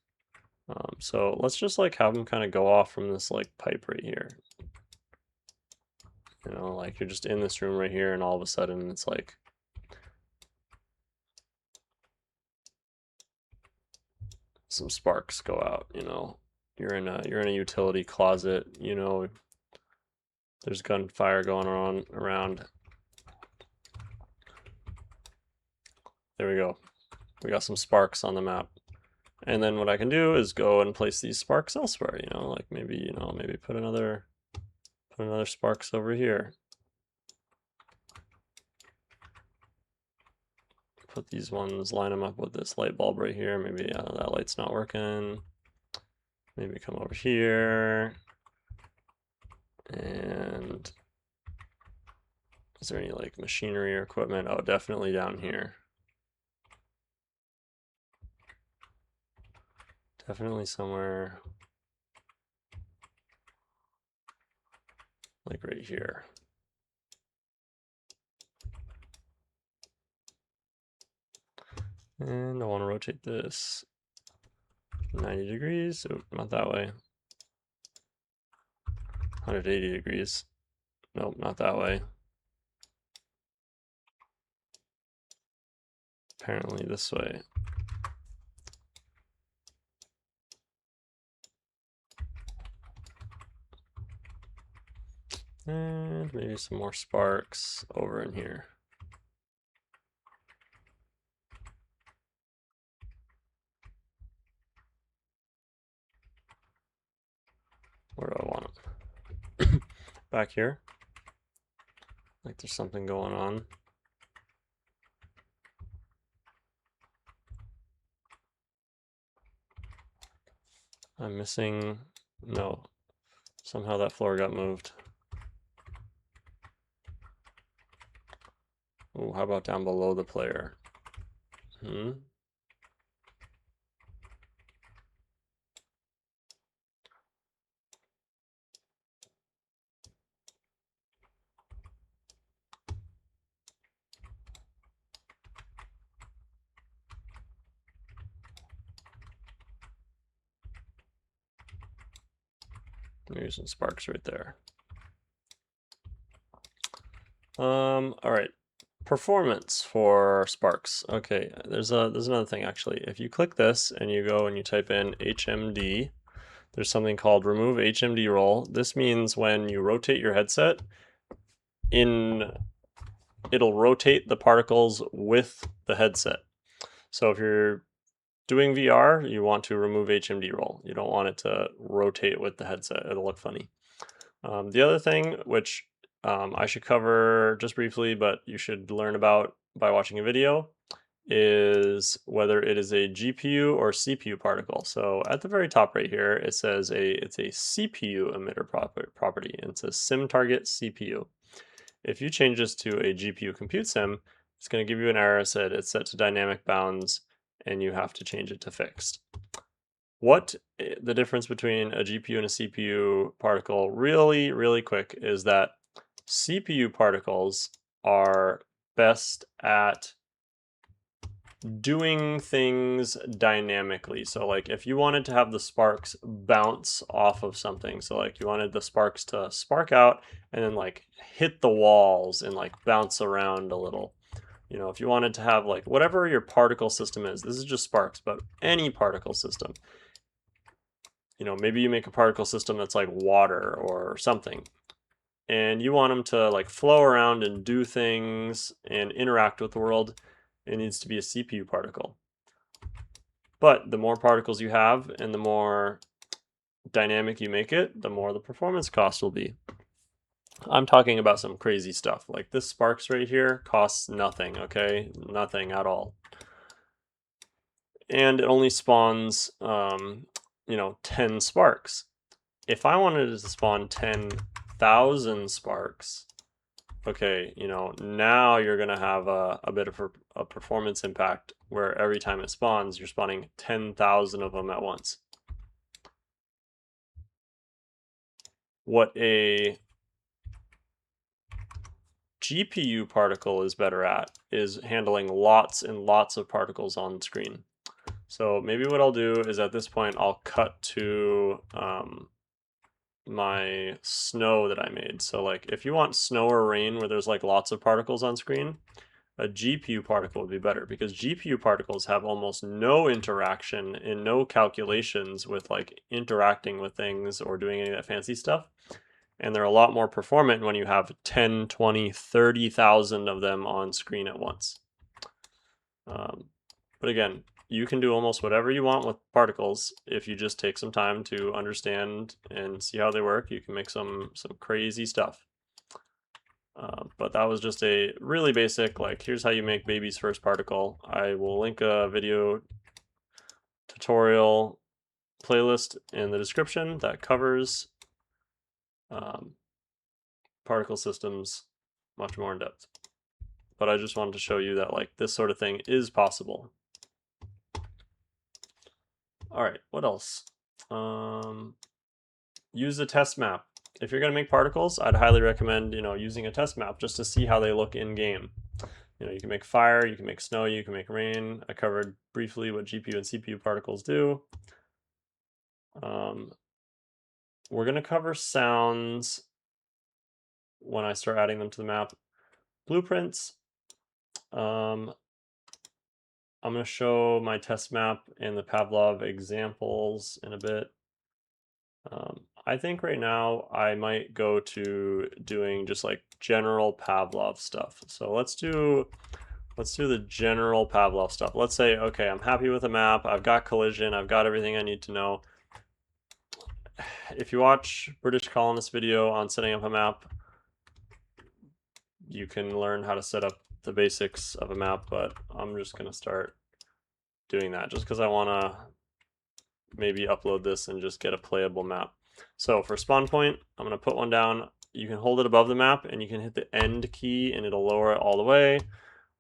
So let's just like have them kind of go off from this like pipe right here. You know, like you're just in this room right here and all of a sudden it's like some sparks go out, you know. You're in a utility closet, you know, there's gunfire going on around. There we go. We got some sparks on the map. And then what I can do is go and place these sparks elsewhere, you know, like maybe, you know, maybe put another sparks over here. Put these ones, line them up with this light bulb right here. Maybe that light's not working. Maybe come over here. And is there any like machinery or equipment? Oh, definitely down here. Definitely somewhere like right here. And I want to rotate this 90 degrees. Oh, not that way. 180 degrees. Nope, not that way. Apparently this way. And maybe some more sparks over in here. Where do I want them? Back here. Like there's something going on. I'm missing, no, somehow that floor got moved. Oh, how about down below the player? Maybe some sparks right there. All right. Performance for sparks. Okay, there's another thing actually. If you click this and you go and you type in HMD, there's something called remove HMD roll. This means when you rotate your headset, it'll rotate the particles with the headset. So if you're doing VR, you want to remove HMD roll. You don't want it to rotate with the headset. It'll look funny. The other thing, which I should cover just briefly, but you should learn about by watching a video, is whether it is a GPU or CPU particle. So at the very top right here, it says it's a CPU emitter property, and it says sim target CPU. If you change this to a GPU compute sim, it's going to give you an error that it's set to dynamic bounds, and you have to change it to fixed. What the difference between a GPU and a CPU particle, really quick, is that CPU particles are best at doing things dynamically. So like if you wanted to have the sparks bounce off of something, so like you wanted the sparks to spark out and then like hit the walls and like bounce around a little. You know, if you wanted to have like whatever your particle system is, this is just sparks, but any particle system. You know, maybe you make a particle system that's like water or something, and you want them to like flow around and do things and interact with the world. It needs to be a CPU particle. But the more particles you have and the more dynamic you make it, the more the performance cost will be. I'm talking about some crazy stuff. Like this sparks right here costs nothing, okay? Nothing at all. And it only spawns, you know, 10 sparks. If I wanted to spawn 10,000 sparks, okay, you know, now you're going to have a bit of a performance impact where every time it spawns, you're spawning 10,000 of them at once. What a GPU particle is better at is handling lots and lots of particles on screen. So maybe what I'll do is at this point, I'll cut to my snow that I made. So like if you want snow or rain where there's like lots of particles on screen, a GPU particle would be better because GPU particles have almost no interaction and no calculations with like interacting with things or doing any of that fancy stuff. And they're a lot more performant when you have 10, 20, 30,000 of them on screen at once. But again, you can do almost whatever you want with particles if you just take some time to understand and see how they work. You can make some crazy stuff. But that was just a really basic, like, here's how you make baby's first particle. I will link a video tutorial playlist in the description that covers particle systems much more in depth. But I just wanted to show you that like this sort of thing is possible. All right, what else? Use a test map. If you're going to make particles, I'd highly recommend, using a test map just to see how they look in game. You can make fire, you can make snow, you can make rain. I covered briefly what GPU and CPU particles do. We're going to cover sounds when I start adding them to the map. Blueprints. I'm going to show my test map and the Pavlov examples in a bit. I think right now I might go to doing just like general Pavlov stuff. So let's do the general Pavlov stuff. Let's say, okay, I'm happy with the map. I've got collision. I've got everything I need to know. If you watch British Colonist video on setting up a map, you can learn how to set up the basics of a map, but I'm just going to start doing that just because I want to maybe upload this and just get a playable map. So for spawn point, I'm going to put one down. You can hold it above the map and you can hit the end key and it'll lower it all the way.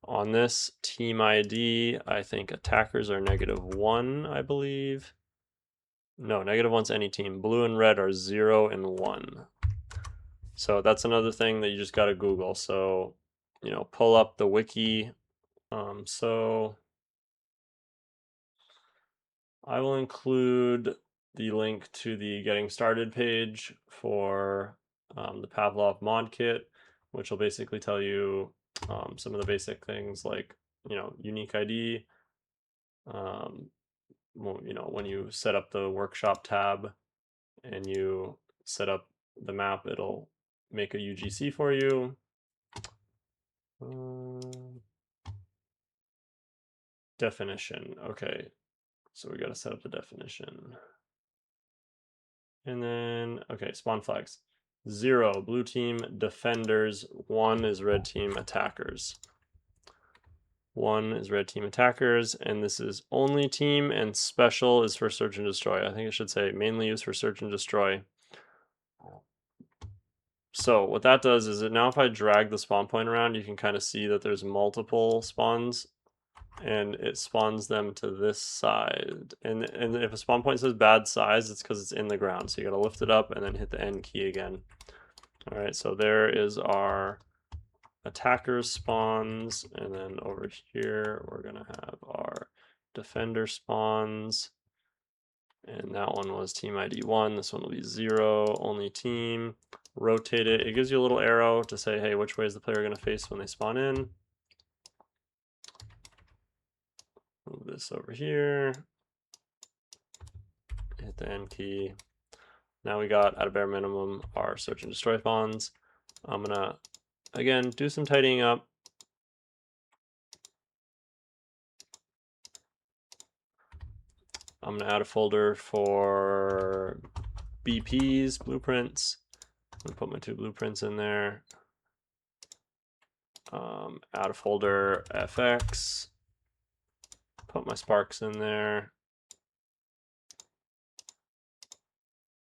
On this team ID, I think attackers are -1, I believe. No, -1's any team. Blue and red are 0 and 1. So that's another thing that you just got to Google. So, pull up the wiki. So I will include the link to the getting started page for the Pavlov mod kit, which will basically tell you some of the basic things like, unique ID. When you set up the workshop tab and you set up the map, it'll make a UGC for you. Definition. Okay, so we got to set up the definition. And then, okay, spawn flags. 0, blue team defenders. 1 is red team attackers. 1 is red team attackers, and this is only team, and special is for search and destroy. I think it should say mainly used for search and destroy. So what that does is that now if I drag the spawn point around, you can kind of see that there's multiple spawns, and it spawns them to this side. And if a spawn point says bad size, it's because it's in the ground. So you got to lift it up and then hit the end key again. All right, so there is our attackers spawns, and then over here we're gonna have our defender spawns, and that one was team ID 1. This one will be 0, only team. Rotate it. It gives you a little arrow to say, hey, which way is the player gonna face when they spawn in. Move this over here. Hit the end key. Now we got, at a bare minimum, our search and destroy spawns. I'm gonna, again, do some tidying up. I'm gonna add a folder for BPs, blueprints. I'm gonna put my 2 blueprints in there. Add a folder FX. Put my sparks in there.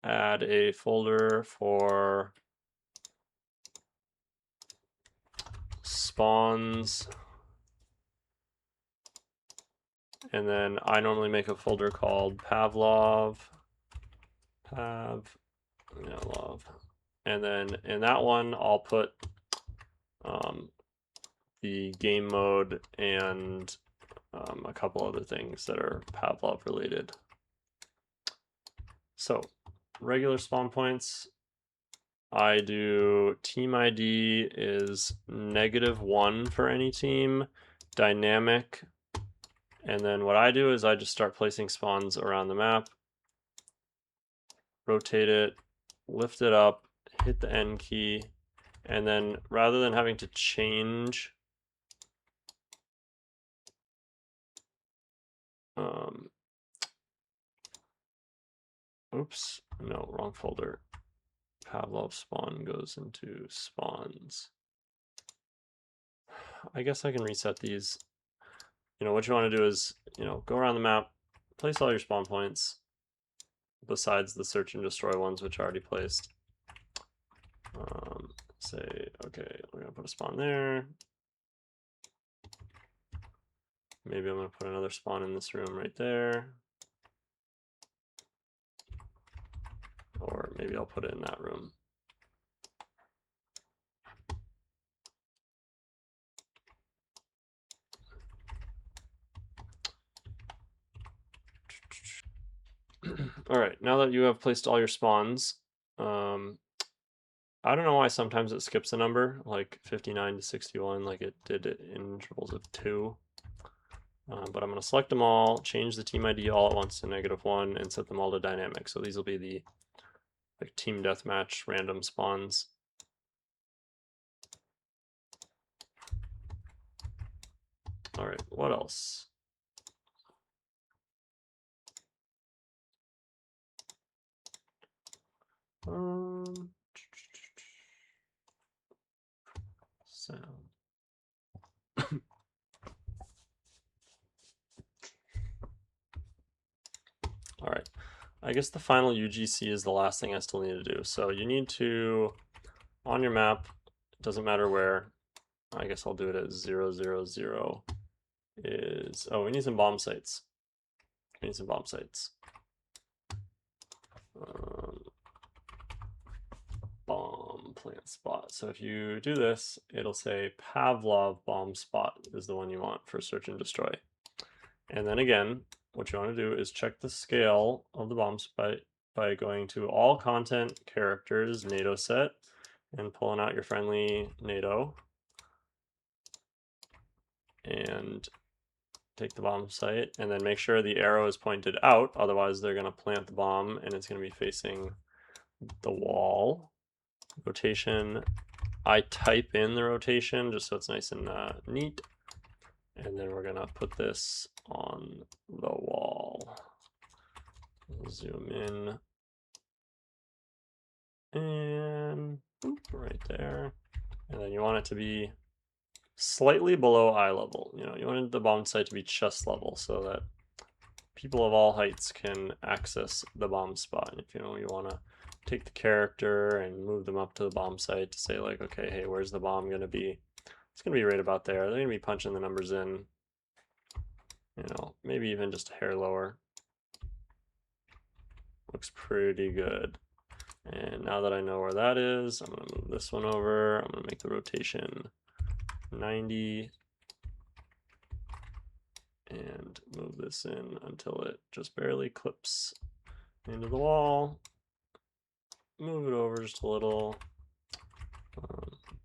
Add a folder for spawns. And then I normally make a folder called Pavlov. And then in that one, I'll put the game mode and a couple other things that are Pavlov related. So regular spawn points, I do team ID is -1 for any team, dynamic, and then what I do is I just start placing spawns around the map, rotate it, lift it up, hit the N key, and then rather than having to change oops, no, wrong folder. Pavlov spawn goes into spawns. I guess I can reset these. What you want to do is, go around the map, place all your spawn points, besides the search and destroy ones which are already placed. Say, okay, we're gonna put a spawn there. Maybe I'm gonna put another spawn in this room right there. Or maybe I'll put it in that room. All right, now that you have placed all your spawns, I don't know why sometimes it skips a number, like 59 to 61, like it did it in intervals of 2. But I'm going to select them all, change the team ID all at once to -1, and set them all to dynamic. So these will be the team deathmatch random spawns. All right, what else? Sound. All right, I guess the final UGC is the last thing I still need to do. So you need to, on your map, it doesn't matter where, I guess I'll do it at 0, 0, 0, is, oh, we need some bomb sites. We need some bomb sites. Bomb plant spot. So if you do this, it'll say Pavlov bomb spot is the one you want for search and destroy. And then again, what you want to do is check the scale of the bomb spot by going to all content characters, NATO set, and pulling out your friendly NATO. And take the bomb site, and then make sure the arrow is pointed out, otherwise they're going to plant the bomb and it's going to be facing the wall. Rotation, I type in the rotation just so it's nice and neat, and then we're going to put this on the wall. Zoom in, and boop, right there. And then you want it to be slightly below eye level. You want the bomb site to be chest level so that people of all heights can access the bomb spot. And if you want to take the character and move them up to the bomb site to say like, okay, hey, where's the bomb going to be? It's going to be right about there. They're going to be punching the numbers in, maybe even just a hair lower. Looks pretty good. And now that I know where that is, I'm going to move this one over. I'm going to make the rotation 90 and move this in until it just barely clips into the wall. Move it over just a little.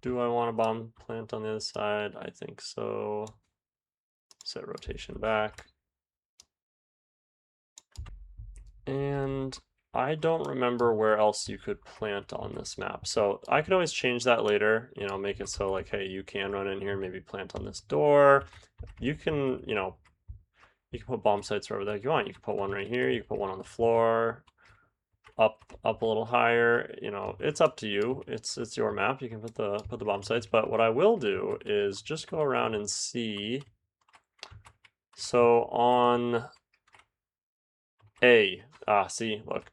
Do I want a bomb plant on the other side? I think so. Set rotation back. And I don't remember where else you could plant on this map. So I could always change that later, make it so like, hey, you can run in here, maybe plant on this door. You can, you can put bomb sites wherever that you want. You can put one right here, you can put one on the floor, up a little higher. It's up to you. It's your map. You can put the bomb sites. But what I will do is just go around and see. So on A, see, look.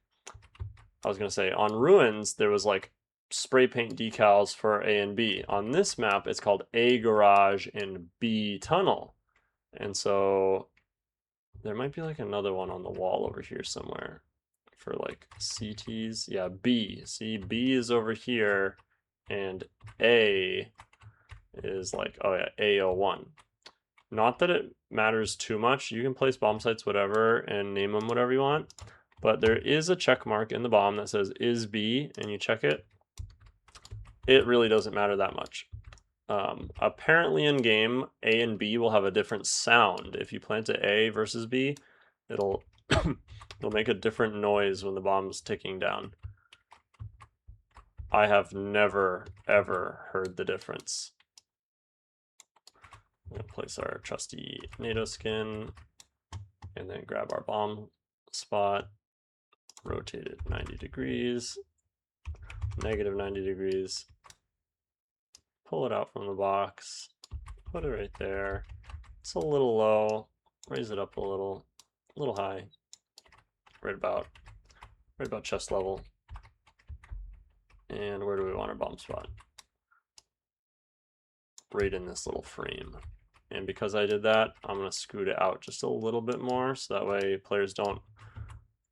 I was gonna say on Ruins there was like spray paint decals for A and B. On this map it's called A garage and B tunnel. And so there might be like another one on the wall over here somewhere for like CTs. Yeah, B. See, B is over here and A is like, oh yeah, A01. Not that it matters too much. You can place bomb sites whatever and name them whatever you want, but there is a check mark in the bomb that says is B, and you check it. It really doesn't matter that much. Apparently in game, A and B will have a different sound. If you plant it A versus B, it'll it'll make a different noise when the bomb's ticking down. I have never ever heard the difference. I'm gonna place our trusty NATO skin and then grab our bomb spot, rotate it 90 degrees, negative 90 degrees, pull it out from the box, put it right there. It's a little low, raise it up a little high, right about chest level. And where do we want our bomb spot? Right in this little frame. And because I did that, I'm going to scoot it out just a little bit more, so that way players don't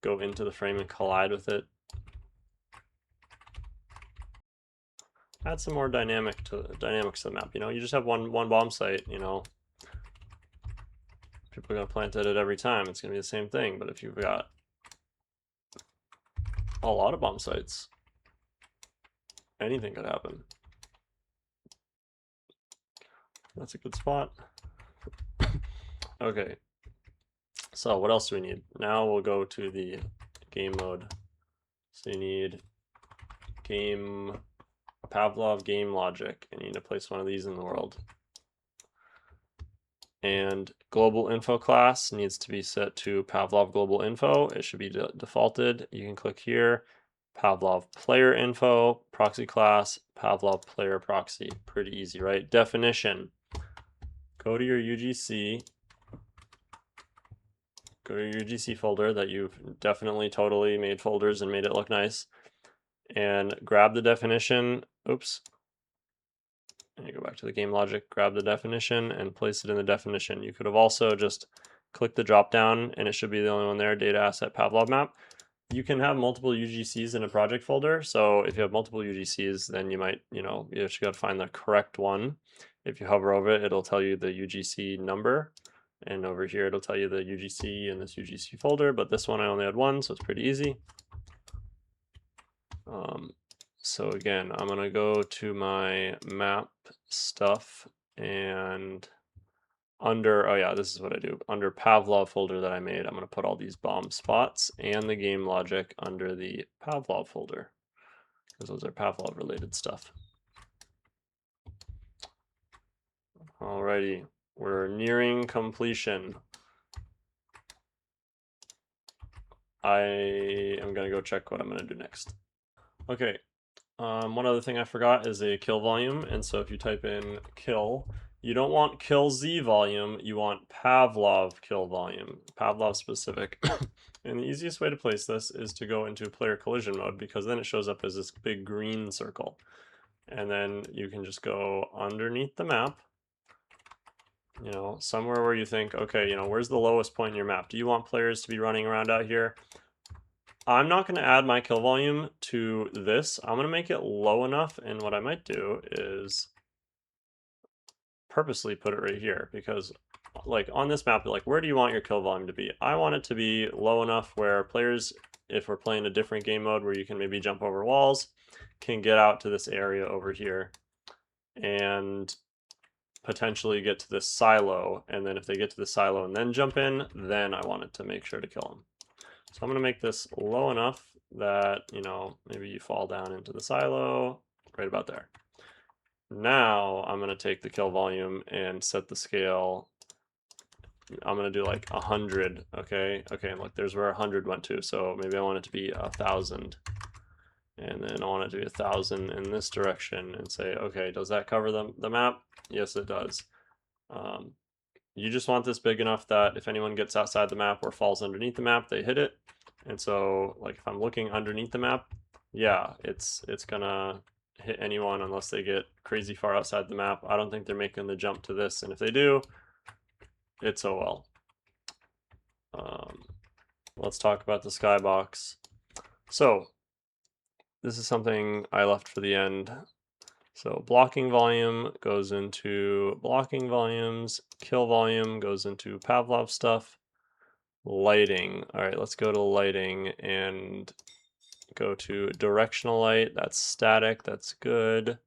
go into the frame and collide with it. Add some more dynamics to the map. You know, you just have one bomb site. You know, people are going to plant it at every time. It's going to be the same thing. But if you've got a lot of bomb sites, anything could happen. That's a good spot. Okay. So what else do we need? Now we'll go to the game mode. So you need Pavlov game logic, and you need to place one of these in the world. And global info class needs to be set to Pavlov global info. It should be defaulted. You can click here, Pavlov player info, proxy class, Pavlov player proxy. Pretty easy, right? Definition. Go to your UGC. Go to your UGC folder that you've definitely totally made folders and made it look nice. And grab the definition. Oops. And you go back to the game logic, grab the definition, and place it in the definition. You could have also just clicked the drop down, and it should be the only one there, data asset Pavlov map. You can have multiple UGCs in a project folder. So if you have multiple UGCs, then you might, you just got to find the correct one. If you hover over it, it'll tell you the UGC number. And over here, it'll tell you the UGC in this UGC folder. But this one, I only had one, so it's pretty easy. So again, I'm going to go to my map stuff, and under, oh yeah, this is what I do. Under Pavlov folder that I made, I'm going to put all these bomb spots and the game logic under the Pavlov folder, because those are Pavlov related stuff. Alrighty, we're nearing completion. I am going to go check what I'm going to do next. Okay, one other thing I forgot is a kill volume, and so if you type in kill, you don't want kill Z volume, you want Pavlov kill volume, Pavlov specific. And the easiest way to place this is to go into player collision mode, because then it shows up as this big green circle. And then you can just go underneath the map, somewhere where you think, okay, where's the lowest point in your map? Do you want players to be running around out here? I'm not going to add my kill volume to this. I'm going to make it low enough, and what I might do is purposely put it right here, because like on this map, like where do you want your kill volume to be? I want it to be low enough where players, if we're playing a different game mode where you can maybe jump over walls, can get out to this area over here and potentially get to this silo. And then if they get to the silo and then jump in, then I want it to make sure to kill them. So I'm going to make this low enough that, maybe you fall down into the silo right about there. Now I'm going to take the kill volume and set the scale. I'm going to do like 100. Okay, and look, there's where 100 went to. So maybe I want it to be 1,000. And then I want it to be 1,000 in this direction and say, okay, does that cover the map? Yes, it does. You just want this big enough that if anyone gets outside the map or falls underneath the map, they hit it. And so, like, if I'm looking underneath the map, yeah, it's gonna hit anyone unless they get crazy far outside the map. I don't think they're making the jump to this, and if they do, it's oh well. Let's talk about the Skybox. So, this is something I left for the end. So blocking volume goes into blocking volumes, kill volume goes into Pavlov stuff. Lighting. All right, let's go to lighting and go to directional light. That's static. That's good.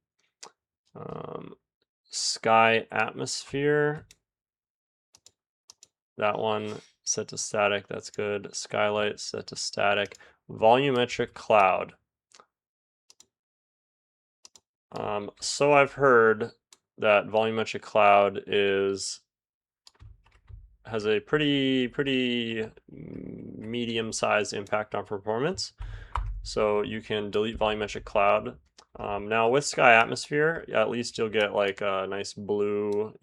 Sky atmosphere. That one set to static. That's good. Skylight set to static. Volumetric cloud. So I've heard that volumetric cloud has a pretty medium-sized impact on performance. So you can delete volumetric cloud. Now with sky atmosphere, at least you'll get like a nice blue,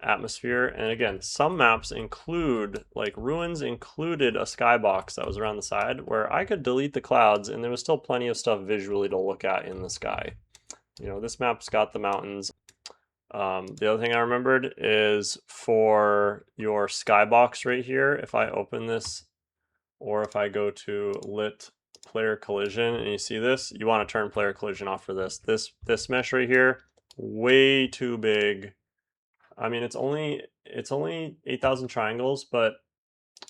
atmosphere. And again, some maps include, like Ruins included a skybox that was around the side where I could delete the clouds and there was still plenty of stuff visually to look at in the sky. This map's got the mountains. The other thing I remembered is for your skybox right here, if I open this or if I go to lit player collision and you see this, you want to turn player collision off for this. This mesh right here, way too big. I mean, it's only 8,000 triangles, but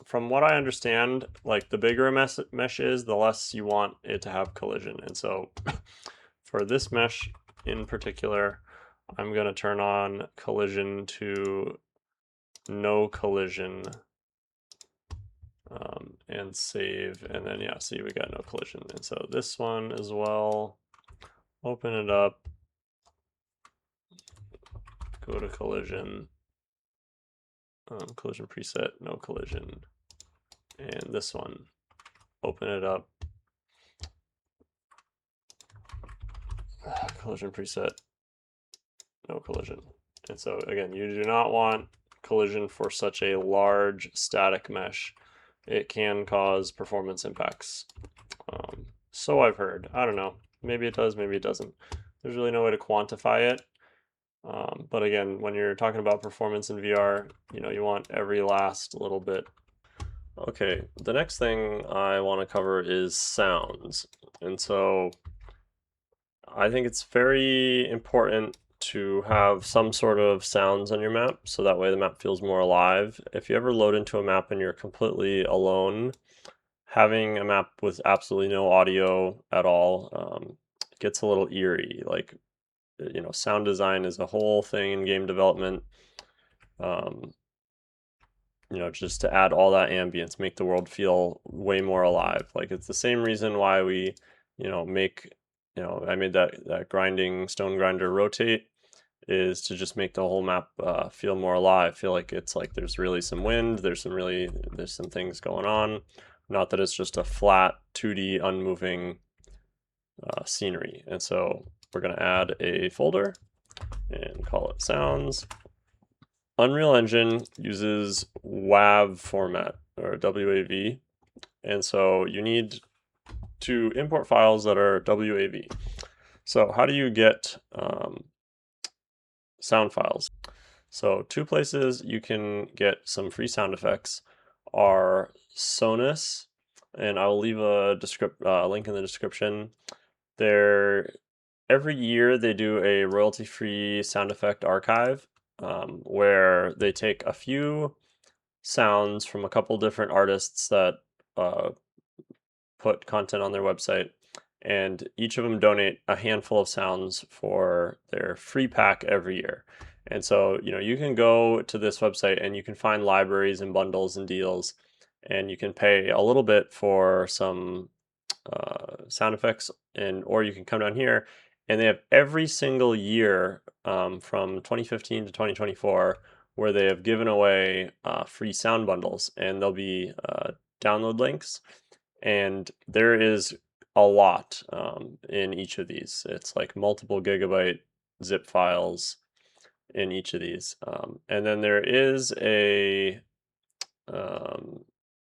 from what I understand, like the bigger a mesh is, the less you want it to have collision. And so for this mesh in particular, I'm going to turn on collision to no collision and save. And then, yeah, see, we got no collision. And so this one as well, open it up, go to collision, collision preset, no collision. And this one, open it up, collision preset, no collision. And so again, you do not want collision for such a large static mesh. It can cause performance impacts. So I've heard. I don't know. Maybe it does, maybe it doesn't. There's really no way to quantify it. But again, when you're talking about performance in VR, you want every last little bit. Okay, the next thing I want to cover is sounds. And so I think it's very important to have some sort of sounds on your map, so that way the map feels more alive. If you ever load into a map and you're completely alone, having a map with absolutely no audio at all gets a little eerie. Like, sound design is a whole thing in game development. Just to add all that ambience, make the world feel way more alive. Like, it's the same reason why we, make, I made that grinding stone grinder rotate, is to just make the whole map feel more alive. Feel like it's like there's really some wind, there's some things going on. Not that it's just a flat 2D unmoving scenery. And so we're going to add a folder and call it sounds. Unreal Engine uses WAV format, or WAV, and so you need to import files that are WAV. So how do you get sound files? So two places you can get some free sound effects are Sonus, and I will leave a link in the description. Every year they do a royalty-free sound effect archive, where they take a few sounds from a couple different artists that put content on their website, and each of them donate a handful of sounds for their free pack every year. And so, you can go to this website and you can find libraries and bundles and deals, and you can pay a little bit for some sound effects, or you can come down here and they have every single year from 2015 to 2024 where they have given away free sound bundles, and there'll be download links, and there is a lot in each of these. It's like multiple gigabyte zip files in each of these, and then there is a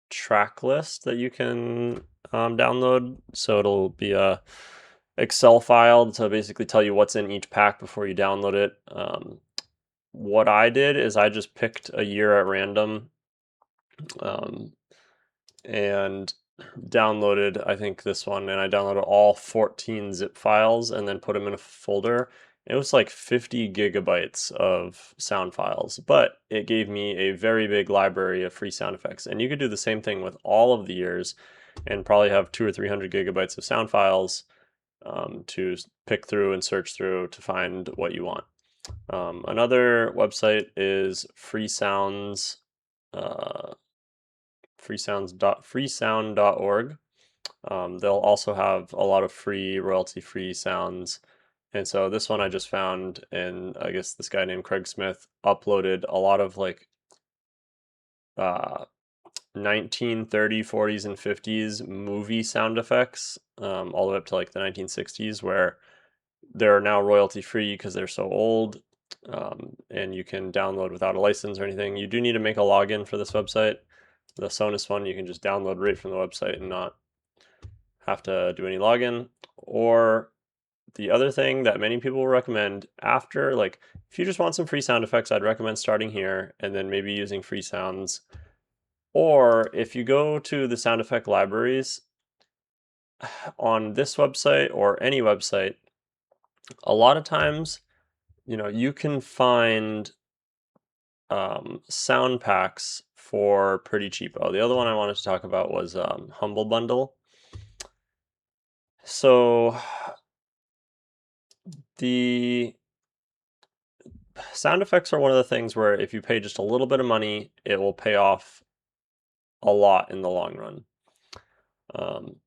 track list that you can download. So it'll be a Excel file to basically tell you what's in each pack before you download it. What I did is I just picked a year at random, and downloaded, I think, this one, and I downloaded all 14 zip files and then put them in a folder. It was like 50 gigabytes of sound files, but it gave me a very big library of free sound effects. And you could do the same thing with all of the years and probably have 200 or 300 gigabytes of sound files to pick through and search through to find what you want. Another website is freesounds, freesound.org. They'll also have a lot of free royalty-free sounds. And so this one I just found, and I guess this guy named Craig Smith uploaded a lot of like 1930s, 40s, and 50s movie sound effects, all the way up to like the 1960s, where they're now royalty-free because they're so old, and you can download without a license or anything. You do need to make a login for this website. The Sonus one you can just download right from the website and not have to do any login. Or the other thing that many people will recommend after, like, if you just want some free sound effects, I'd recommend starting here and then maybe using free sounds. Or if you go to the sound effect libraries on this website or any website, a lot of times, you can find sound packs for pretty cheap. Oh, the other one I wanted to talk about was Humble Bundle. So the sound effects are one of the things where if you pay just a little bit of money, it will pay off a lot in the long run.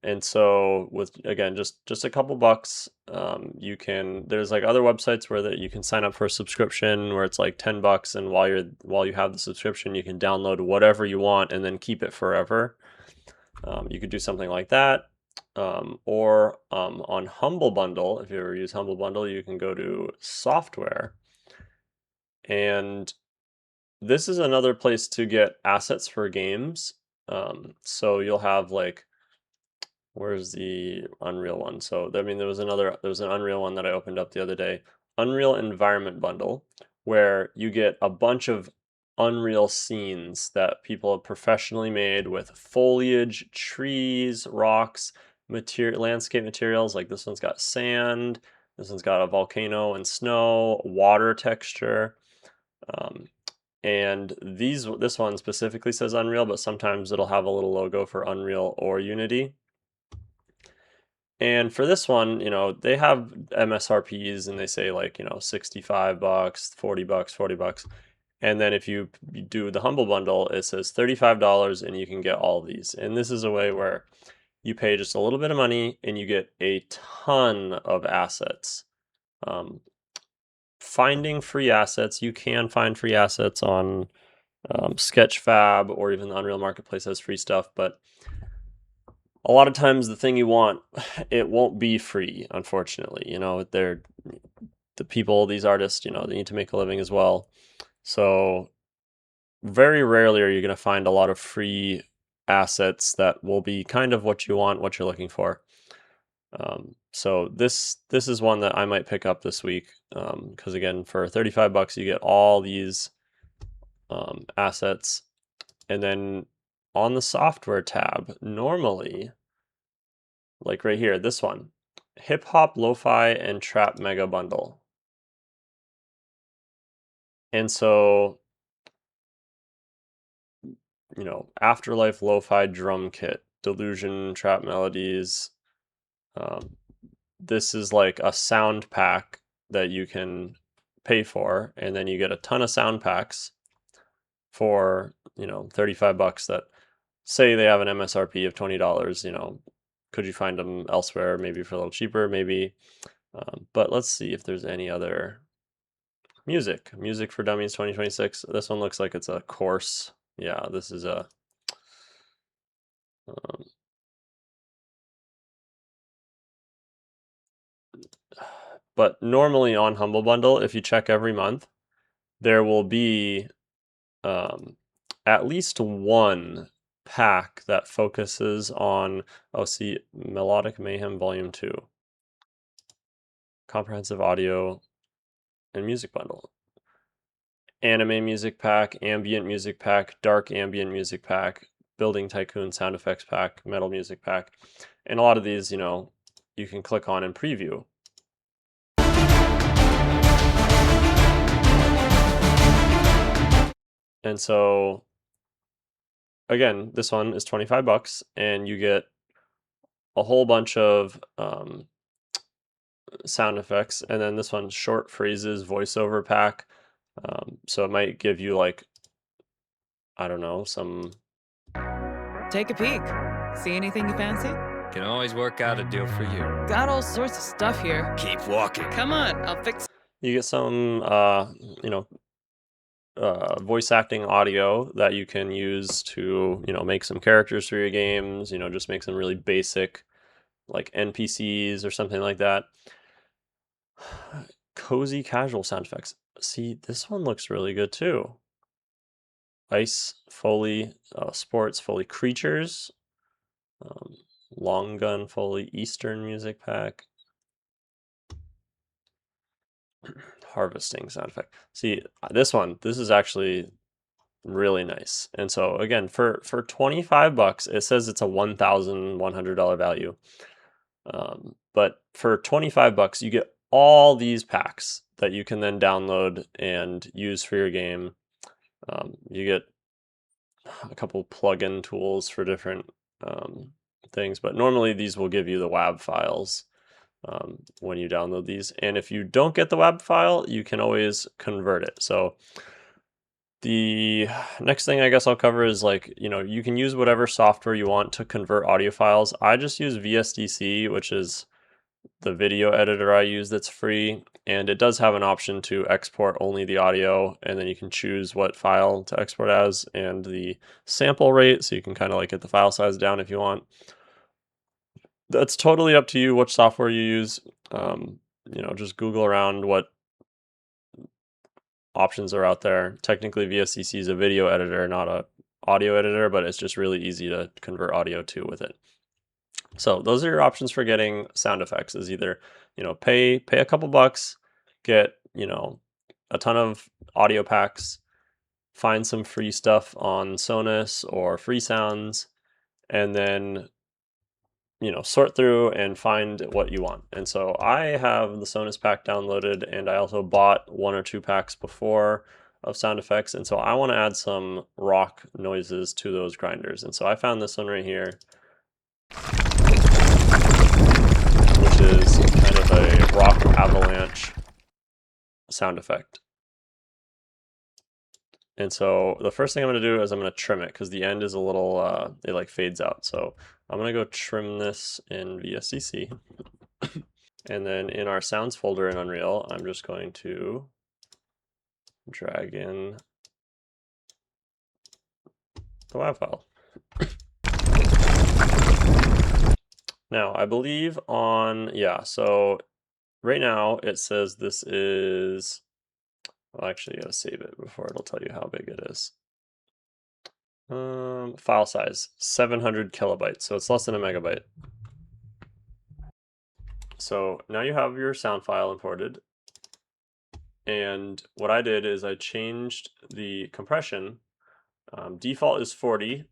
And so with, again, just a couple bucks, there's like other websites where that you can sign up for a subscription where it's like $10, and while you have the subscription, you can download whatever you want and then keep it forever. You could do something like that. Or on Humble Bundle, if you ever use Humble Bundle, you can go to software, and this is another place to get assets for games. So you'll have like, where's the Unreal one? So there was an Unreal one that I opened up the other day, Unreal Environment Bundle, where you get a bunch of Unreal scenes that people have professionally made with foliage, trees, rocks, landscape materials. Like this one's got sand, this one's got a volcano and snow, water texture. And this one specifically says Unreal, but sometimes it'll have a little logo for Unreal or Unity. And for this one, they have MSRPs and they say like, $65, $40, $40. And then if you do the Humble Bundle, it says $35 and you can get all of these. And this is a way where you pay just a little bit of money and you get a ton of assets. Finding free assets, you can find free assets on Sketchfab, or even the Unreal Marketplace has free stuff, but a lot of times the thing you want, it won't be free, unfortunately. They're the people, these artists, they need to make a living as well. So very rarely are you going to find a lot of free assets that will be kind of what you want, what you're looking for. So this is one that I might pick up this week, because again, for $35 you get all these assets. And then on the software tab, normally, like right here, this one, hip hop, lo-fi, and trap mega bundle. And so, Afterlife lo-fi drum kit, Delusion trap melodies. This is like a sound pack that you can pay for, and then you get a ton of sound packs for, $35 that say they have an MSRP of $20. Could you find them elsewhere, maybe for a little cheaper, maybe. But let's see if there's any other music for Dummies 2026. This one looks like it's a course. Yeah, this is a but normally on Humble Bundle, if you check every month, there will be at least one pack that focuses on, Melodic Mayhem Volume 2, Comprehensive Audio and Music Bundle, Anime Music Pack, Ambient Music Pack, Dark Ambient Music Pack, Building Tycoon sound effects pack, metal music pack, and a lot of these, you know, you can click on and preview. And so again, this one is 25 bucks and you get a whole bunch of sound effects, and then this one's short phrases voiceover pack. So it might give you like, I don't know, some. Take a peek. See anything you fancy? Can always work out a deal for you. Got all sorts of stuff here. Keep walking. Come on, I'll fix. You get some, you know, voice acting audio that you can use to, you know, make some characters for your games. You know, just make some really basic, like NPCs or something like that. Cozy casual sound effects. See, this one looks really good too. Ice, Foley, sports, Foley creatures, long gun, Foley, Eastern music pack, harvesting sound effect. See, this is actually really nice. And so again, for 25 bucks, it says it's a $1,100 value. But for 25 bucks, you get all these packs that you can then download and use for your game. You get a couple plugin tools for different things, but normally these will give you the WAV files when you download these. And if you don't get the WAV file, you can always convert it. So the next thing I guess I'll cover is, like, you know, you can use whatever software you want to convert audio files. I just use VSDC, which is the video editor I use that's free, and it does have an option to export only the audio, and then you can choose what file to export as and the sample rate, so you can kind of like get the file size down if you want. That's totally up to you which software you use. You know, just Google around what options are out there. Technically, VSDC is a video editor, not a audio editor, but it's just really easy to convert audio to with it. So those are your options for getting sound effects, is either, you know, pay a couple bucks, get, you know, a ton of audio packs, find some free stuff on Sonos or Free Sounds, and then, you know, sort through and find what you want. And so I have the Sonos pack downloaded, and I also bought 1 or 2 packs before of sound effects. And so I want to add some rock noises to those grinders. And so I found this one right here, which is kind of a rock avalanche sound effect. And so the first thing I'm going to do is I'm going to trim it, because the end is a little, it like fades out. So I'm going to go trim this in VSDC. And then in our sounds folder in Unreal, I'm just going to drag in the WAV file. Now, I believe on, yeah, so right now it says this is, well, actually, you gotta save it before it'll tell you how big it is. File size, 700 kilobytes, so it's less than a megabyte. So now you have your sound file imported. And what I did is I changed the compression. Default is 40%.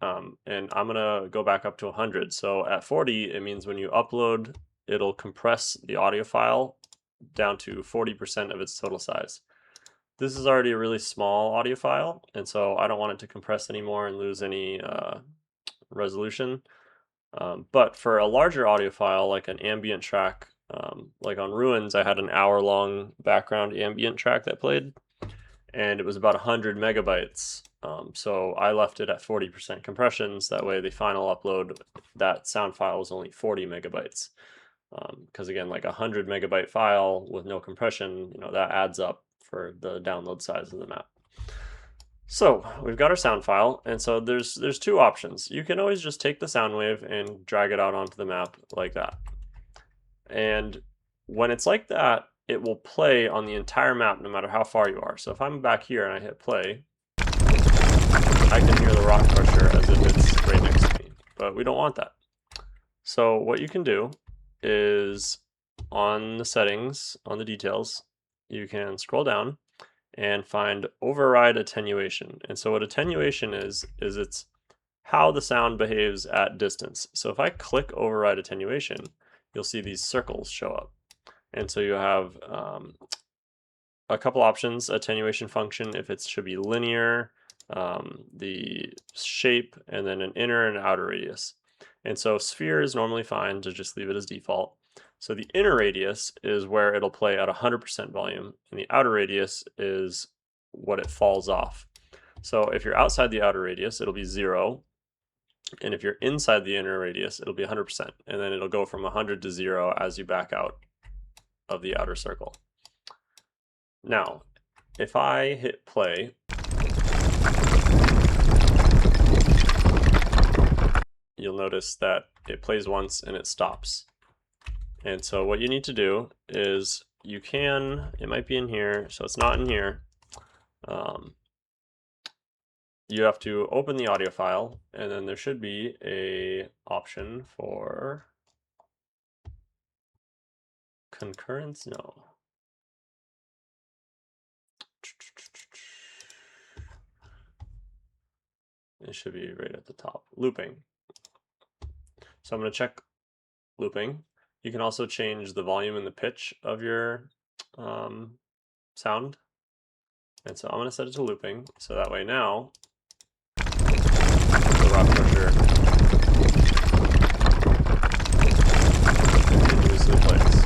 And I'm gonna go back up to 100. So at 40, it means when you upload, it'll compress the audio file down to 40% of its total size. This is already a really small audio file, and so I don't want it to compress anymore and lose any resolution. But for a larger audio file, like an ambient track, like on Ruins, I had an hour-long background ambient track that played, and it was about 100 megabytes. So I left it at 40% compressions. That way the final upload, that sound file was only 40 megabytes. Because again, like 100 megabyte file with no compression, you know, that adds up for the download size of the map. So we've got our sound file, and so there's 2 options. You can always just take the sound wave and drag it out onto the map like that. And when it's like that, it will play on the entire map no matter how far you are. So if I'm back here and I hit play, I can hear the rock crusher as if it's right next to me, but we don't want that. So what you can do is, on the settings, on the details, you can scroll down, and find override attenuation. And so what attenuation is it's how the sound behaves at distance. So if I click override attenuation, you'll see these circles show up. And so you have a couple options: attenuation function, if it should be linear, the shape, and then an inner and outer radius. And so sphere is normally fine to just leave it as default. So the inner radius is where it'll play at 100% volume, and the outer radius is what it falls off. So if you're outside the outer radius, it'll be 0. And if you're inside the inner radius, it'll be 100%. And then it'll go from 100 to 0 as you back out of the outer circle. Now, if I hit play, you'll notice that it plays once and it stops. And so what you need to do is it might be in here, so it's not in here. You have to open the audio file, and then there should be a option for concurrence. No. It should be right at the top. Looping. So I'm going to check looping. You can also change the volume and the pitch of your sound. And so I'm going to set it to looping, so that way now the rock pressure continuously plays.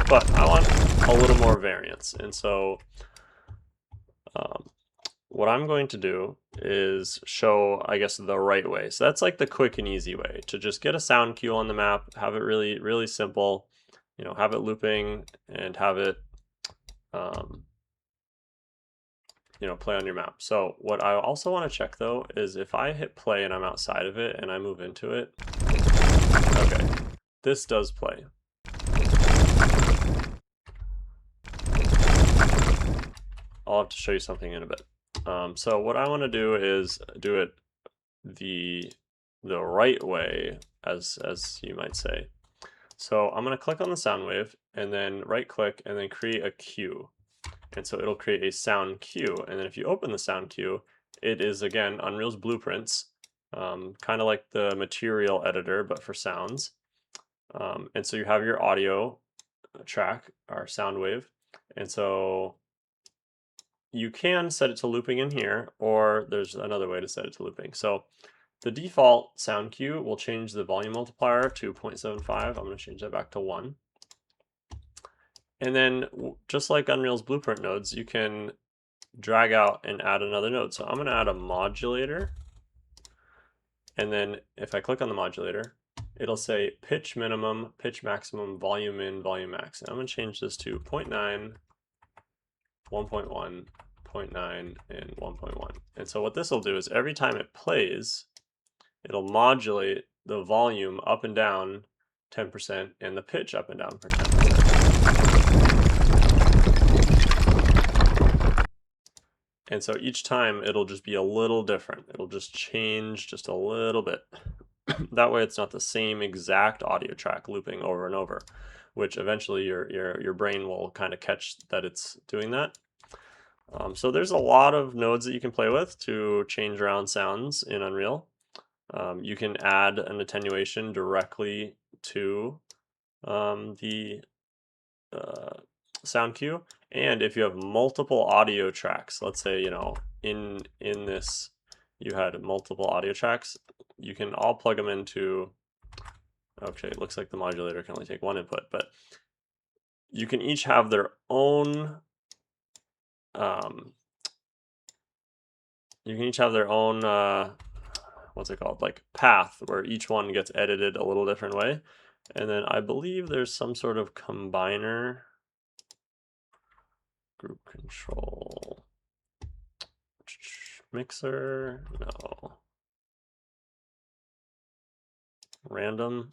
But I want a little more variance, and so what I'm going to do is show, I guess, the right way. So that's like the quick and easy way to just get a sound cue on the map, have it really, really simple, you know, have it looping and have it, you know, play on your map. So what I also want to check though is if I hit play and I'm outside of it and I move into it, okay, this does play. I'll have to show you something in a bit. So what I want to do is do it the right way, as you might say. So I'm going to click on the sound wave and then right click and then create a cue. And so it'll create a sound cue. And then if you open the sound cue, it is again Unreal's blueprints, kind of like the material editor, but for sounds. And so you have your audio track, our sound wave. And so you can set it to looping in here, or there's another way to set it to looping. So the default sound cue will change the volume multiplier to 0.75. I'm going to change that back to 1. And then just like Unreal's blueprint nodes, you can drag out and add another node. So I'm going to add a modulator. And then if I click on the modulator, it'll say pitch minimum, pitch maximum, volume in, volume max. And I'm going to change this to 0.9, 1.1, 0.9, and 1.1. And so what this will do is every time it plays, it'll modulate the volume up and down 10% and the pitch up and down for 10%. And so each time it'll just be a little different. It'll just change just a little bit. That way it's not the same exact audio track looping over and over, which eventually your brain will kind of catch that it's doing that. So there's a lot of nodes that you can play with to change around sounds in Unreal. You can add an attenuation directly to the sound cue, and if you have multiple audio tracks, let's say, you know, in this you had multiple audio tracks, you can all plug them into, okay, it looks like the modulator can only take one input, but you can each have their own what's it called, like path, where each one gets edited a little different way. And then I believe there's some sort of combiner, group control, mixer, no, random.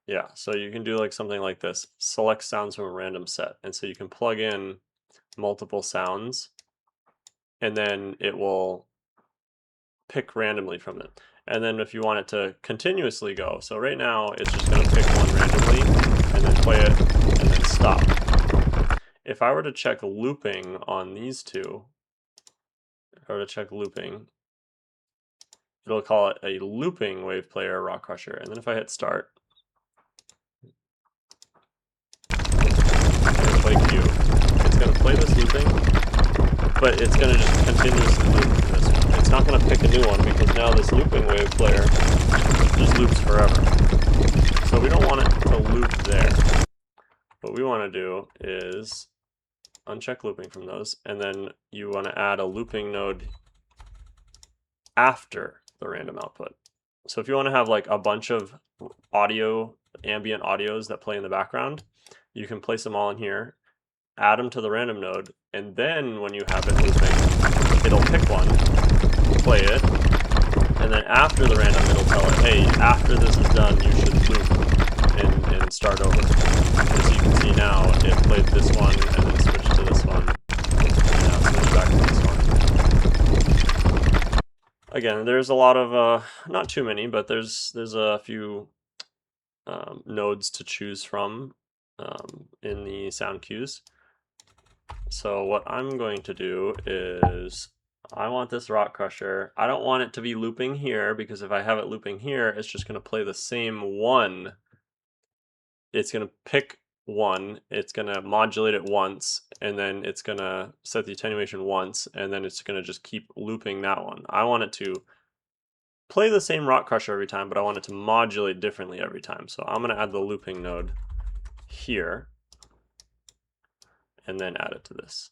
Yeah, so you can do like something like this, select sounds from a random set. And so you can plug in multiple sounds and then it will pick randomly from it. And then if you want it to continuously go, so right now it's just going to pick one randomly and then play it and then stop. if I were to check looping on these two, if I were to check looping, it'll call it a looping wave player rock crusher. And then if I hit start, play Q, it's going to play this looping, but it's going to just continuously loop this one. It's not going to pick a new one because now this looping wave player just loops forever. So we don't want it to loop there. What we want to do is uncheck looping from those, and then you want to add a looping node after the random output. So if you want to have like a bunch of ambient audios that play in the background, you can place them all in here, add them to the random node, and then when you have it looping, it'll pick one, play it, and then after the random, it'll tell it, hey, after this is done, you should loop and start over. As you can see now, it played this one, and then it switched to this one, and now it switched back to this one. Again, there's a lot of, not too many, but there's a few nodes to choose from in the sound cues. So what I'm going to do is I want this rock crusher. I don't want it to be looping here because if I have it looping here, it's just going to play the same one. It's going to pick one, it's going to modulate it once, and then it's going to set the attenuation once, and then it's going to just keep looping that one. I want it to play the same rock crusher every time, but I want it to modulate differently every time. So I'm going to add the looping node here, and then add it to this.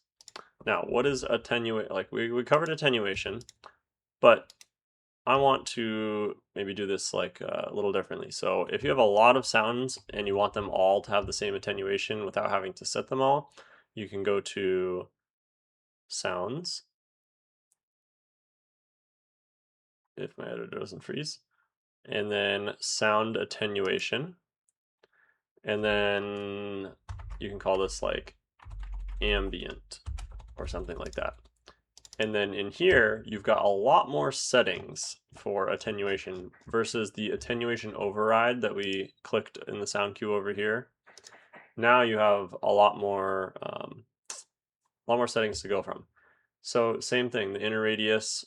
Now, what is attenuate? Like we covered attenuation, but I want to maybe do this like a little differently. So if you have a lot of sounds and you want them all to have the same attenuation without having to set them all, you can go to sounds, if my editor doesn't freeze, and then sound attenuation, and then you can call this like ambient or something like that. And then in here, you've got a lot more settings for attenuation versus the attenuation override that we clicked in the sound cue over here. Now you have a lot more settings to go from. So same thing, the inner radius,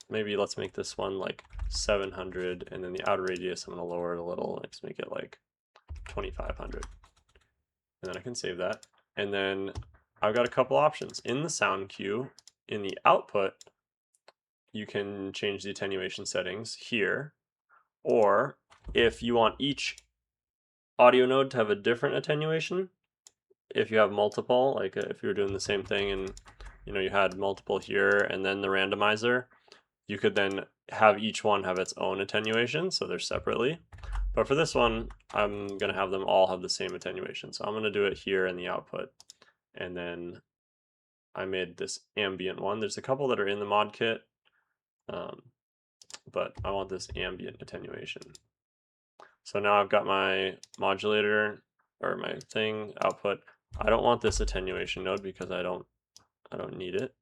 maybe let's make this one like 700, and then the outer radius, I'm gonna lower it a little, let's make it like 2500. And then I can save that. And then I've got a couple options. In the sound cue, in the output, you can change the attenuation settings here, or if you want each audio node to have a different attenuation, if you have multiple, like if you're doing the same thing and you had multiple here and then the randomizer, you could then have each one have its own attenuation, so they're separately. But for this one, I'm gonna have them all have the same attenuation. So I'm gonna do it here in the output. And then I made this ambient one. There's a couple that are in the mod kit, but I want this ambient attenuation. So now I've got my modulator or my thing output. I don't want this attenuation node because I don't need it.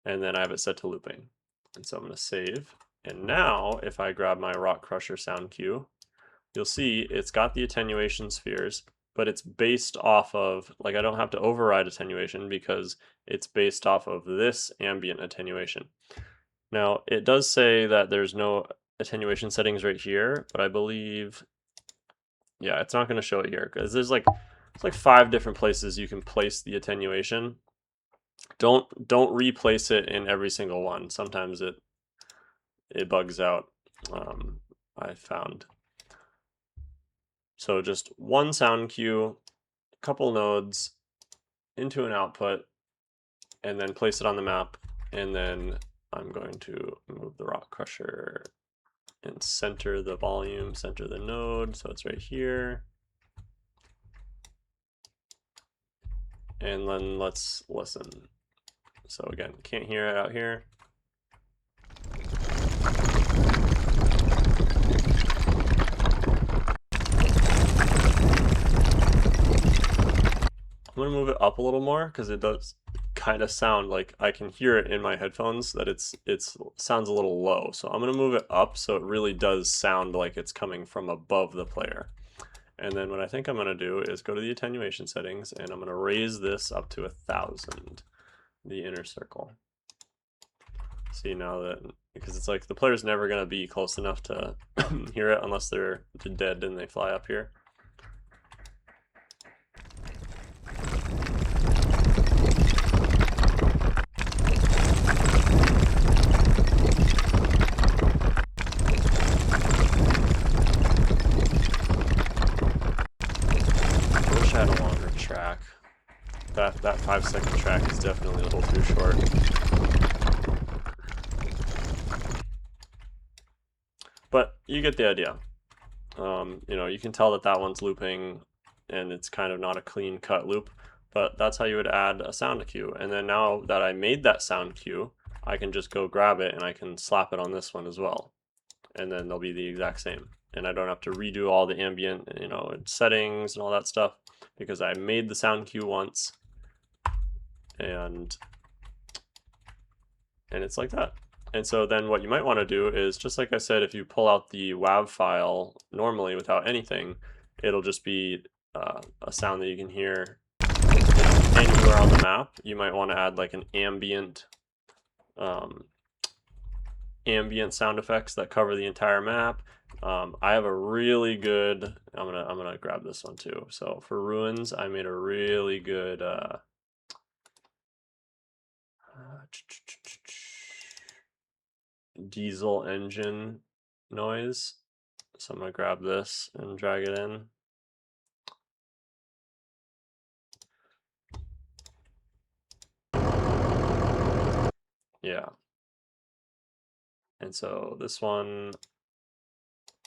And then I have it set to looping. And so I'm going to save. And now if I grab my rock crusher sound cue, you'll see it's got the attenuation spheres, but it's based off of, like, I don't have to override attenuation because it's based off of this ambient attenuation. Now, it does say that there's no attenuation settings right here, but I believe, yeah, it's not going to show it here because there's like 5 different places you can place the attenuation. Don't replace it in every single one. Sometimes it bugs out, I found. So just one sound cue, a couple nodes into an output, and then place it on the map. And then I'm going to move the rock crusher and center the volume, center the node, so it's right here. And then let's listen. So again, can't hear it out here. I'm gonna move it up a little more because it does kind of sound like I can hear it in my headphones that it sounds a little low. So I'm gonna move it up so it really does sound like it's coming from above the player. And then what I think I'm going to do is go to the attenuation settings, and I'm going to raise this up to 1,000, the inner circle. See now that, because it's like the player's never going to be close enough to hear it unless they're dead and they fly up here. I wish I had a longer track. That 5-second track is definitely a little too short. But you get the idea. You know, you can tell that that one's looping and it's kind of not a clean cut loop, but that's how you would add a sound cue. And then now that I made that sound cue, I can just go grab it and I can slap it on this one as well. And then they'll be the exact same. And I don't have to redo all the ambient, you know, settings and all that stuff because I made the sound cue once. And it's like that. And so then what you might want to do is, just like I said, if you pull out the WAV file normally without anything, it'll just be a sound that you can hear, you know, anywhere on the map. You might want to add like an ambient sound effects that cover the entire map. I have a really good, I'm gonna grab this one too. So for ruins, I made a really good diesel engine noise. So I'm gonna grab this and drag it in. Yeah. And so this one,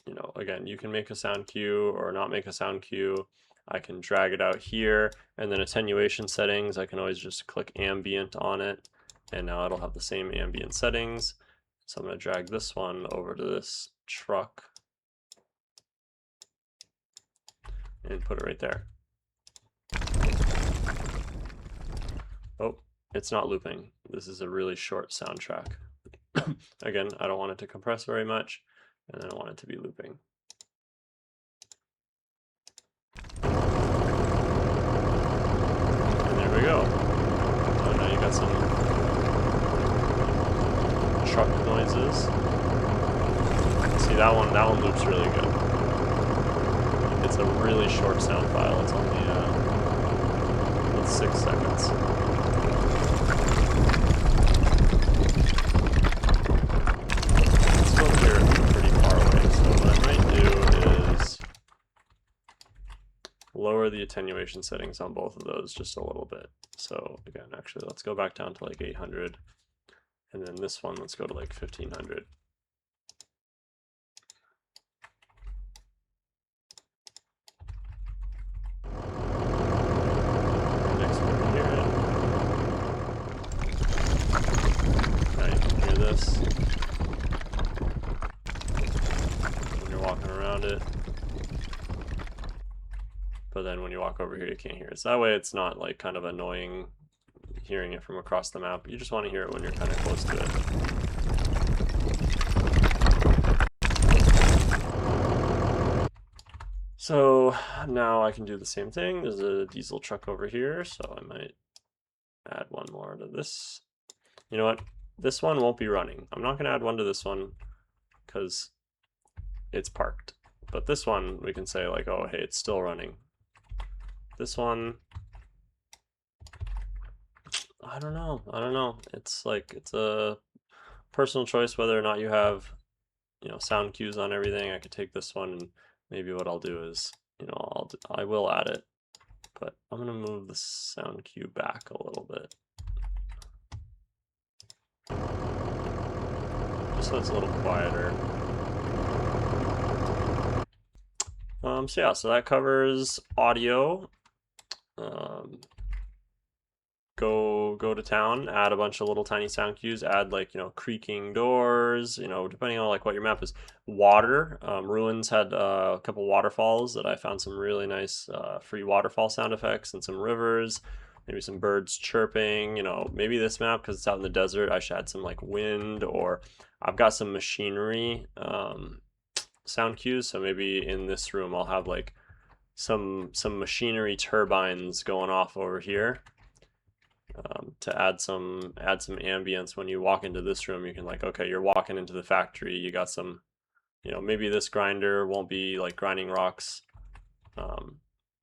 you know, again, you can make a sound cue or not make a sound cue. I can drag it out here, and then attenuation settings, I can always just click ambient on it, and now it'll have the same ambient settings. So I'm going to drag this one over to this truck and put it right there. Oh, it's not looping. This is a really short soundtrack. Again, I don't want it to compress very much, and I don't want it to be looping. And there we go. So now you got some truck noises. See, that one loops really good. It's a really short sound file. It's only it's 6 seconds. It's still here pretty far away. So what I might do is lower the attenuation settings on both of those just a little bit. So again, actually, let's go back down to like 800. And then this one, let's go to like 1500. Next we can hear it. Now you can hear this when you're walking around it. But then when you walk over here, you can't hear it. So that way it's not like kind of annoying hearing it from across the map. You just want to hear it when you're kind of close to it. So now I can do the same thing. There's a diesel truck over here, so I might add one more to this. You know what? This one won't be running. I'm not going to add one to this one because it's parked. But this one, we can say like, oh, hey, it's still running. This one, I don't know. It's like, it's a personal choice whether or not you have, you know, sound cues on everything. I could take this one, and maybe what I'll do is, you know, I will add it, but I'm gonna move the sound cue back a little bit, just so it's a little quieter. So yeah, so that covers audio. Go to town, add a bunch of little tiny sound cues, add like, you know, creaking doors, you know, depending on like what your map is. Water, Ruins had a couple waterfalls that I found some really nice free waterfall sound effects, and some rivers, maybe some birds chirping. You know, maybe this map, because it's out in the desert, I should add some like wind, or I've got some machinery sound cues. So maybe in this room I'll have like some machinery turbines going off over here. To add some ambience when you walk into this room. You can like, okay, you're walking into the factory, you got some, maybe this grinder won't be like grinding rocks.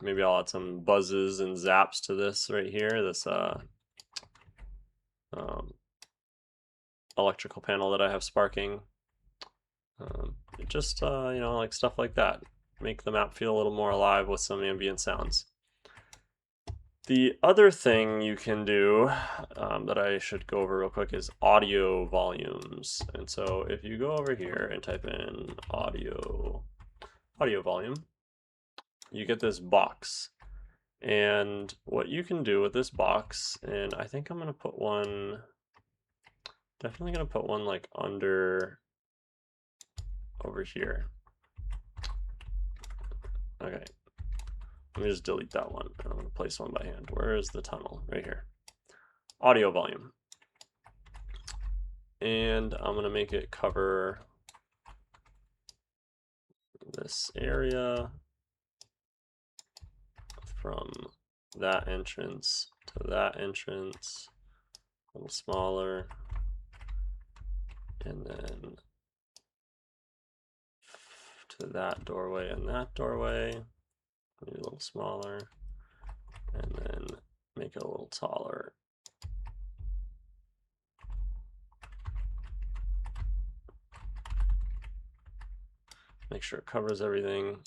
Maybe I'll add some buzzes and zaps to this right here, this electrical panel that I have sparking. Just like stuff like that. Make the map feel a little more alive with some ambient sounds. The other thing you can do that I should go over real quick is audio volumes. And so if you go over here and type in audio volume, you get this box. And what you can do with this box, and I think I'm going to put one, definitely going to put one like under over here. Okay. Let me just delete that one. I'm going to place one by hand. Where is the tunnel? Right here. Audio volume. And I'm going to make it cover this area from that entrance to that entrance, a little smaller, and then to that doorway and that doorway, maybe a little smaller, and then make it a little taller. Make sure it covers everything.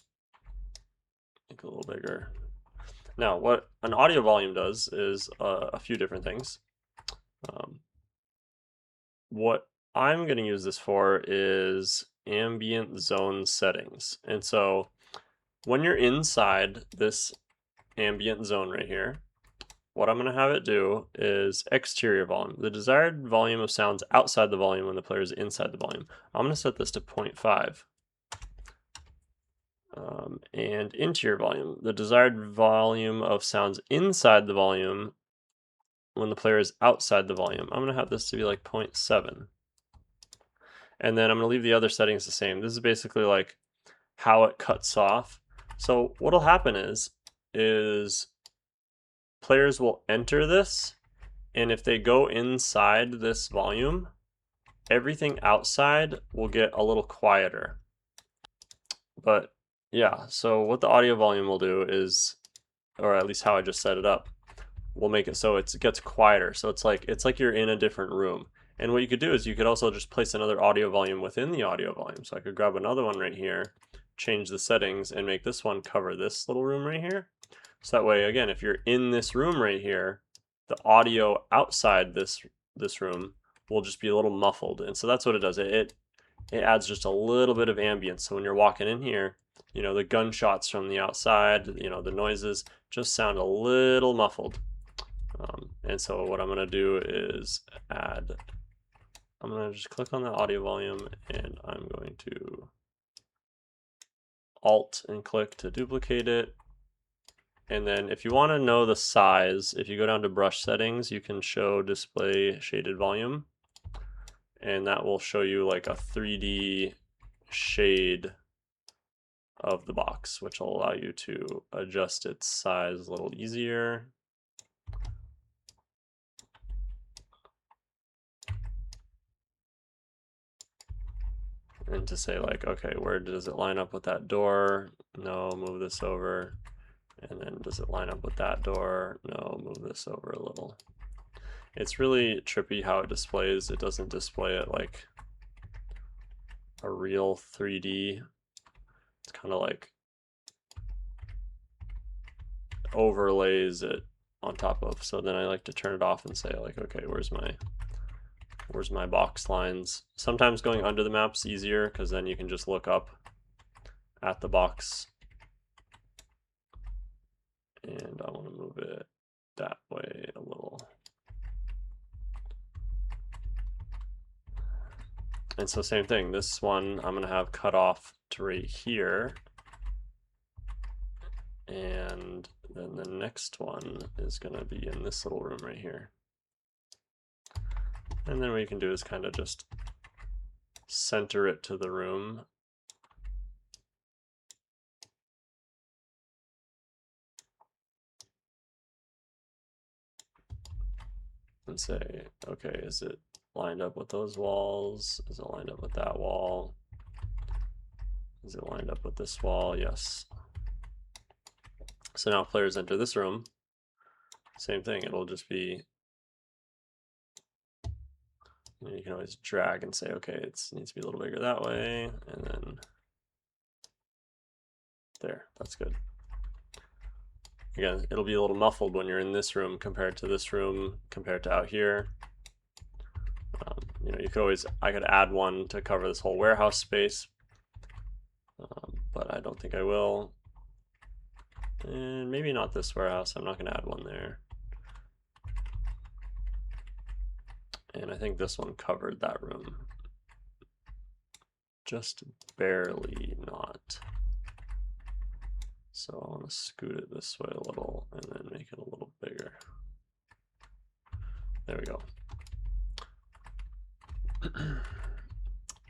Make it a little bigger. Now, what an audio volume does is a few different things. What I'm going to use this for is ambient zone settings. And so when you're inside this ambient zone right here, what I'm going to have it do is exterior volume, the desired volume of sounds outside the volume when the player is inside the volume. I'm going to set this to 0.5. And interior volume, the desired volume of sounds inside the volume when the player is outside the volume. I'm going to have this to be like 0.7. And then I'm going to leave the other settings the same. This is basically like how it cuts off. So what'll happen is players will enter this, and if they go inside this volume, everything outside will get a little quieter. But yeah, so what the audio volume will do is, or at least how I just set it up, will make it so it gets quieter. So it's like you're in a different room. And what you could do is you could also just place another audio volume within the audio volume. So I could grab another one right here, change the settings, and make this one cover this little room right here. So that way, again, if you're in this room right here, the audio outside this room will just be a little muffled. And so that's what it does. It adds just a little bit of ambience. So when you're walking in here, the gunshots from the outside, the noises just sound a little muffled. And so what I'm going to do is I'm going to just click on the audio volume, and I'm going to Alt and click to duplicate it. And then if you want to know the size, if you go down to brush settings, you can show display shaded volume, and that will show you like a 3D shade of the box, which will allow you to adjust its size a little easier. And to say like, okay, where does it line up with that door? No, move this over. And then does it line up with that door? No, move this over a little. It's really trippy how it displays. It doesn't display it like a real 3D. It's kind of like overlays it on top of. So then I like to turn it off and say like, okay, where's my box lines? Sometimes going under the map's easier because then you can just look up at the box. And I want to move it that way a little. And so same thing, this one I'm going to have cut off to right here. And then the next one is going to be in this little room right here. And then what you can do is kind of just center it to the room. and say, okay, is it lined up with those walls? Is it lined up with that wall? Is it lined up with this wall? Yes. So now players enter this room. Same thing, it'll just be, you can always drag and say, okay, it needs to be a little bigger that way, and then there, that's good. Again, it'll be a little muffled when you're in this room compared to this room, compared to out here. You know, you could always, I could add one to cover this whole warehouse space, but I don't think I will. And maybe not this warehouse, I'm not gonna add one there. And I think this one covered that room. Just barely not. So I want to scoot it this way a little and then make it a little bigger. There we go.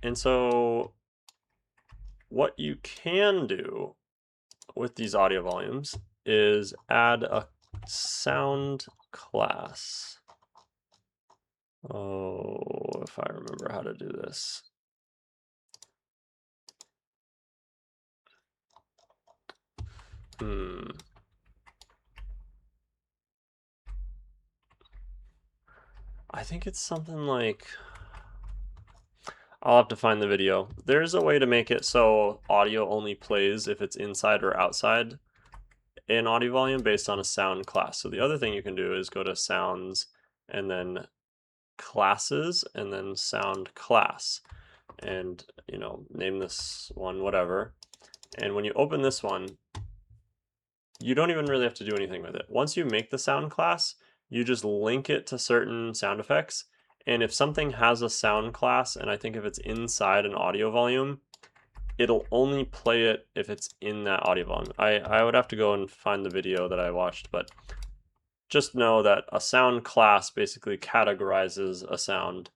And so what you can do with these audio volumes is add a sound class. Oh, if I remember how to do this. I think it's something like, I'll have to find the video. There's a way to make it so audio only plays if it's inside or outside an audio volume based on a sound class. So the other thing you can do is go to sounds and then classes and then sound class, and you know, name this one whatever. And when you open this one, you don't even really have to do anything with it. Once you make the sound class, you just link it to certain sound effects. And if something has a sound class, and I think if it's inside an audio volume, it'll only play it if it's in that audio volume. I would have to go and find the video that I watched, but just know that a sound class basically categorizes a sound.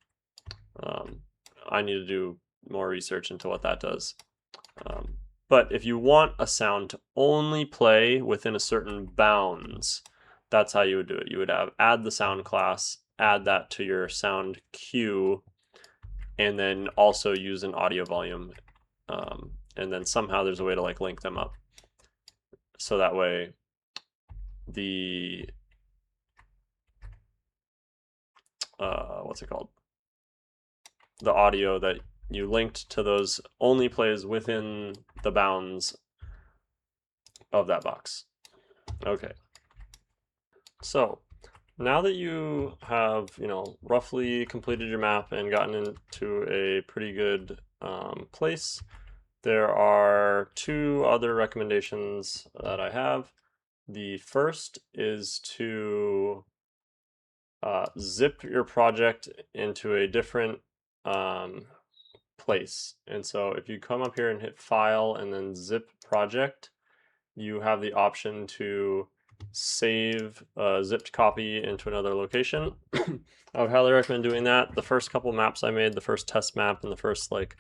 I need to do more research into what that does. But if you want a sound to only play within a certain bounds, that's how you would do it. You would add the sound class, add that to your sound cue, and then also use an audio volume. And then somehow there's a way to like link them up. So that way the, what's it called? The audio that you linked to those only plays within the bounds of that box. Okay. So now that you have, you know, roughly completed your map and gotten into a pretty good place, there are two other recommendations that I have. The first is to zip your project into a different place. And so if you come up here and hit File and then Zip Project, you have the option to save a zipped copy into another location. I would highly recommend doing that. The first couple maps I made, the first test map and the first like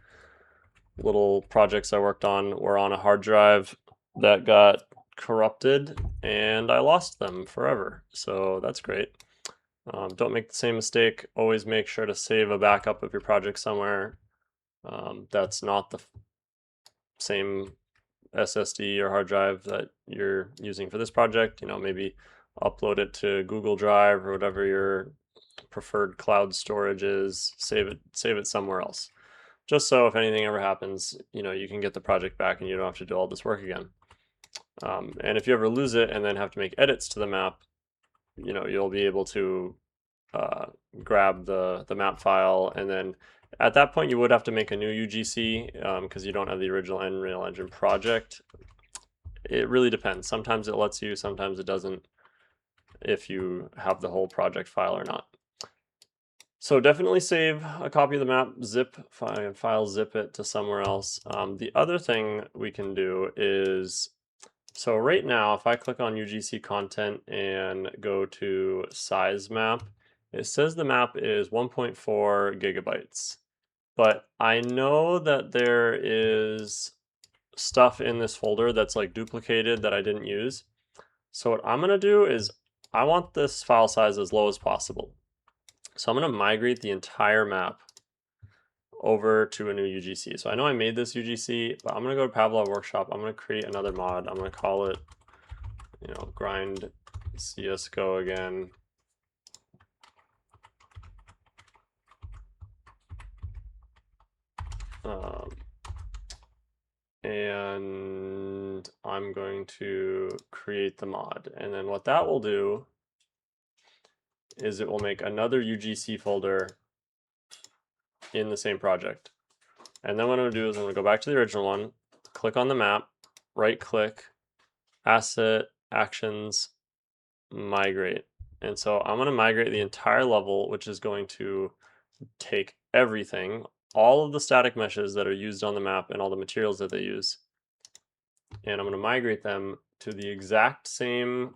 little projects I worked on were on a hard drive that got corrupted and I lost them forever. So that's great. Don't make the same mistake. Always make sure to save a backup of your project somewhere that's not the same SSD or hard drive that you're using for this project. You know, maybe upload it to Google Drive or whatever your preferred cloud storage is. Save it somewhere else, just so if anything ever happens, you know, you can get the project back and you don't have to do all this work again. And if you ever lose it and then have to make edits to the map, you know, you'll be able to grab the map file, and then at that point you would have to make a new UGC because you don't have the original Unreal Engine project. It really depends. Sometimes it lets you, sometimes it doesn't, if you have the whole project file or not. So definitely save a copy of the map, file zip it to somewhere else. The other thing we can do is, so right now, if I click on UGC content and go to size map, it says the map is 1.4 gigabytes. But I know that there is stuff in this folder that's like duplicated that I didn't use. So what I'm gonna do is I want this file size as low as possible. So I'm going to migrate the entire map over to a new UGC. So I know I made this UGC, but I'm going to go to Pavlov Workshop. I'm going to create another mod. I'm going to call it, you know, grind CSGO again. And I'm going to create the mod. And then what that will do is it will make another UGC folder in the same project. And then what I'm going to do is I'm going to go back to the original one, click on the map, right click, asset, actions, migrate. And so I'm going to migrate the entire level, which is going to take everything, all of the static meshes that are used on the map and all the materials that they use, and I'm going to migrate them to the exact same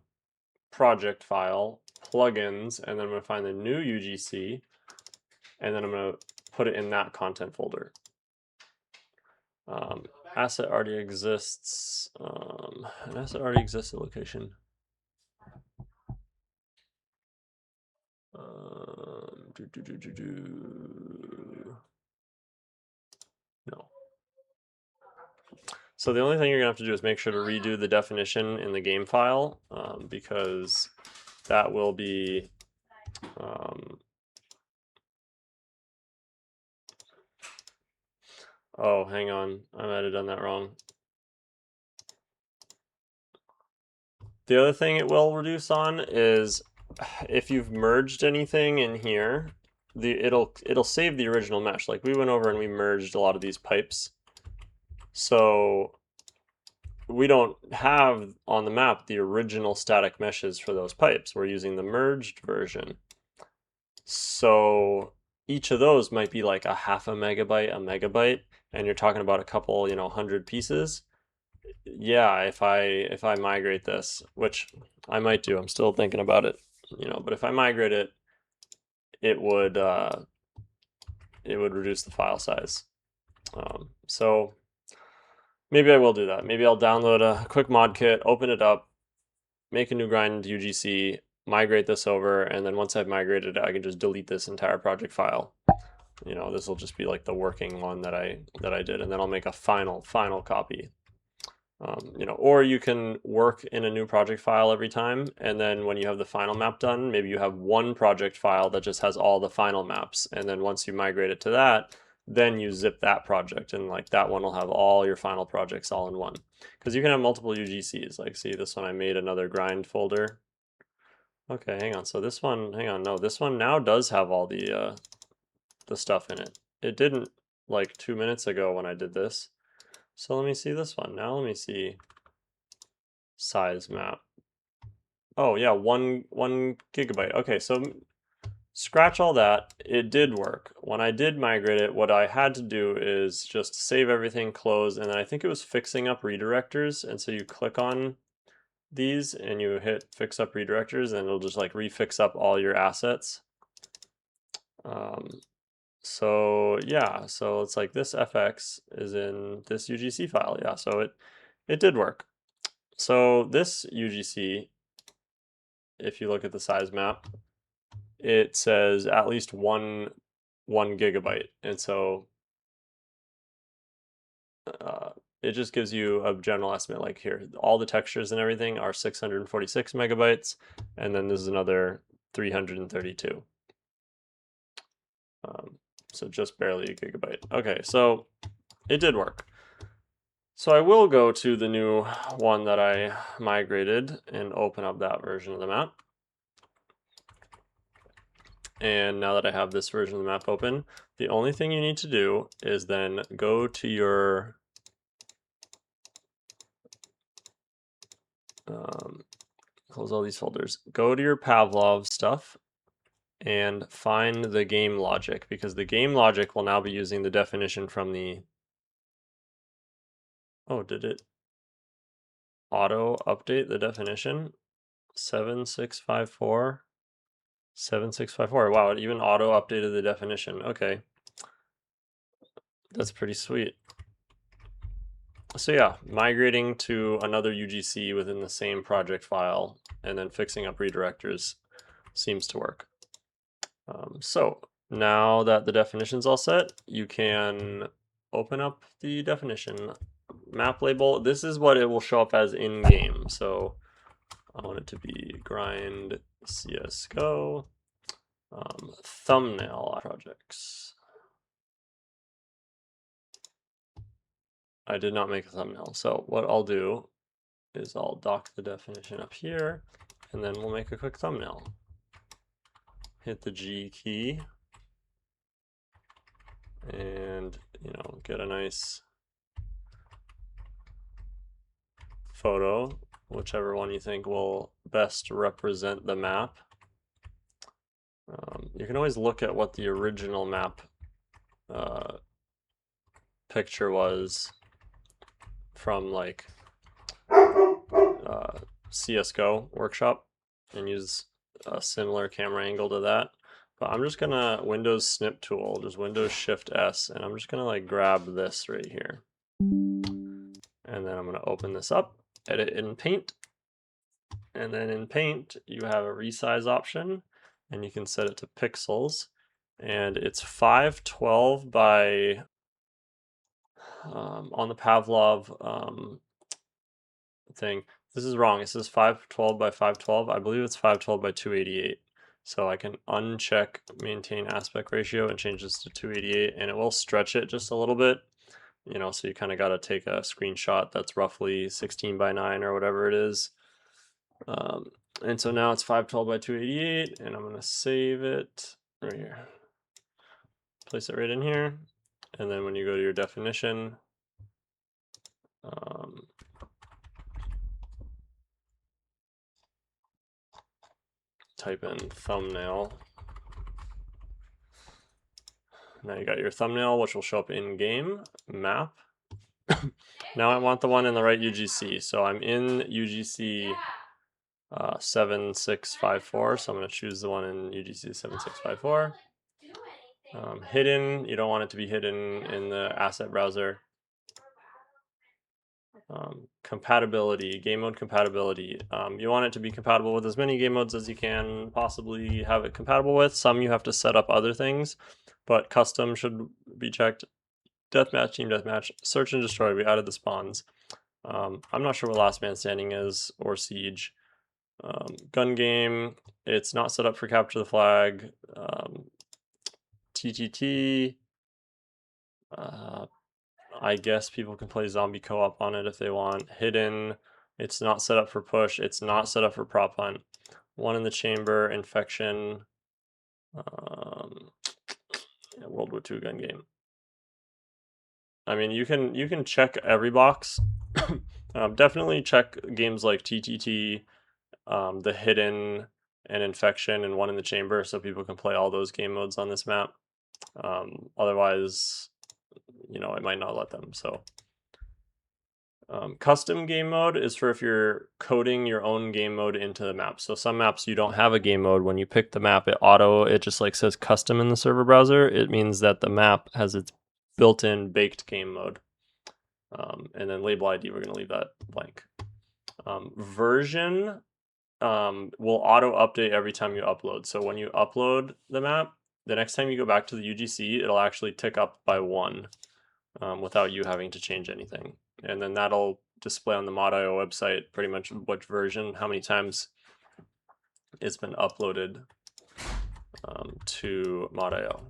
project file, plugins, and then I'm going to find the new UGC, and then I'm going to put it in that content folder. Asset already exists. An asset already exists at location. No. So the only thing you're gonna have to do is make sure to redo the definition in the game file, because that will be oh, hang on, I might have done that wrong. The other thing it will reduce on is if you've merged anything in here, it'll save the original mesh. Like we went over and we merged a lot of these pipes. So we don't have on the map the original static meshes for those pipes. We're using the merged version. So each of those might be like a half a megabyte, and you're talking about a couple, 100 pieces. Yeah, if I migrate this, which I might do, I'm still thinking about it, but if I migrate it, it would reduce the file size. So maybe I will do that. Maybe I'll download a quick mod kit, open it up, make a new grind UGC, migrate this over, and then once I've migrated it, I can just delete this entire project file. This will just be like the working one that I did, and then I'll make a final copy. Or you can work in a new project file every time, and then when you have the final map done, maybe you have one project file that just has all the final maps, and then once you migrate it to that, then you zip that project, and like that one will have all your final projects all in one. Because you can have multiple UGCs. Like, see this one, I made another grind folder. Okay, hang on. So this one, no, this one now does have all the stuff in it. It didn't like 2 minutes ago when I did this. So let me see this one. Now let me see size map. Oh yeah, one gigabyte. Okay, so scratch all that. It did work. When I did migrate it, what I had to do is just save everything, close, and then I think it was fixing up redirectors. And so you click on these and you hit fix up redirectors, and it'll just like refix up all your assets. So yeah, so it's like this FX is in this UGC file. Yeah, so it did work. So this UGC, if you look at the size map, it says at least one gigabyte, and so it just gives you a general estimate. Like here, all the textures and everything are 646 megabytes, and then this is another 332. So just barely a gigabyte. Okay, so it did work. So I will go to the new one that I migrated and open up that version of the map. And now that I have this version of the map open, the only thing you need to do is then go to your close all these folders. Go to your Pavlov stuff and find the game logic, because the game logic will now be using the definition from the... Oh, did it auto update the definition? 7654. 7654. Wow, it even auto updated the definition. Okay. That's pretty sweet. So yeah, migrating to another UGC within the same project file and then fixing up redirectors seems to work. So now that the definition's all set, you can open up the definition map label. This is what it will show up as in game. So I want it to be grind CSGO thumbnail projects. I did not make a thumbnail. So what I'll do is I'll dock the definition up here, and then we'll make a quick thumbnail. Hit the G key, and get a nice photo, whichever one you think will best represent the map. You can always look at what the original map picture was from like CSGO workshop and use a similar camera angle to that. But I'm just gonna Windows snip tool, just Windows Shift S, and I'm just gonna like grab this right here. And then I'm gonna open this up, edit in Paint. And then in Paint, you have a resize option, and you can set it to pixels. And it's 512 by, on the Pavlov thing, this is wrong. It says 512 by 512. I believe it's 512 by 288. So I can uncheck maintain aspect ratio and change this to 288, and it will stretch it just a little bit. So you kind of got to take a screenshot that's roughly 16 by 9 or whatever it is. And so now it's 512 by 288, and I'm going to save it right here. Place it right in here. And then when you go to your definition, type in thumbnail. Now you got your thumbnail, which will show up in game map. Now I want the one in the right UGC. So I'm in UGC 7654. So I'm going to choose the one in UGC 7654. Hidden, you don't want it to be hidden in the asset browser. Compatibility, game mode compatibility. You want it to be compatible with as many game modes as you can possibly have it compatible with. Some you have to set up other things, but custom should be checked. Deathmatch, team deathmatch, search and destroy. We added the spawns. I'm not sure what last man standing is or siege. Gun game, it's not set up for capture the flag. TTT. I guess people can play zombie co-op on it if they want. Hidden, it's not set up for push. It's not set up for prop hunt. One in the chamber, infection. World War II gun game. I mean, you can check every box. Definitely check games like TTT, the hidden, and infection, and one in the chamber, so people can play all those game modes on this map. Otherwise, it might not let them. So custom game mode is for if you're coding your own game mode into the map. So some maps you don't have a game mode. When you pick the map, it just like says custom in the server browser. It means that the map has its built-in baked game mode. And then label ID, we're going to leave that blank. Version will auto update every time you upload. So when you upload the map, the next time you go back to the UGC, it'll actually tick up by 1 without you having to change anything. And then that'll display on the Mod.io website pretty much which version, how many times it's been uploaded to Mod.io.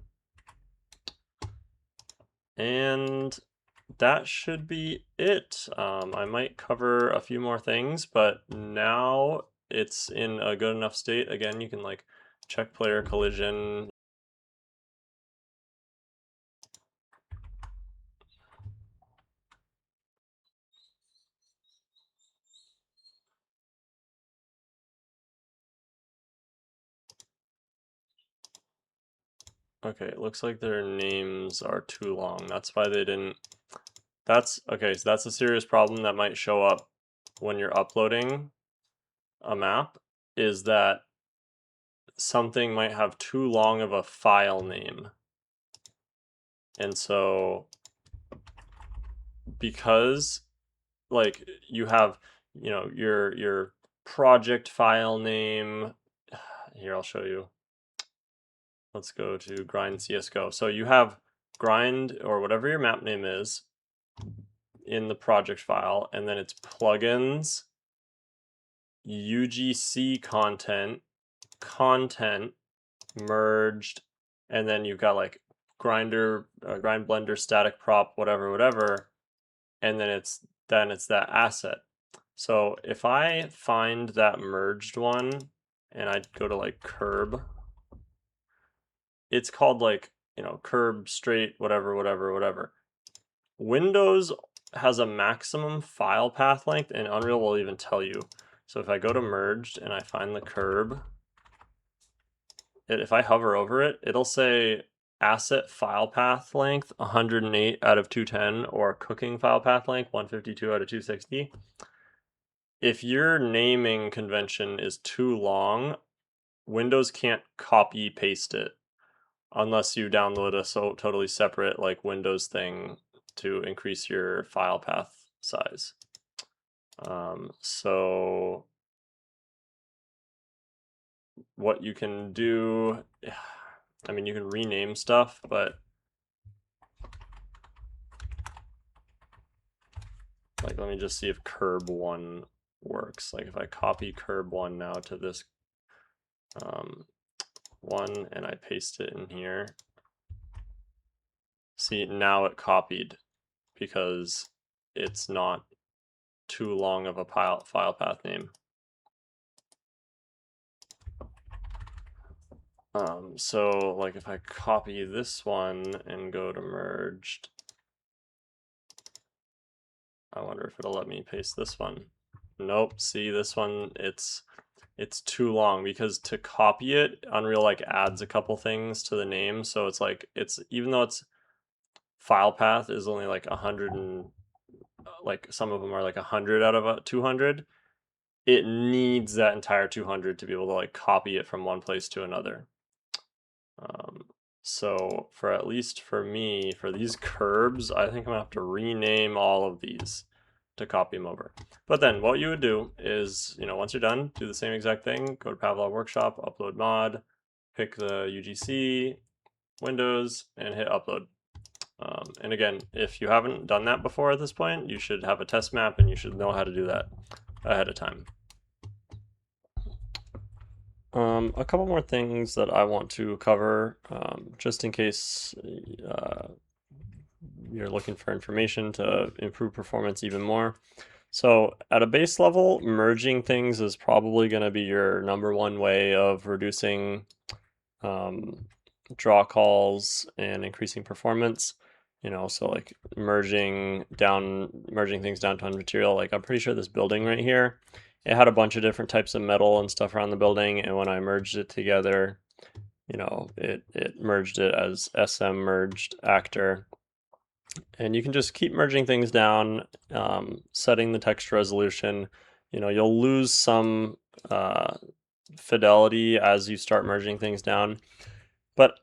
And that should be it. I might cover a few more things, but now it's in a good enough state. Again, you can like check player collision. Okay, it looks like their names are too long. That's why they didn't. Okay, so that's a serious problem that might show up when you're uploading a map, is that something might have too long of a file name. And so because like you have, your project file name, here I'll show you. let's go to grind CSGO. So you have grind or whatever your map name is in the project file, and then it's plugins, UGC content, content, merged, and then you've got like grinder, grind blender, static prop, whatever, and then it's that asset. So if I find that merged one and I go to like curb, it's called like, curb straight, whatever. Windows has a maximum file path length, and Unreal will even tell you. So if I go to merged and I find the curb, if I hover over it, it'll say asset file path length 108 out of 210 or cooking file path length 152 out of 260. If your naming convention is too long, Windows can't copy paste it unless you download a totally separate like Windows thing to increase your file path size. So what you can do, I mean, you can rename stuff, but like, let me just see if curb1 works. Like if I copy curb1 now to this one and I paste it in here, see, now it copied because it's not too long of a file path name. So like if I copy this one and go to merged, I wonder if it'll let me paste this one. Nope, see this one, it's too long because to copy it, Unreal like adds a couple things to the name. So it's like, even though it's file path is only like 100 and like some of them are like 100 out of 200, it needs that entire 200 to be able to like copy it from one place to another. So for at least for me, for these curbs, I think I'm gonna have to rename all of these to copy them over. But then what you would do is, once you're done, do the same exact thing, go to Pavlov Workshop, upload mod, pick the UGC, Windows, and hit upload. And again, if you haven't done that before at this point, you should have a test map and you should know how to do that ahead of time. A couple more things that I want to cover, just in case you're looking for information to improve performance even more. So at a base level, merging things is probably going to be your number1 way of reducing draw calls and increasing performance. So like merging things down to one material. Like I'm pretty sure this building right here, it had a bunch of different types of metal and stuff around the building, and when I merged it together, it merged it as SM merged actor. And you can just keep merging things down, setting the text resolution. You'll lose some fidelity as you start merging things down. But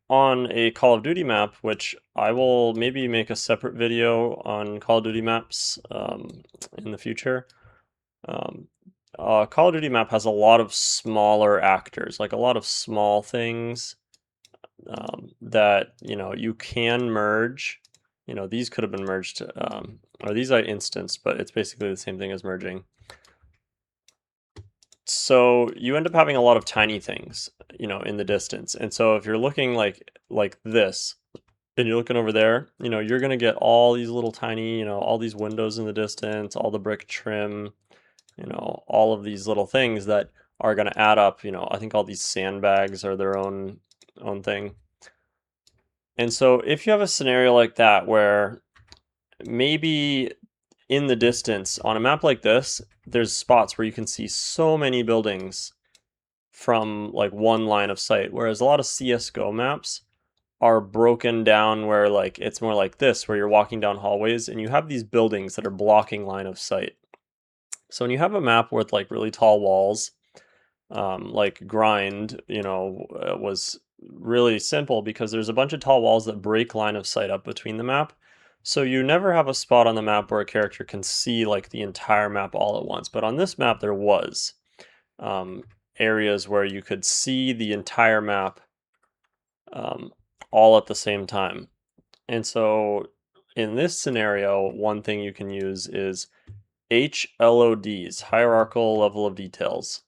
on a Call of Duty map, which I will maybe make a separate video on Call of Duty maps in the future, Call of Duty map has a lot of smaller actors, like a lot of small things that you can merge. These could have been merged, or these I instanced, but it's basically the same thing as merging. So you end up having a lot of tiny things, in the distance. And so if you're looking like this, and you're looking over there, you're gonna get all these little tiny, all these windows in the distance, all the brick trim, all of these little things that are gonna add up. I think all these sandbags are their own thing. And so if you have a scenario like that where maybe in the distance on a map like this, there's spots where you can see so many buildings from like one line of sight, whereas a lot of CSGO maps are broken down where like it's more like this, where you're walking down hallways and you have these buildings that are blocking line of sight. So when you have a map with like really tall walls, like grind, was really simple because there's a bunch of tall walls that break line of sight up between the map. So you never have a spot on the map where a character can see like the entire map all at once. But on this map, there was areas where you could see the entire map all at the same time. And so in this scenario, one thing you can use is HLODs, hierarchical level of details.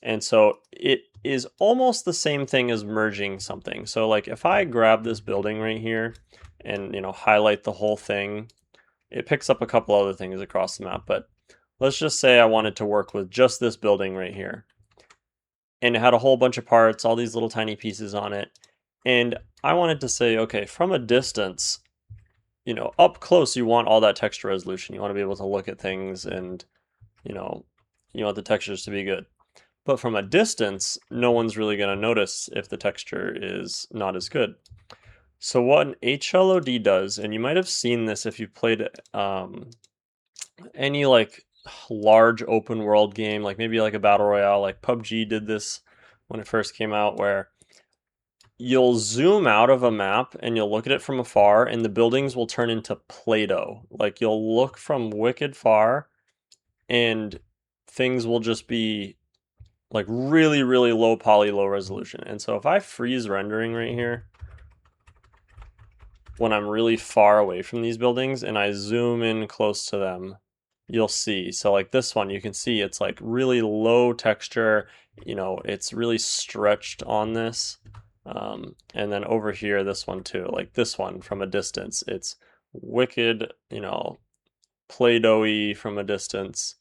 And so it is almost the same thing as merging something. So like if I grab this building right here and highlight the whole thing, it picks up a couple other things across the map, but let's just say I wanted to work with just this building right here. And it had a whole bunch of parts, all these little tiny pieces on it. And I wanted to say, okay, from a distance, up close, you want all that texture resolution. You want to be able to look at things and, you want the textures to be good. But from a distance, no one's really going to notice if the texture is not as good. So what an HLOD does, and you might have seen this if you played any like large open world game, like maybe like a battle royale, like PUBG did this when it first came out, where you'll zoom out of a map and you'll look at it from afar and the buildings will turn into Play-Doh. Like you'll look from wicked far and things will just be like really, really low poly, low resolution. And so if I freeze rendering right here, when I'm really far away from these buildings and I zoom in close to them, you'll see. So like this one, you can see it's like really low texture, it's really stretched on this. And then over here, this one too, like this one from a distance, it's wicked, Play-Doh-y from a distance.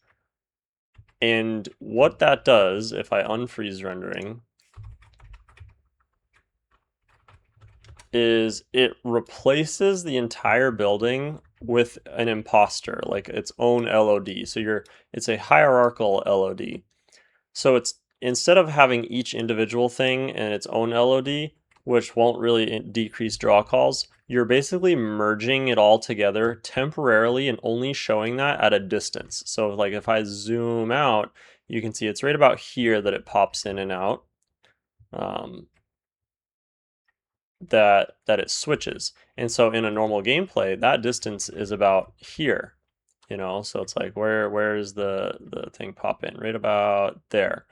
And what that does, if I unfreeze rendering, is it replaces the entire building with an imposter, like its own LOD. So it's a hierarchical LOD. So it's instead of having each individual thing in its own LOD, which won't really decrease draw calls, you're basically merging it all together temporarily and only showing that at a distance. So like if I zoom out, you can see it's right about here that it pops in and out. That it switches. And so in a normal gameplay, that distance is about here, so it's like where is the thing pop in? Right about there.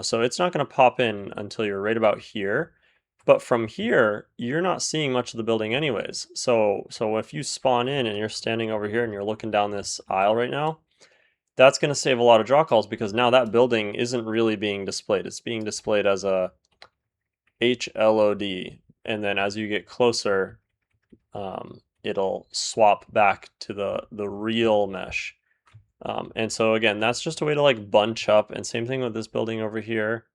So it's not going to pop in until you're right about here. But from here, you're not seeing much of the building anyways. So if you spawn in and you're standing over here and you're looking down this aisle right now, that's going to save a lot of draw calls because now that building isn't really being displayed. It's being displayed as a HLOD. And then as you get closer, it'll swap back to the real mesh. And so again, that's just a way to like bunch up. And same thing with this building over here.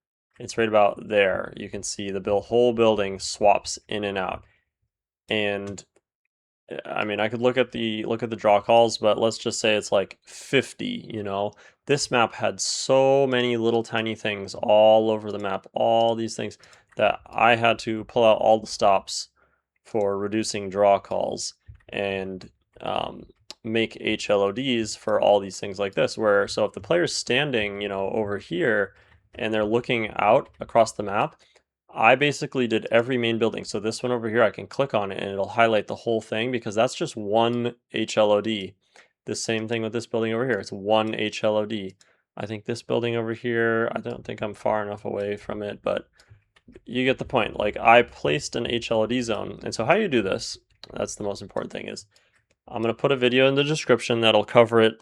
It's right about there. You can see the whole building swaps in and out. And I mean, I could look at the draw calls, but let's just say it's like 50, This map had so many little tiny things all over the map, all these things that I had to pull out all the stops for reducing draw calls and make HLODs for all these things like this, where so if the player's standing, over here and they're looking out across the map, I basically did every main building. So this one over here, I can click on it and it'll highlight the whole thing because that's just one HLOD. The same thing with this building over here. It's one HLOD. I think this building over here, I don't think I'm far enough away from it, but you get the point. Like I placed an HLOD zone. And so how you do this, that's the most important thing, is I'm going to put a video in the description that'll cover it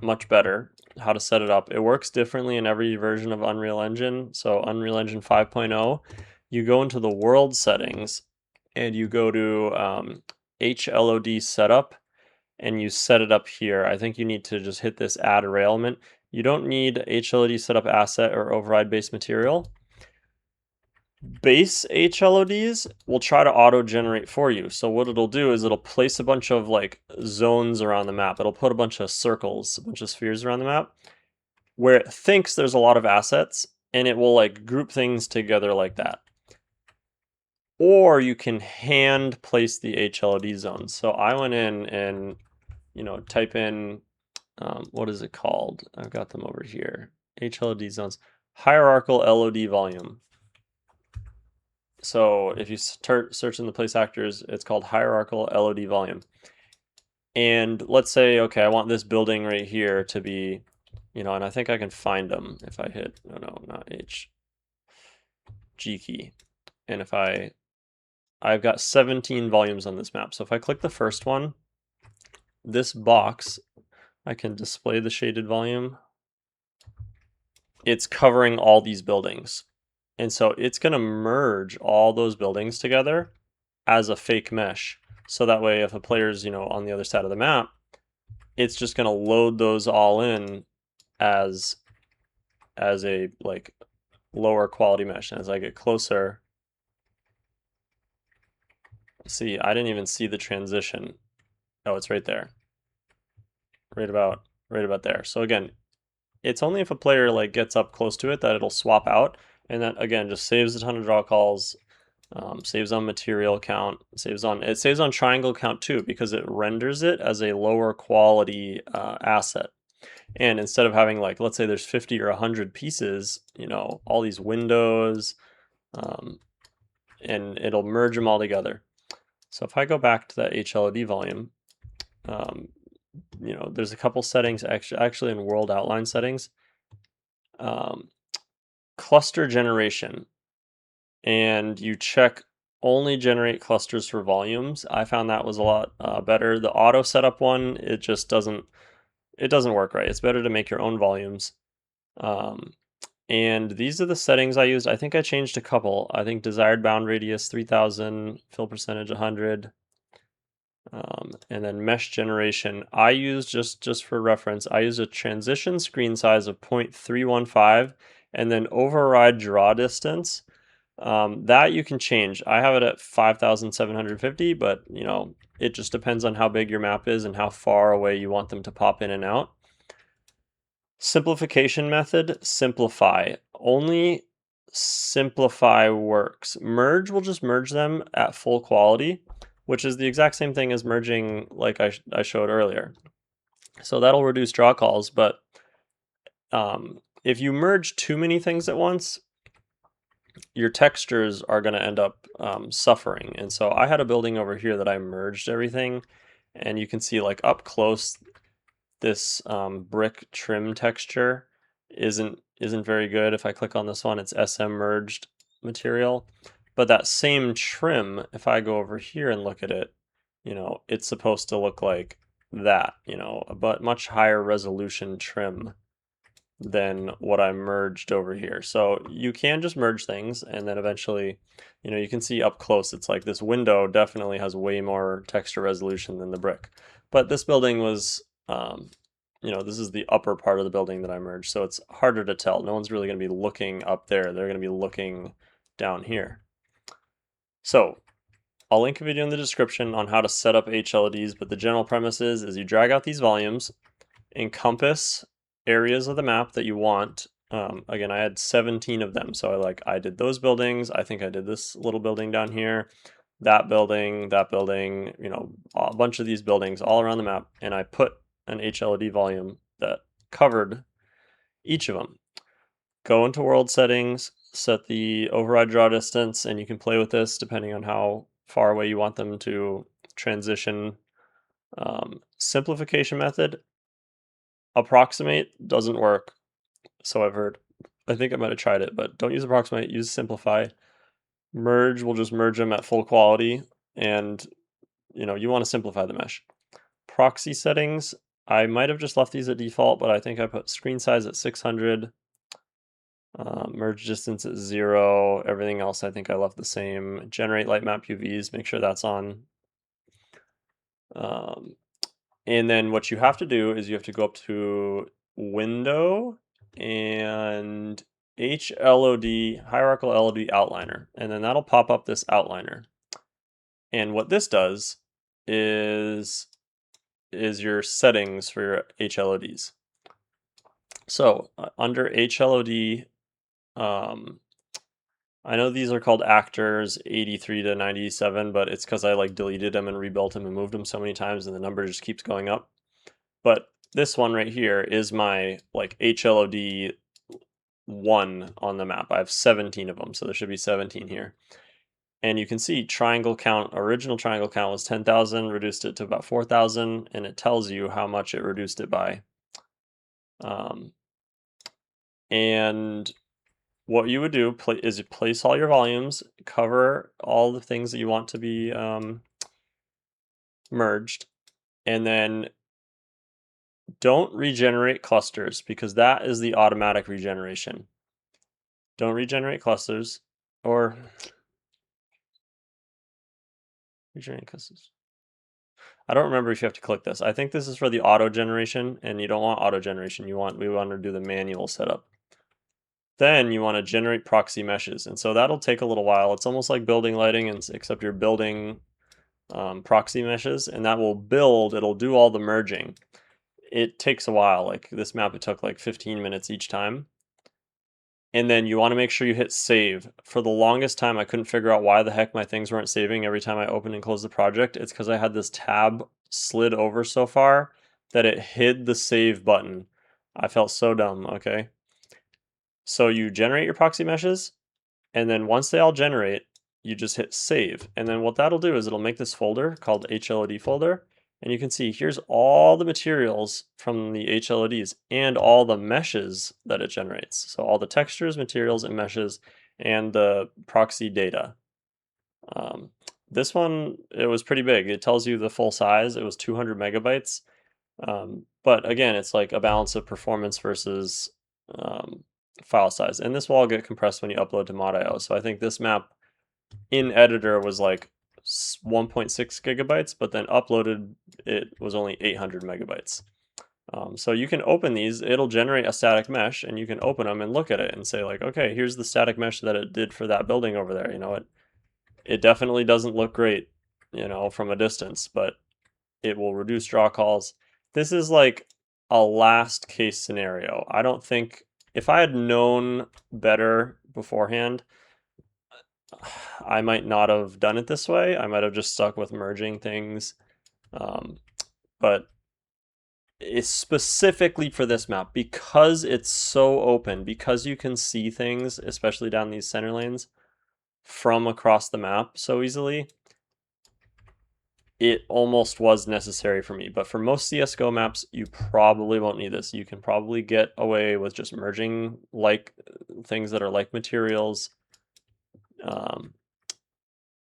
much better, how to set it up. It works differently in every version of Unreal Engine. So Unreal Engine 5.0, you go into the world settings and you go to HLOD setup and you set it up here. I think you need to just hit this add railment. You don't need HLOD setup asset or override base material. Base HLODs will try to auto-generate for you. So what it'll do is it'll place a bunch of like zones around the map. It'll put a bunch of circles, a bunch of spheres around the map where it thinks there's a lot of assets and it will like group things together like that. Or you can hand place the HLOD zones. So I went in and, type in, what is it called? I've got them over here. HLOD zones, hierarchical LOD volume. So if you search in the place actors, it's called hierarchical LOD volume. And let's say, okay, I want this building right here to be, and I think I can find them if I hit, no, not H, G key. And if I I've got 17 volumes on this map. So if I click the first one, this box, I can display the shaded volume. It's covering all these buildings. And so it's going to merge all those buildings together as a fake mesh. So that way, if a player's, on the other side of the map, it's just going to load those all in as a like lower quality mesh. And as I get closer, see, I didn't even see the transition. Oh, it's right there. Right about there. So again, it's only if a player like gets up close to it that it'll swap out, and that again just saves a ton of draw calls, saves on material count, saves on triangle count too, because it renders it as a lower quality asset. And instead of having like, let's say there's 50 or 100 pieces, all these windows, and it'll merge them all together. So if I go back to that HLOD volume, there's a couple settings actually in world outline settings. Cluster generation, and you check only generate clusters for volumes. I found that was a lot better. The auto setup one, it just doesn't work right. It's better to make your own volumes. And these are the settings I used. I think I changed a couple. I think desired bound radius 3000, fill percentage 100. And then mesh generation, I used just for reference, I used a transition screen size of 0.315 and then override draw distance. That you can change. I have it at 5,750, but it just depends on how big your map is and how far away you want them to pop in and out. Simplification method, simplify. Only simplify works. Merge will just merge them at full quality, which is the exact same thing as merging like I showed earlier. So that'll reduce draw calls, but if you merge too many things at once, your textures are going to end up suffering. And so I had a building over here that I merged everything, and you can see like up close, this brick trim texture isn't very good. If I click on this one, it's SM merged material. But that same trim, if I go over here and look at it, it's supposed to look like that, but much higher resolution trim than what I merged over here. So you can just merge things, and then eventually, you can see up close, it's like this window definitely has way more texture resolution than the brick. But this building was, this is the upper part of the building that I merged, so it's harder to tell. No one's really going to be looking up there. They're going to be looking down here. So I'll link a video in the description on how to set up HLODs, but the general premise is you drag out these volumes, encompass areas of the map that you want. Again, I had 17 of them, so I did those buildings. I think I did this little building down here, that building, a bunch of these buildings all around the map, and I put an HLOD volume that covered each of them. Go into world settings, set the override draw distance, and you can play with this depending on how far away you want them to transition. Simplification method, approximate doesn't work, so I've heard. I think I might have tried it, but don't use approximate, use simplify. Merge will just merge them at full quality, and you want to simplify the mesh. Proxy settings, I might have just left these at default, but I think I put screen size at 600, merge distance at 0, everything else I think I left the same. Generate light map UVs, make sure that's on. And then what you have to do is you have to go up to Window and HLOD Hierarchical LOD Outliner, and then that'll pop up this outliner. And what this does is your settings for your HLODs. So under HLOD, I know these are called actors 83 to 97, but it's because I deleted them and rebuilt them and moved them so many times, and the number just keeps going up. But this one right here is my HLOD 1 on the map. I have 17 of them, so there should be 17 here. And you can see triangle count, original triangle count was 10,000, reduced it to about 4,000, and it tells you how much it reduced it by. And what you would do is you place all your volumes, cover all the things that you want to be merged, and then don't regenerate clusters because that is the automatic regeneration. Don't regenerate clusters or regenerate clusters. I don't remember if you have to click this. I think this is for the auto generation, and you don't want auto generation. We want to do the manual setup. Then you want to generate proxy meshes, and so that'll take a little while. It's almost like building lighting, except you're building proxy meshes, and that will build. It'll do all the merging. It takes a while. Like this map, it took like 15 minutes each time. And then you want to make sure you hit save. For the longest time, I couldn't figure out why the heck my things weren't saving every time I opened and closed the project. It's because I had this tab slid over so far that it hid the save button. I felt so dumb, okay? So you generate your proxy meshes, and then once they all generate, you just hit save. And then what that'll do is it'll make this folder called HLOD folder. And you can see here's all the materials from the HLODs and all the meshes that it generates. So all the textures, materials, and meshes, and the proxy data. This one, it was pretty big. It tells you the full size. It was 200 megabytes. But again, it's like a balance of performance versus file size. And this will all get compressed when you upload to mod.io. So I think this map in editor was like 1.6 gigabytes, but then uploaded it was only 800 megabytes. So you can open these, it'll generate a static mesh, and you can open them and look at it and say like, okay, here's the static mesh that it did for that building over there. You know, it definitely doesn't look great, you know, from a distance, but it will reduce draw calls. This is like a last case scenario. I don't think, if I had known better beforehand, I might not have done it this way. I might have just stuck with merging things. But it's specifically for this map, because it's so open, because you can see things, especially down these center lanes, from across the map so easily, it almost was necessary for me. But for most CSGO maps, you probably won't need this. You can probably get away with just merging like things that are like materials,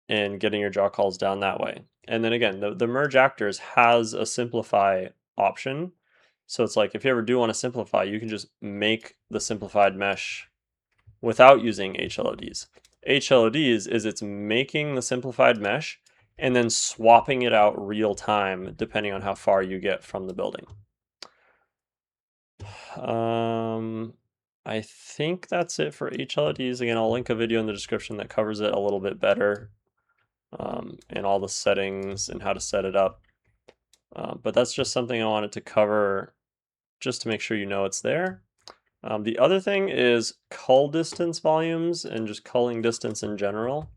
and getting your draw calls down that way. And then again, the merge actors has a simplify option. So it's like, if you ever do want to simplify, you can just make the simplified mesh without using HLODs. HLODs is it's making the simplified mesh and then swapping it out real time depending on how far you get from the building. I think that's it for HLODs. Again, I'll link a video in the description that covers it a little bit better, and all the settings and how to set it up. But that's just something I wanted to cover just to make sure you know it's there. The other thing is cull distance volumes and just culling distance in general.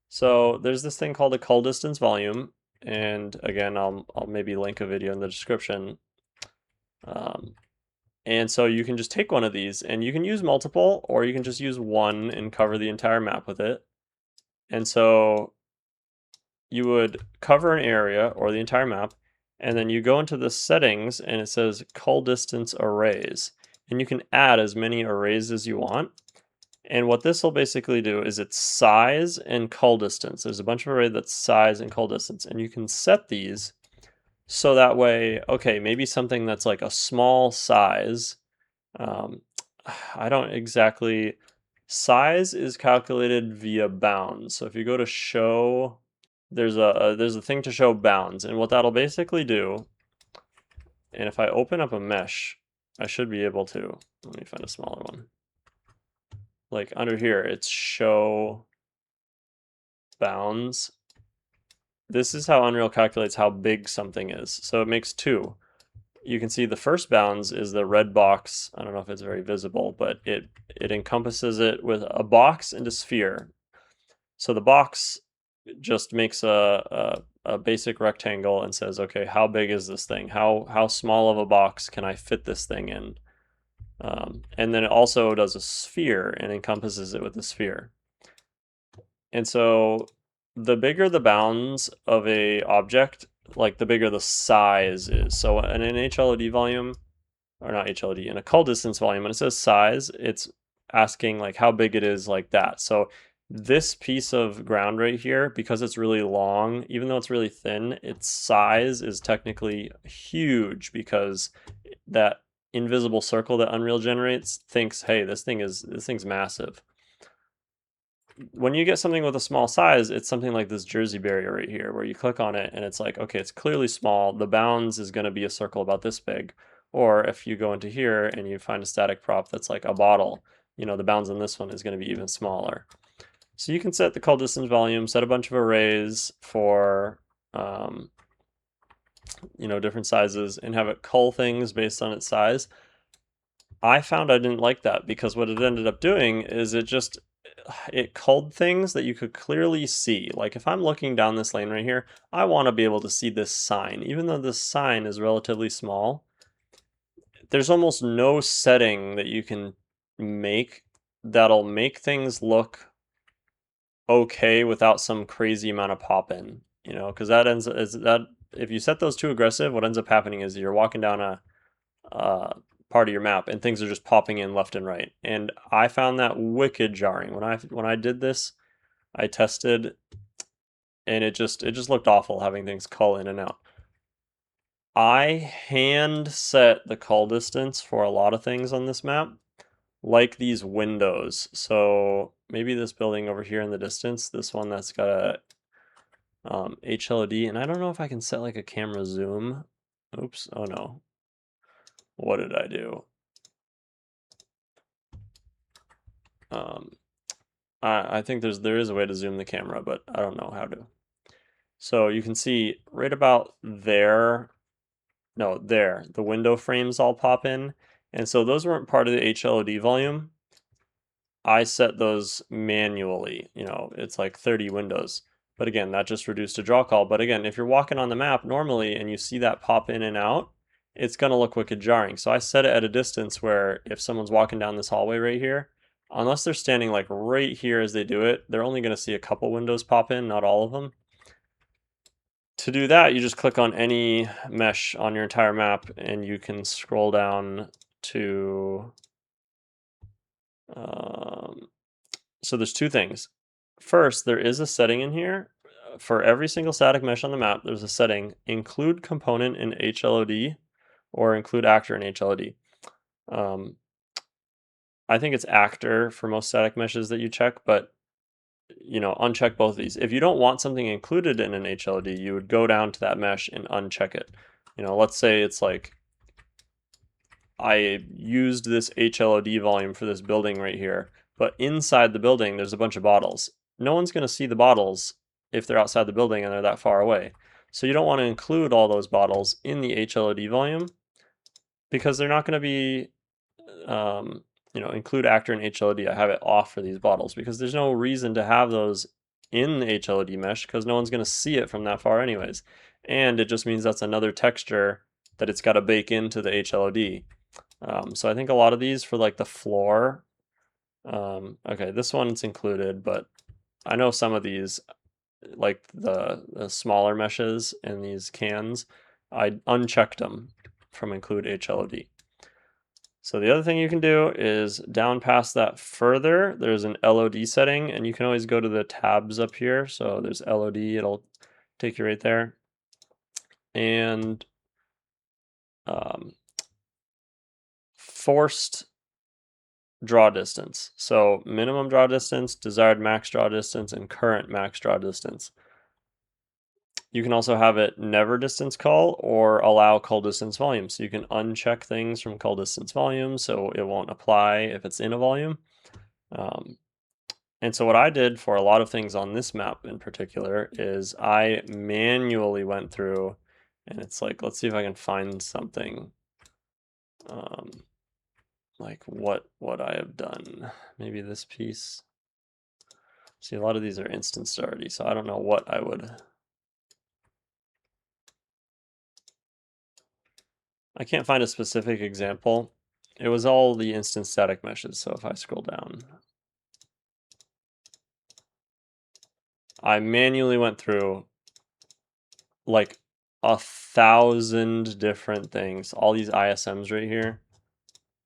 So there's this thing called a cull distance volume, and again, I'll maybe link a video in the description. And so you can just take one of these, and you can use multiple, or you can just use one and cover the entire map with it. And so you would cover an area or the entire map, and then you go into the settings and it says cull distance arrays, and you can add as many arrays as you want. And what this will basically do is it's size and cull distance. There's a bunch of array that's size and cull distance, and you can set these so that way, okay, maybe something that's like a small size, I don't exactly, size is calculated via bounds. So if you go to show, there's a thing to show bounds, and what that'll basically do, and if I open up a mesh, I should be able to, let me find a smaller one. Like under here, it's show bounds. This is how Unreal calculates how big something is. So it makes two. You can see the first bounds is the red box. I don't know if it's very visible, but it encompasses it with a box and a sphere. So the box just makes a basic rectangle and says, okay, how big is this thing? How small of a box can I fit this thing in? And then it also does a sphere and encompasses it with a sphere. And so the bigger the bounds of a object, like the bigger the size is. So in an HLOD volume, or not HLOD, in a cull distance volume, when it says size, it's asking like how big it is like that. So this piece of ground right here, because it's really long, even though it's really thin, its size is technically huge because that invisible circle that Unreal generates thinks, hey, this thing's massive. When you get something with a small size, it's something like this Jersey barrier right here, where you click on it and it's like, okay, it's clearly small. The bounds is going to be a circle about this big. Or if you go into here and you find a static prop that's like a bottle, you know, the bounds on this one is going to be even smaller. So you can set the call distance volume, set a bunch of arrays for, you know, different sizes and have it cull things based on its size. I found I didn't like that because what it ended up doing is it culled things that you could clearly see. Like if I'm looking down this lane right here, I want to be able to see this sign. Even though this sign is relatively small, there's almost no setting that you can make that'll make things look okay without some crazy amount of pop in, you know, because if you set those too aggressive, what ends up happening is you're walking down a part of your map and things are just popping in left and right. And I found that wicked jarring. When I did this, I tested and it just looked awful having things cull in and out. I hand set the call distance for a lot of things on this map, like these windows. So maybe this building over here in the distance, this one that's got a HLOD, and I don't know if I can set like a camera zoom. Oops, oh no. What did I do? I think there is a way to zoom the camera, but I don't know how to. So you can see right about there, no, there, the window frames all pop in. And so those weren't part of the HLOD volume. I set those manually, you know, it's like 30 windows. But again, that just reduced a draw call. But again, if you're walking on the map normally and you see that pop in and out, it's going to look wicked jarring. So I set it at a distance where if someone's walking down this hallway right here, unless they're standing like right here as they do it, they're only going to see a couple windows pop in, not all of them. To do that, you just click on any mesh on your entire map and you can scroll down to, so there's two things. First, there is a setting in here for every single static mesh on the map. There's a setting, include component in HLOD or include actor in HLOD. I think it's actor for most static meshes that you check, but you know, uncheck both of these. If you don't want something included in an HLOD, you would go down to that mesh and uncheck it. You know, let's say it's like I used this HLOD volume for this building right here, but inside the building there's a bunch of bottles. No one's going to see the bottles if they're outside the building and they're that far away. So you don't want to include all those bottles in the HLOD volume because they're not going to be, you know, include actor in HLOD. I have it off for these bottles because there's no reason to have those in the HLOD mesh because no one's going to see it from that far anyways. And it just means that's another texture that it's got to bake into the HLOD. So I think a lot of these for like the floor, okay, this one's included, but I know some of these, like the smaller meshes in these cans, I unchecked them from include HLOD. So the other thing you can do is down past that further, there's an LOD setting, and you can always go to the tabs up here. So there's LOD, it'll take you right there. And forced draw distance. So minimum draw distance, desired max draw distance, and current max draw distance. You can also have it never distance call or allow call distance volume. So you can uncheck things from call distance volume so it won't apply if it's in a volume. And so what I did for a lot of things on this map in particular is I manually went through and it's like, let's see if I can find something like what I have done. Maybe this piece. See, a lot of these are instanced already, so I don't know what I would. I can't find a specific example. It was all the instance static meshes, so if I scroll down, I manually went through like 1,000 different things, all these ISMs right here.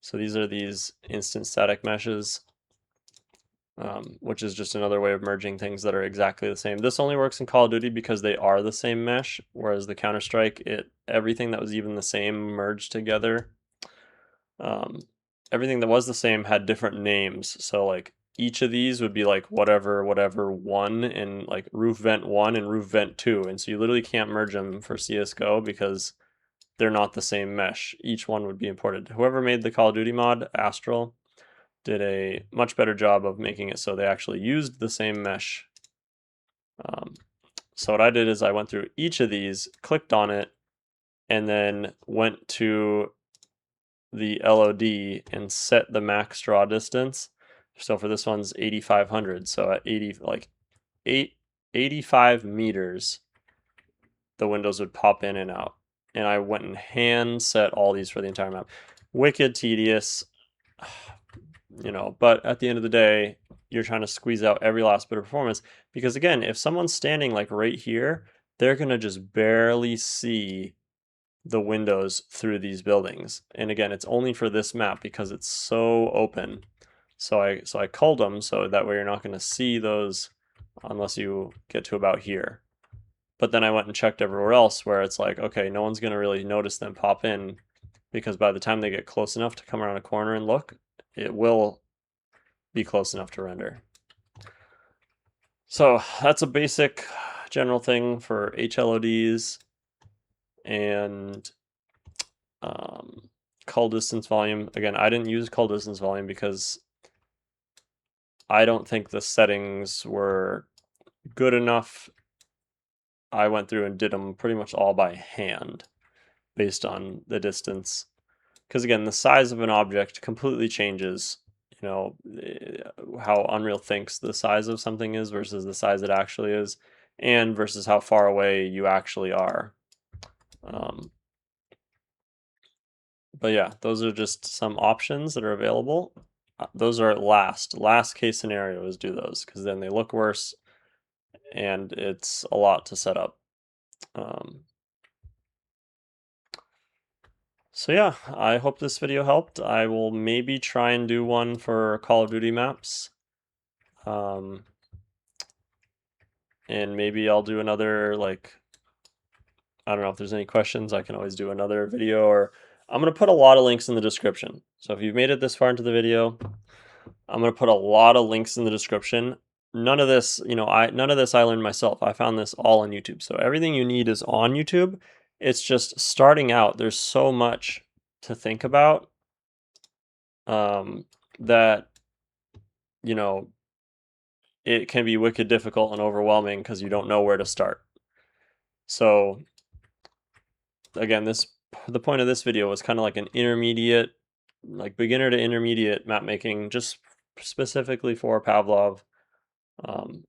So these are these instance static meshes. which is just another way of merging things that are exactly the same. This only works in Call of Duty because they are the same mesh, whereas the Counter-Strike, everything that was even the same merged together. Everything that was the same had different names. So like each of these would be like whatever 1 and like roof vent 1 and roof vent 2. And so you literally can't merge them for CSGO because they're not the same mesh. Each one would be imported. Whoever made the Call of Duty mod, Astral, did a much better job of making it so they actually used the same mesh. So what I did is I went through each of these, clicked on it, and then went to the LOD and set the max draw distance. So for this one's 8,500. So at 85 meters, the windows would pop in and out. And I went and hand set all these for the entire map. Wicked tedious, but at the end of the day, you're trying to squeeze out every last bit of performance, because again, if someone's standing like right here, they're going to just barely see the windows through these buildings. And again, it's only for this map because it's so open. So I culled them so that way you're not going to see those unless you get to about here. But then I went and checked everywhere else where it's like, okay, no one's going to really notice them pop in, because by the time they get close enough to come around a corner and look, it will be close enough to render. So that's a basic general thing for HLODs and cull distance volume. Again, I didn't use cull distance volume because I don't think the settings were good enough. I went through and did them pretty much all by hand based on the distance. Because again, the size of an object completely changes, how Unreal thinks the size of something is versus the size it actually is, and versus how far away you actually are. But yeah, those are just some options that are available. Those are last case scenario is do those, because then they look worse and it's a lot to set up. So yeah, I hope this video helped. I will maybe try and do one for Call of Duty maps. And maybe I'll do another, I don't know if there's any questions, I can always do another video, or I'm going to put a lot of links in the description. So if you've made it this far into the video, I'm going to put a lot of links in the description. None of this, none of this I learned myself. I found this all on YouTube. So everything you need is on YouTube. It's just starting out. There's so much to think about that, it can be wicked difficult and overwhelming because you don't know where to start. So again, the point of this video was kind of like an intermediate, like beginner to intermediate map making, just specifically for Pavlov.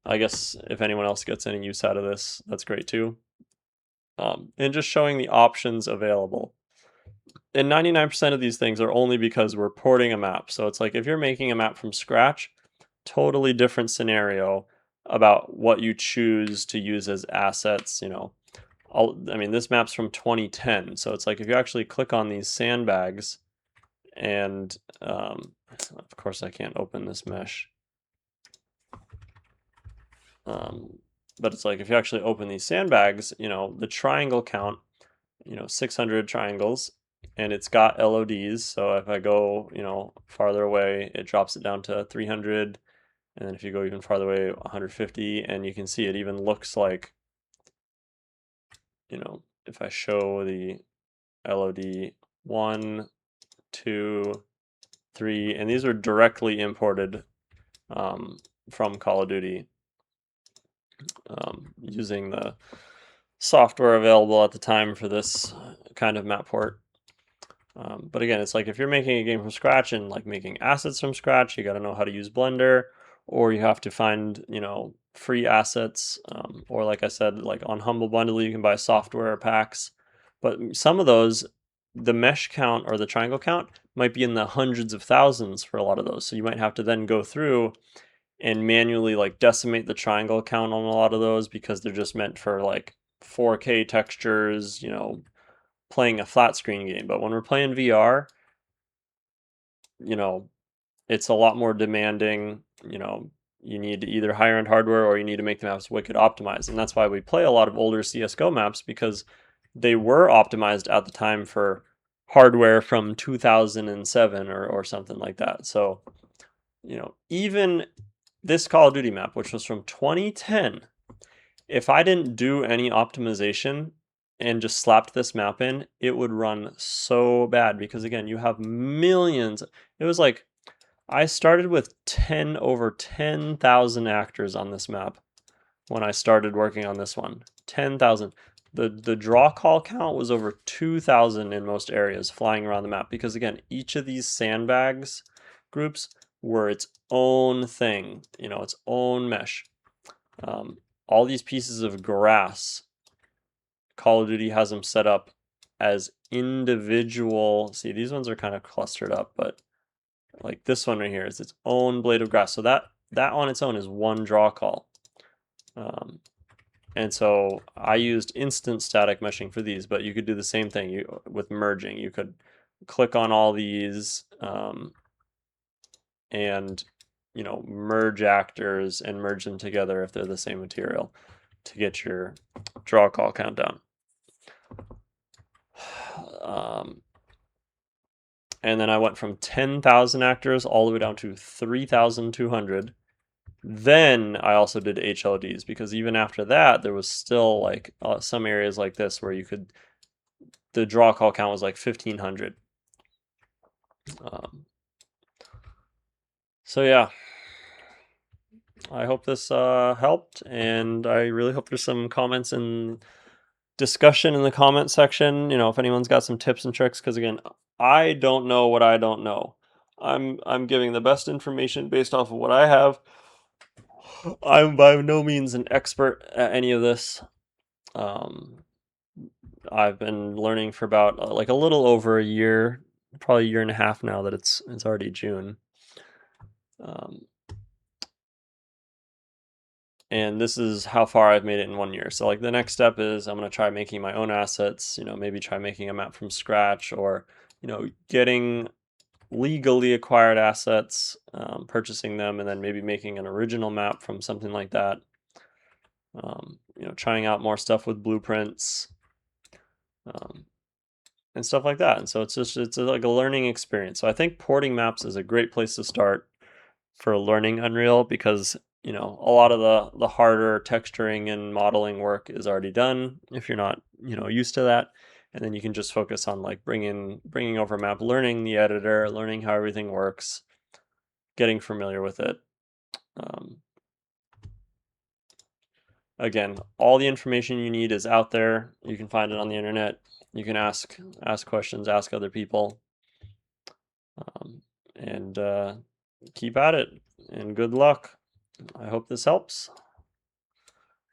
I guess if anyone else gets any use out of this, that's great too. And just showing the options available. And 99% of these things are only because we're porting a map. So it's like if you're making a map from scratch, totally different scenario about what you choose to use as assets. This map's from 2010, so it's like if you actually click on these sandbags, and of course I can't open this mesh, but it's like if you actually open these sandbags, the triangle count, 600 triangles, and it's got LODs. So if I go, farther away, it drops it down to 300, and then if you go even farther away, 150, and you can see it even looks like, if I show the LOD 1, 2, 3, and these are directly imported from Call of Duty using the software available at the time for this kind of map port. But again, it's like if you're making a game from scratch and like making assets from scratch, you got to know how to use Blender, or you have to find, free assets, or like I said, like on Humble Bundle, you can buy software packs. But some of those, the mesh count or the triangle count might be in the hundreds of thousands for a lot of those. So you might have to then go through and manually like decimate the triangle count on a lot of those, because they're just meant for like 4K textures, playing a flat screen game. But when we're playing VR, it's a lot more demanding. you need either higher end hardware or you need to make the maps wicked optimized. And that's why we play a lot of older CSGO maps, because they were optimized at the time for hardware from 2007 or something like that. So, even this Call of Duty map, which was from 2010, if I didn't do any optimization and just slapped this map in, it would run so bad, because again, you have millions. It was like, I started with over 10,000 actors on this map when I started working on this one. 10,000. The draw call count was over 2,000 in most areas flying around the map, because again, each of these sandbags groups were its own thing, its own mesh. All these pieces of grass, Call of Duty has them set up as individual. See, these ones are kind of clustered up, but like this one right here is its own blade of grass. So that on its own is one draw call. And so I used instant static meshing for these, but you could do the same thing with merging. You could click on all these and merge actors and merge them together if they're the same material to get your draw call count down. And then I went from 10,000 actors all the way down to 3,200. Then I also did HLDs, because even after that, there was still like some areas like this where the draw call count was like 1,500. So yeah, I hope this helped, and I really hope there's some comments and discussion in the comment section. If anyone's got some tips and tricks, because again, I don't know what I don't know. I'm giving the best information based off of what I have. I'm by no means an expert at any of this. I've been learning for about like a little over a year, probably a year and a half now that it's already June. And this is how far I've made it in 1 year. So like the next step is I'm going to try making my own assets, maybe try making a map from scratch, or, getting legally acquired assets, purchasing them, and then maybe making an original map from something like that. Trying out more stuff with blueprints, and stuff like that. And so it's like a learning experience. So I think porting maps is a great place to start for learning Unreal, because a lot of the harder texturing and modeling work is already done if you're not used to that, and then you can just focus on like bringing over a map, learning the editor, learning how everything works, getting familiar with it. Again, all the information you need is out there. You can find it on the internet. You can ask questions, ask other people, and keep at it. And good luck. I hope this helps.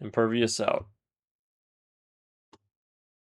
Impervious out.